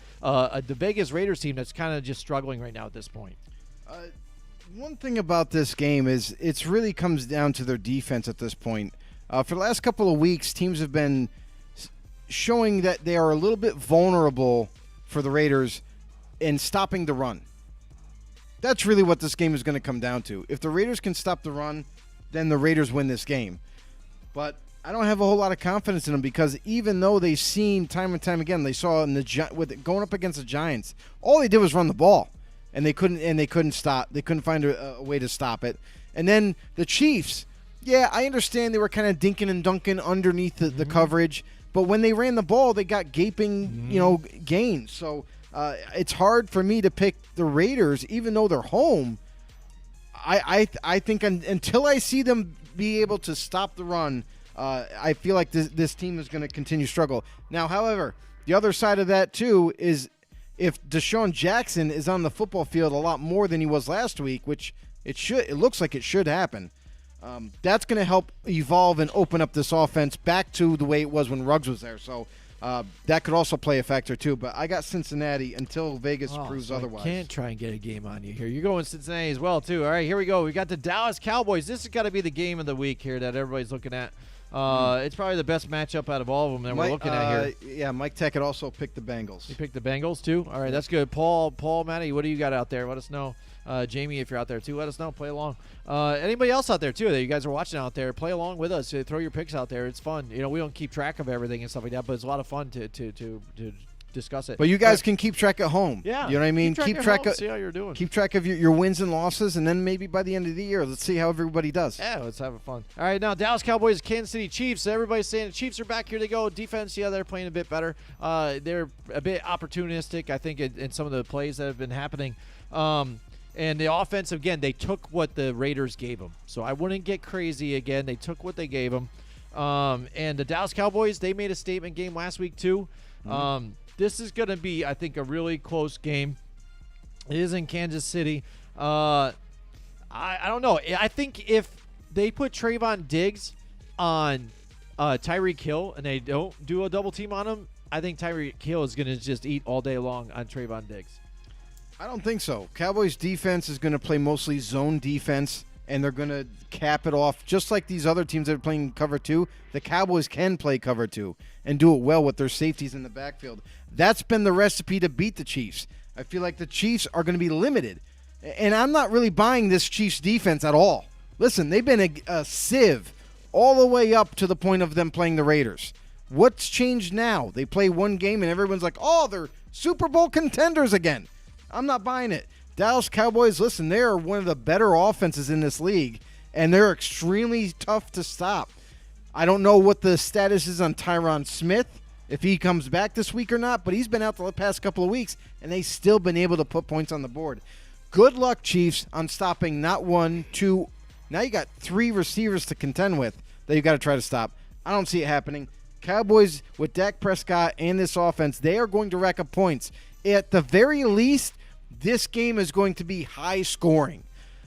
Vegas Raiders team that's kind of just struggling right now at this point. One thing about this game is it really comes down to their defense at this point. For the last couple of weeks, teams have been showing that they are a little bit vulnerable for the Raiders in stopping the run. That's really what this game is going to come down to. If the Raiders can stop the run, then the Raiders win this game. But I don't have a whole lot of confidence in them because even though they've seen time and time again, they saw in going up against the Giants, all they did was run the ball, and they couldn't stop. They couldn't find a way to stop it. And then the Chiefs, yeah, I understand they were kind of dinking and dunking underneath the coverage, but when they ran the ball, they got gaping, gains. So it's hard for me to pick the Raiders, even though they're home. I think until I see them be able to stop the run, I feel like this team is going to continue to struggle. Now, however, the other side of that too is if Deshaun Jackson is on the football field a lot more than he was last week, which it looks like it should happen. That's going to help evolve and open up this offense back to the way it was when Ruggs was there. So that could also play a factor too. But I got Cincinnati until Vegas proves otherwise. I can't try and get a game on you here. You're going Cincinnati as well too. All right, here we go. We got the Dallas Cowboys. This has got to be the game of the week here that everybody's looking at. It's probably the best matchup out of all of them that we're looking at here. Yeah, Mike Tech had also picked the Bengals. You picked the Bengals too? All right, that's good. Paul, Matty, what do you got out there? Let us know. Jamie, if you're out there too, let us know. Play along. Anybody else out there too that you guys are watching out there, play along with us. Throw your picks out there. It's fun. We don't keep track of everything and stuff like that, but it's a lot of fun to discuss it. But you guys can keep track at home. Yeah. You know what I mean? Keep track of see how you're doing. Keep track of your wins and losses, and then maybe by the end of the year, let's see how everybody does. Yeah, let's have fun. All right, now Dallas Cowboys, Kansas City Chiefs. Everybody's saying the Chiefs are back. Here they go. Defense, yeah, they're playing a bit better. They're a bit opportunistic, I think, in some of the plays that have been happening. And the offense, again, they took what the Raiders gave them. So I wouldn't get crazy again. They took what they gave them. And the Dallas Cowboys, they made a statement game last week too. This is going to be, I think, a really close game. It is in Kansas City. I don't know. I think if they put Trayvon Diggs on Tyreek Hill and they don't do a double team on him, I think Tyreek Hill is going to just eat all day long on Trayvon Diggs. I don't think so. Cowboys defense is going to play mostly zone defense, and they're going to cap it off just like these other teams that are playing cover 2. The Cowboys can play cover 2 and do it well with their safeties in the backfield. That's been the recipe to beat the Chiefs. I feel like the Chiefs are going to be limited, and I'm not really buying this Chiefs defense at all. Listen, they've been a sieve all the way up to the point of them playing the Raiders. What's changed now? They play one game, and everyone's like, oh, they're Super Bowl contenders again. I'm not buying it. Dallas Cowboys, listen, they are one of the better offenses in this league, and they're extremely tough to stop. I don't know what the status is on Tyron Smith, if he comes back this week or not, but he's been out the past couple of weeks, and they've still been able to put points on the board. Good luck, Chiefs, on stopping not 1, 2. Now you got 3 receivers to contend with that you got to try to stop. I don't see it happening. Cowboys, with Dak Prescott and this offense, they are going to rack up points. At the very least, this game is going to be high scoring.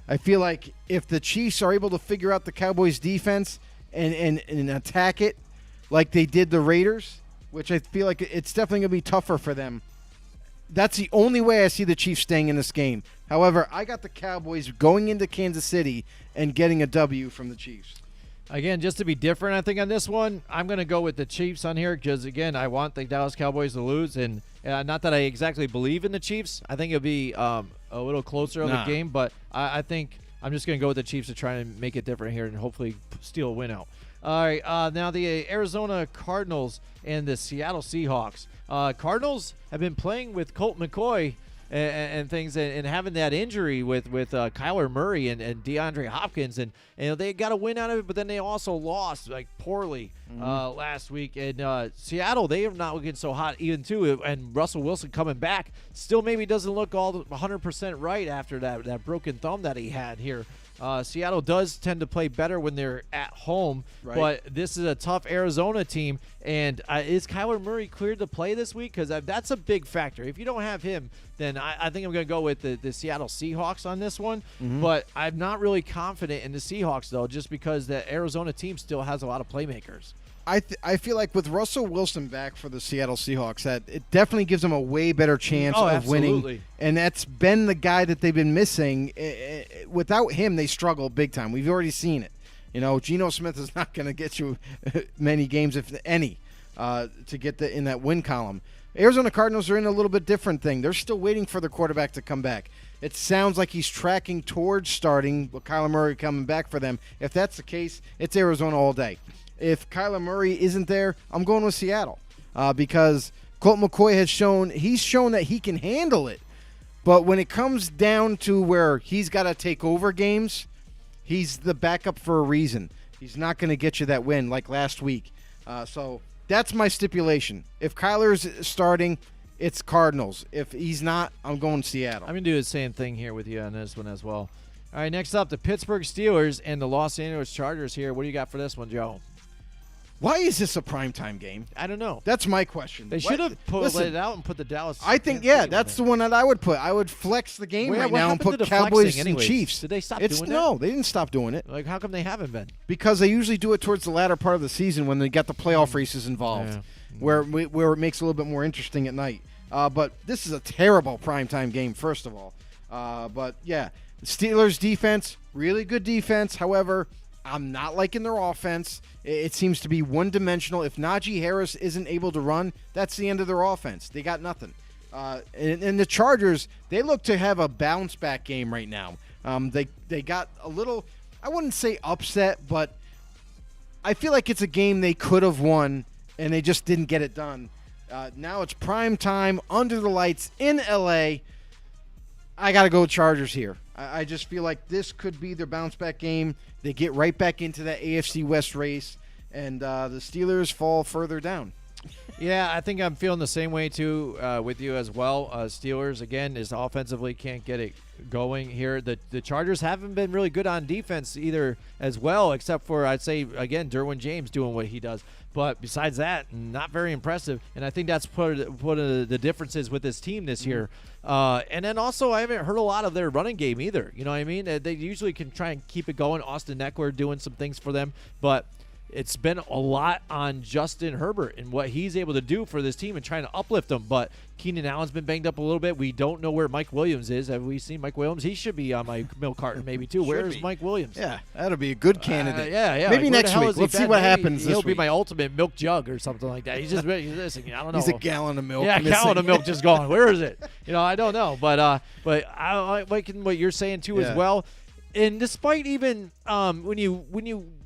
I feel like if the Chiefs are able to figure out the Cowboys defense and attack it like they did the Raiders, which I feel like it's definitely going to be tougher for them, that's the only way I see the Chiefs staying in this game. However, I got the Cowboys going into Kansas City and getting a W from the Chiefs. Again, just to be different, I think, on this one, I'm going to go with the Chiefs on here because, again, I want the Dallas Cowboys to lose. And not that I exactly believe in the Chiefs. I think it'll be a little closer of a game. But I think I'm just going to go with the Chiefs to try and make it different here and hopefully steal a win out. All right, now the Arizona Cardinals and the Seattle Seahawks. Cardinals have been playing with Colt McCoy and things, and having that injury with Kyler Murray and DeAndre Hopkins, and they got a win out of it, but then they also lost like poorly last week. And Seattle, they are not looking so hot even too, and Russell Wilson coming back still maybe doesn't look all 100% right after that broken thumb that he had here. Seattle does tend to play better when they're at home, but this is a tough Arizona team. And is Kyler Murray cleared to play this week? Because that's a big factor. If you don't have him, then I think I'm going to go with the Seattle Seahawks on this one. But I'm not really confident in the Seahawks, though, just because the Arizona team still has a lot of playmakers. I feel like with Russell Wilson back for the Seattle Seahawks, that it definitely gives them a way better chance of winning. And that's been the guy that they've been missing. Without him, they struggle big time. We've already seen it. Geno Smith is not going to get you many games, if any, to get in that win column. Arizona Cardinals are in a little bit different thing. They're still waiting for the quarterback to come back. It sounds like he's tracking towards starting with Kyler Murray coming back for them. If that's the case, it's Arizona all day. If Kyler Murray isn't there, I'm going with Seattle because Colt McCoy has shown that he can handle it. But when it comes down to where he's got to take over games, he's the backup for a reason. He's not going to get you that win like last week. So that's my stipulation. If Kyler's starting, it's Cardinals. If he's not, I'm going Seattle. I'm going to do the same thing here with you on this one as well. All right, next up, the Pittsburgh Steelers and the Los Angeles Chargers here. What do you got for this one, Joe? Why is this a primetime game? I don't know. That's my question. They should have let it out and put the Dallas. I think, that's the one that I would put. I would flex the game right now and put Cowboys and Chiefs. Did they stop doing that? No, they didn't stop doing it. Like, how come they haven't been? Because they usually do it towards the latter part of the season when they got the playoff races involved, where it makes it a little bit more interesting at night. But this is a terrible primetime game, first of all. But, yeah, the Steelers' defense, really good defense. However, I'm not liking their offense. It seems to be one-dimensional. If Najee Harris isn't able to run, that's the end of their offense. They got nothing. And the Chargers, they look to have a bounce-back game right now. They got a little, I wouldn't say upset, but I feel like it's a game they could have won, and they just didn't get it done. Now it's prime time, under the lights, in L.A. I got to go Chargers here. I just feel like this could be their bounce-back game. They get right back into that AFC West race, and the Steelers fall further down. Yeah, I think I'm feeling the same way too with you as well. Steelers again is offensively can't get it going here. The Chargers haven't been really good on defense either as well, except for I'd say again Derwin James doing what he does. But besides that, not very impressive. And I think that's one of the differences with this team this year. And then also I haven't heard a lot of their running game either. You know what I mean? They usually can try and keep it going. Austin Eckler doing some things for them, but it's been a lot on Justin Herbert and what he's able to do for this team and trying to uplift them. But Keenan Allen's been banged up a little bit. We don't know where Mike Williams is. Have we seen Mike Williams? He should be on my milk carton maybe too. Where is Mike Williams? Yeah, that'll be a good candidate. Yeah. Maybe like, next week. Let's see what happens this He'll be week. my ultimate milk jug or something like that. He's missing. I don't know. He's a gallon of milk. Yeah, a missing. gallon of milk just gone. Where is it? I don't know. But I like what you're saying too as well. And despite even when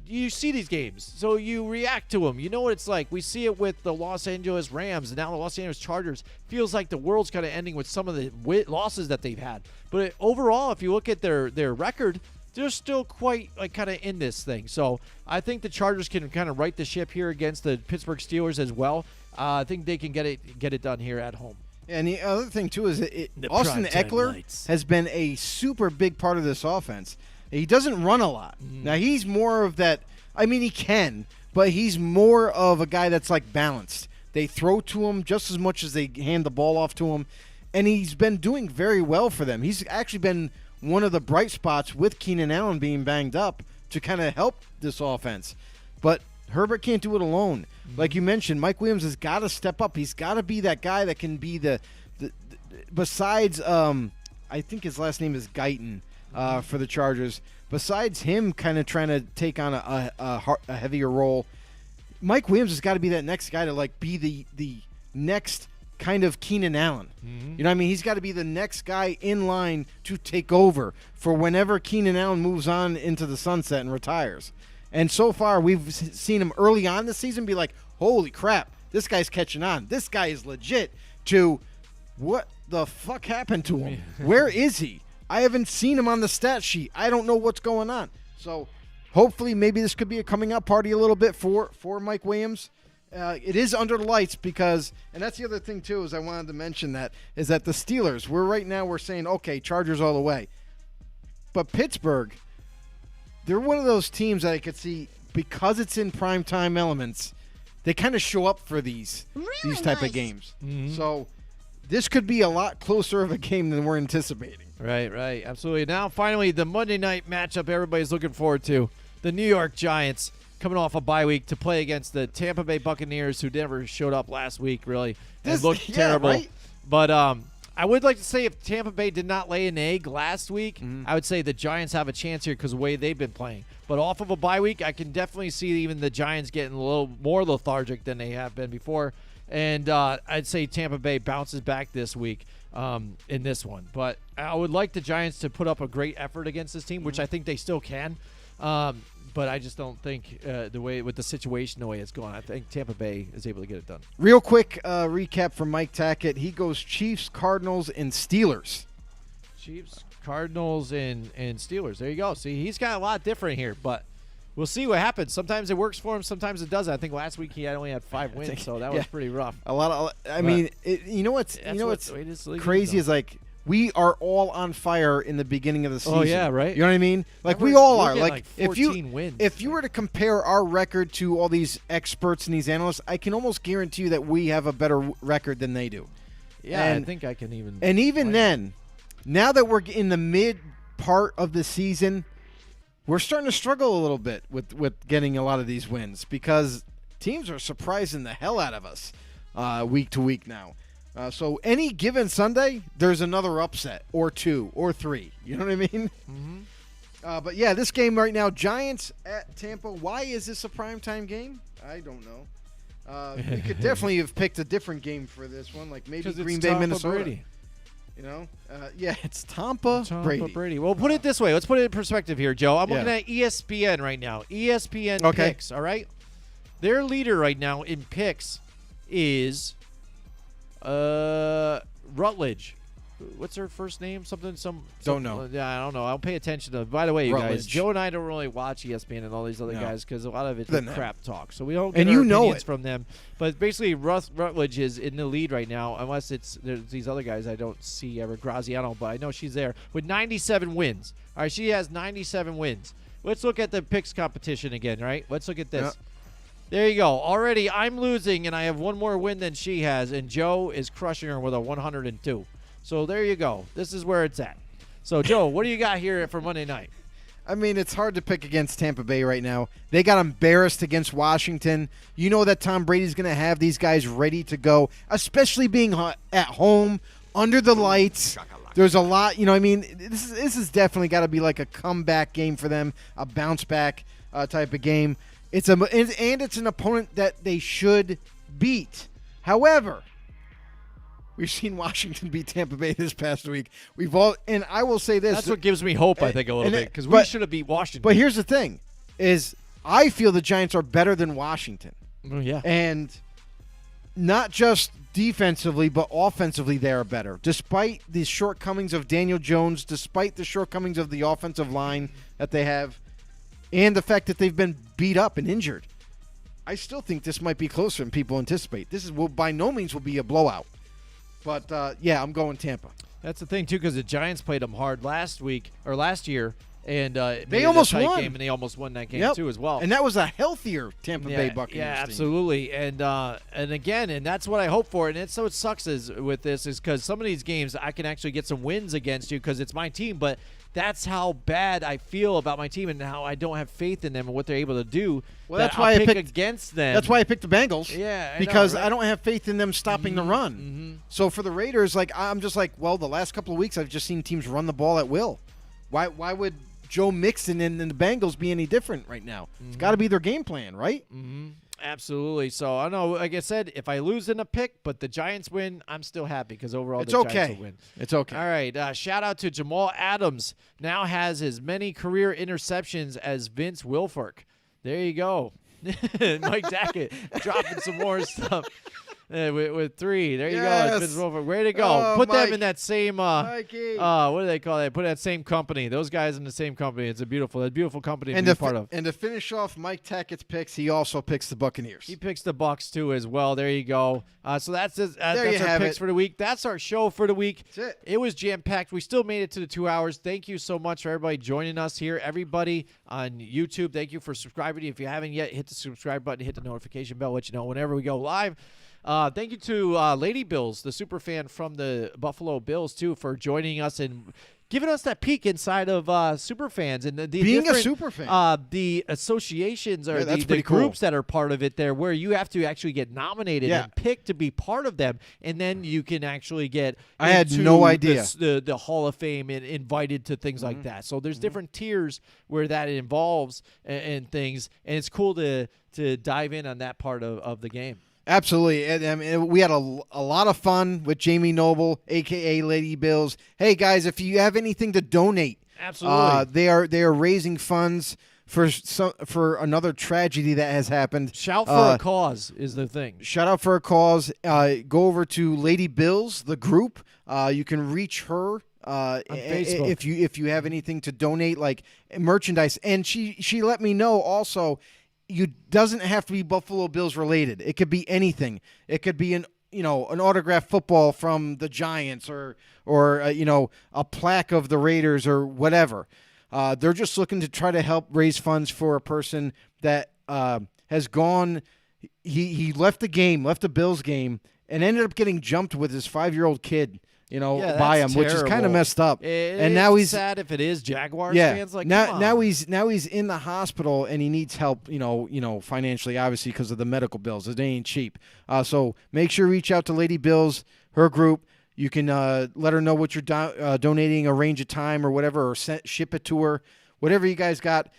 you see these games, so you react to them. You know what it's like. We see it with the Los Angeles Rams, and now the Los Angeles Chargers. Feels like the world's kind of ending with some of the losses that they've had. But overall, if you look at their record, they're still quite kind of in this thing. So I think the Chargers can kind of right the ship here against the Pittsburgh Steelers as well. I think they can get it done here at home. And the other thing, too, is Austin Eckler has been a super big part of this offense. He doesn't run a lot. Now, he's more of that – I mean, he can, but he's more of a guy that's, balanced. They throw to him just as much as they hand the ball off to him, and he's been doing very well for them. He's actually been one of the bright spots with Keenan Allen being banged up to kind of help this offense. But Herbert can't do it alone. Like you mentioned, Mike Williams has got to step up. He's got to be that guy that can be the besides I think his last name is Guyton for the Chargers. Besides him kind of trying to take on a heavier role, Mike Williams has got to be that next guy to be the next kind of Keenan Allen. You know what I mean? He's got to be the next guy in line to take over for whenever Keenan Allen moves on into the sunset and retires. And so far, we've seen him early on this season be like, holy crap, this guy's catching on. This guy is legit, to what the fuck happened to him? Where is he? I haven't seen him on the stat sheet. I don't know what's going on. So hopefully maybe this could be a coming out party a little bit for Mike Williams. It is under the lights because, and that's the other thing too, is I wanted to mention that, is that the Steelers, we're saying, okay, Chargers all the way. But Pittsburgh, they're one of those teams that I could see, because it's in primetime elements, they kind of show up for these type of games. So this could be a lot closer of a game than we're anticipating. Right, absolutely. Now, finally, the Monday night matchup everybody's looking forward to. The New York Giants coming off a bye week to play against the Tampa Bay Buccaneers, who never showed up last week, really. It looked terrible. Right? But I would like to say if Tampa Bay did not lay an egg last week, I would say the Giants have a chance here because of the way they've been playing. But off of a bye week, I can definitely see even the Giants getting a little more lethargic than they have been before. And I'd say Tampa Bay bounces back this week in this one. But I would like the Giants to put up a great effort against this team, which I think they still can. But I just don't think the way with the situation, the way it's going, I think Tampa Bay is able to get it done. Real quick recap from Mike Tackett. He goes Chiefs, Cardinals, and Steelers. Chiefs, Cardinals, and Steelers. There you go. See, he's got a lot different here, but we'll see what happens. Sometimes it works for him. Sometimes it doesn't. I think last week he only had 5 wins, so that was pretty rough. A lot. You know what's crazy is we are all on fire in the beginning of the season. Oh yeah, right. You know what I mean? We all are. Like 14 wins. If you were to compare our record to all these experts and these analysts, I can almost guarantee you that we have a better record than they do. Yeah, I think I can even. And even then, now that we're in the mid part of the season, we're starting to struggle a little bit with getting a lot of these wins because teams are surprising the hell out of us week to week now. So any given Sunday, there's another upset or 2 or 3. You know what I mean? But yeah, this game right now, Giants at Tampa. Why is this a primetime game? I don't know. We could definitely have picked a different game for this one, like maybe Green Bay, Minnesota. Brady. You know? Yeah, it's Tampa Brady. Well, put it this way. Let's put it in perspective here, Joe. I'm looking at ESPN right now. ESPN picks, all right? Their leader right now in picks is Rutledge. what's her first name? Don't know. Yeah, I don't know. I don't pay attention to. By the way, you guys, Rutledge. Joe and I don't really watch ESPN and all these other guys because a lot of it's crap talk. So we don't get And our you know opinions it. from them. But basically, Rutledge is in the lead right now, unless there's these other guys I don't see ever. Graziano, but I know she's there with 97 wins. All right, she has 97 wins. Let's look at the picks competition again, right? Let's look at this. Yeah. There you go. Already I'm losing, and I have one more win than she has, and Joe is crushing her with a 102. So there you go. This is where it's at. So, Joe, what do you got here for Monday night? I mean, it's hard to pick against Tampa Bay right now. They got embarrassed against Washington. You know that Tom Brady's going to have these guys ready to go, especially being at home, under the lights. There's a lot, I mean, this is definitely got to be like a comeback game for them, a bounce-back type of game. It's an opponent that they should beat. However, we've seen Washington beat Tampa Bay this past week. And I will say this. That's what gives me hope, I think, a little bit, because we should have beat Washington. But here's the thing, is I feel the Giants are better than Washington. Oh, yeah. And not just defensively, but offensively they are better. Despite the shortcomings of Daniel Jones, despite the shortcomings of the offensive line that they have, and the fact that they've been beat up and injured, I still think this might be closer than people anticipate. This will by no means will be a blowout. But, I'm going Tampa. That's the thing, too, because the Giants played them hard last year, and they almost won. Game, and they almost won that game, too, as well. And that was a healthier Tampa Bay Buccaneers Yeah, team. absolutely. And again, and that's what I hope for. And so it sucks with this is because some of these games I can actually get some wins against you because it's my team, but that's how bad I feel about my team and how I don't have faith in them and what they're able to do. Well, that's why I picked against them. That's why I picked the Bengals. Yeah, because I don't have faith in them stopping the run. Mm-hmm. So for the Raiders, I'm just like, well, the last couple of weeks I've just seen teams run the ball at will. Why would Joe Mixon and the Bengals be any different right now? It's got to be their game plan, right? Mm-hmm. Absolutely. So I know, like I said, if I lose in a pick, but the Giants win, I'm still happy because overall the Giants will win. It's okay. All right. Shout out to Jamal Adams. Now has as many career interceptions as Vince Wilfork. There you go. Mike Dackett dropping some more stuff. With 3. There you go. Vince Wilfork. Way to go. Put them in that same what do they call that? Put that same company. Those guys in the same company. It's a beautiful company to be part of. And to finish off Mike Tackett's picks, he also picks the Buccaneers. He picks the Bucs too as well. There you go. So that's our picks for the week. That's our show for the week. That's it. It was jam-packed. We still made it to the 2 hours. Thank you so much for everybody joining us here. Everybody on YouTube, thank you for subscribing. If you haven't yet, hit the subscribe button, hit the notification bell, let you know whenever we go live. Thank you to Lady Bills, the super fan from the Buffalo Bills, too, for joining us and giving us that peek inside of Superfans and being a super fan. The associations or that's the cool. groups that are part of it there, where you have to actually get nominated and picked to be part of them, and then you can actually get. I had no idea the Hall of Fame and invited to things like that. So there's different tiers where that involves and things, and it's cool to dive in on that part of the game. Absolutely. And we had a lot of fun with Jamie Noble, a.k.a. Lady Bills. Hey, guys, if you have anything to donate, absolutely, they are raising funds for another tragedy that has happened. Shout for a cause is the thing. Shout out for a cause. Go over to Lady Bills, the group. You can reach her on Facebook if you have anything to donate, like merchandise. And she let me know also. You doesn't have to be Buffalo Bills related. It could be anything. It could be an autographed football from the Giants or a plaque of the Raiders or whatever. They're just looking to try to help raise funds for a person that has gone. He left the Bills game and ended up getting jumped with his 5-year-old kid. By him, which is kind of messed up. And now he's sad if it is Jaguars fans. Like now he's in the hospital and he needs help. Financially, obviously, because of the medical bills. It ain't cheap. So make sure you reach out to Lady Bills, her group. You can let her know what you're donating, arrange a time or whatever, or ship it to her. Whatever you guys got,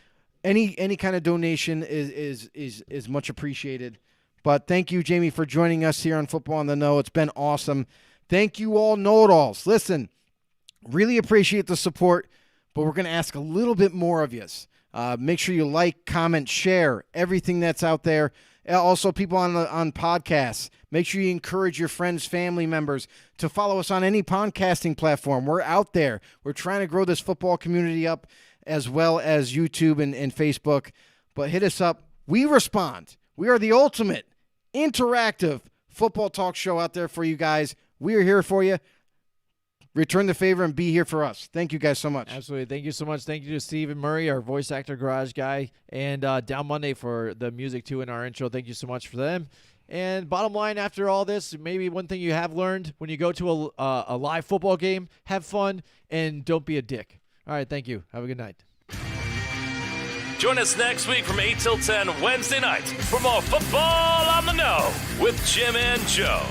any kind of donation is much appreciated. But thank you, Jamie, for joining us here on Football on the Know. It's been awesome. Thank you all know-it-alls. Listen, really appreciate the support, but we're going to ask a little bit more of you. Make sure you like, comment, share everything that's out there. Also, people on podcasts, make sure you encourage your friends, family members to follow us on any podcasting platform. We're out there. We're trying to grow this football community up as well as YouTube and Facebook. But hit us up. We respond. We are the ultimate interactive football talk show out there for you guys. We are here for you. Return the favor and be here for us. Thank you guys so much. Absolutely. Thank you so much. Thank you to Stephen Murray, our voice actor garage guy, and Down Monday for the music, too, in our intro. Thank you so much for them. And bottom line, after all this, maybe one thing you have learned when you go to a live football game, have fun and don't be a dick. All right, thank you. Have a good night. Join us next week from 8 till 10 Wednesday nights for more Football on the Know with Jim and Joe.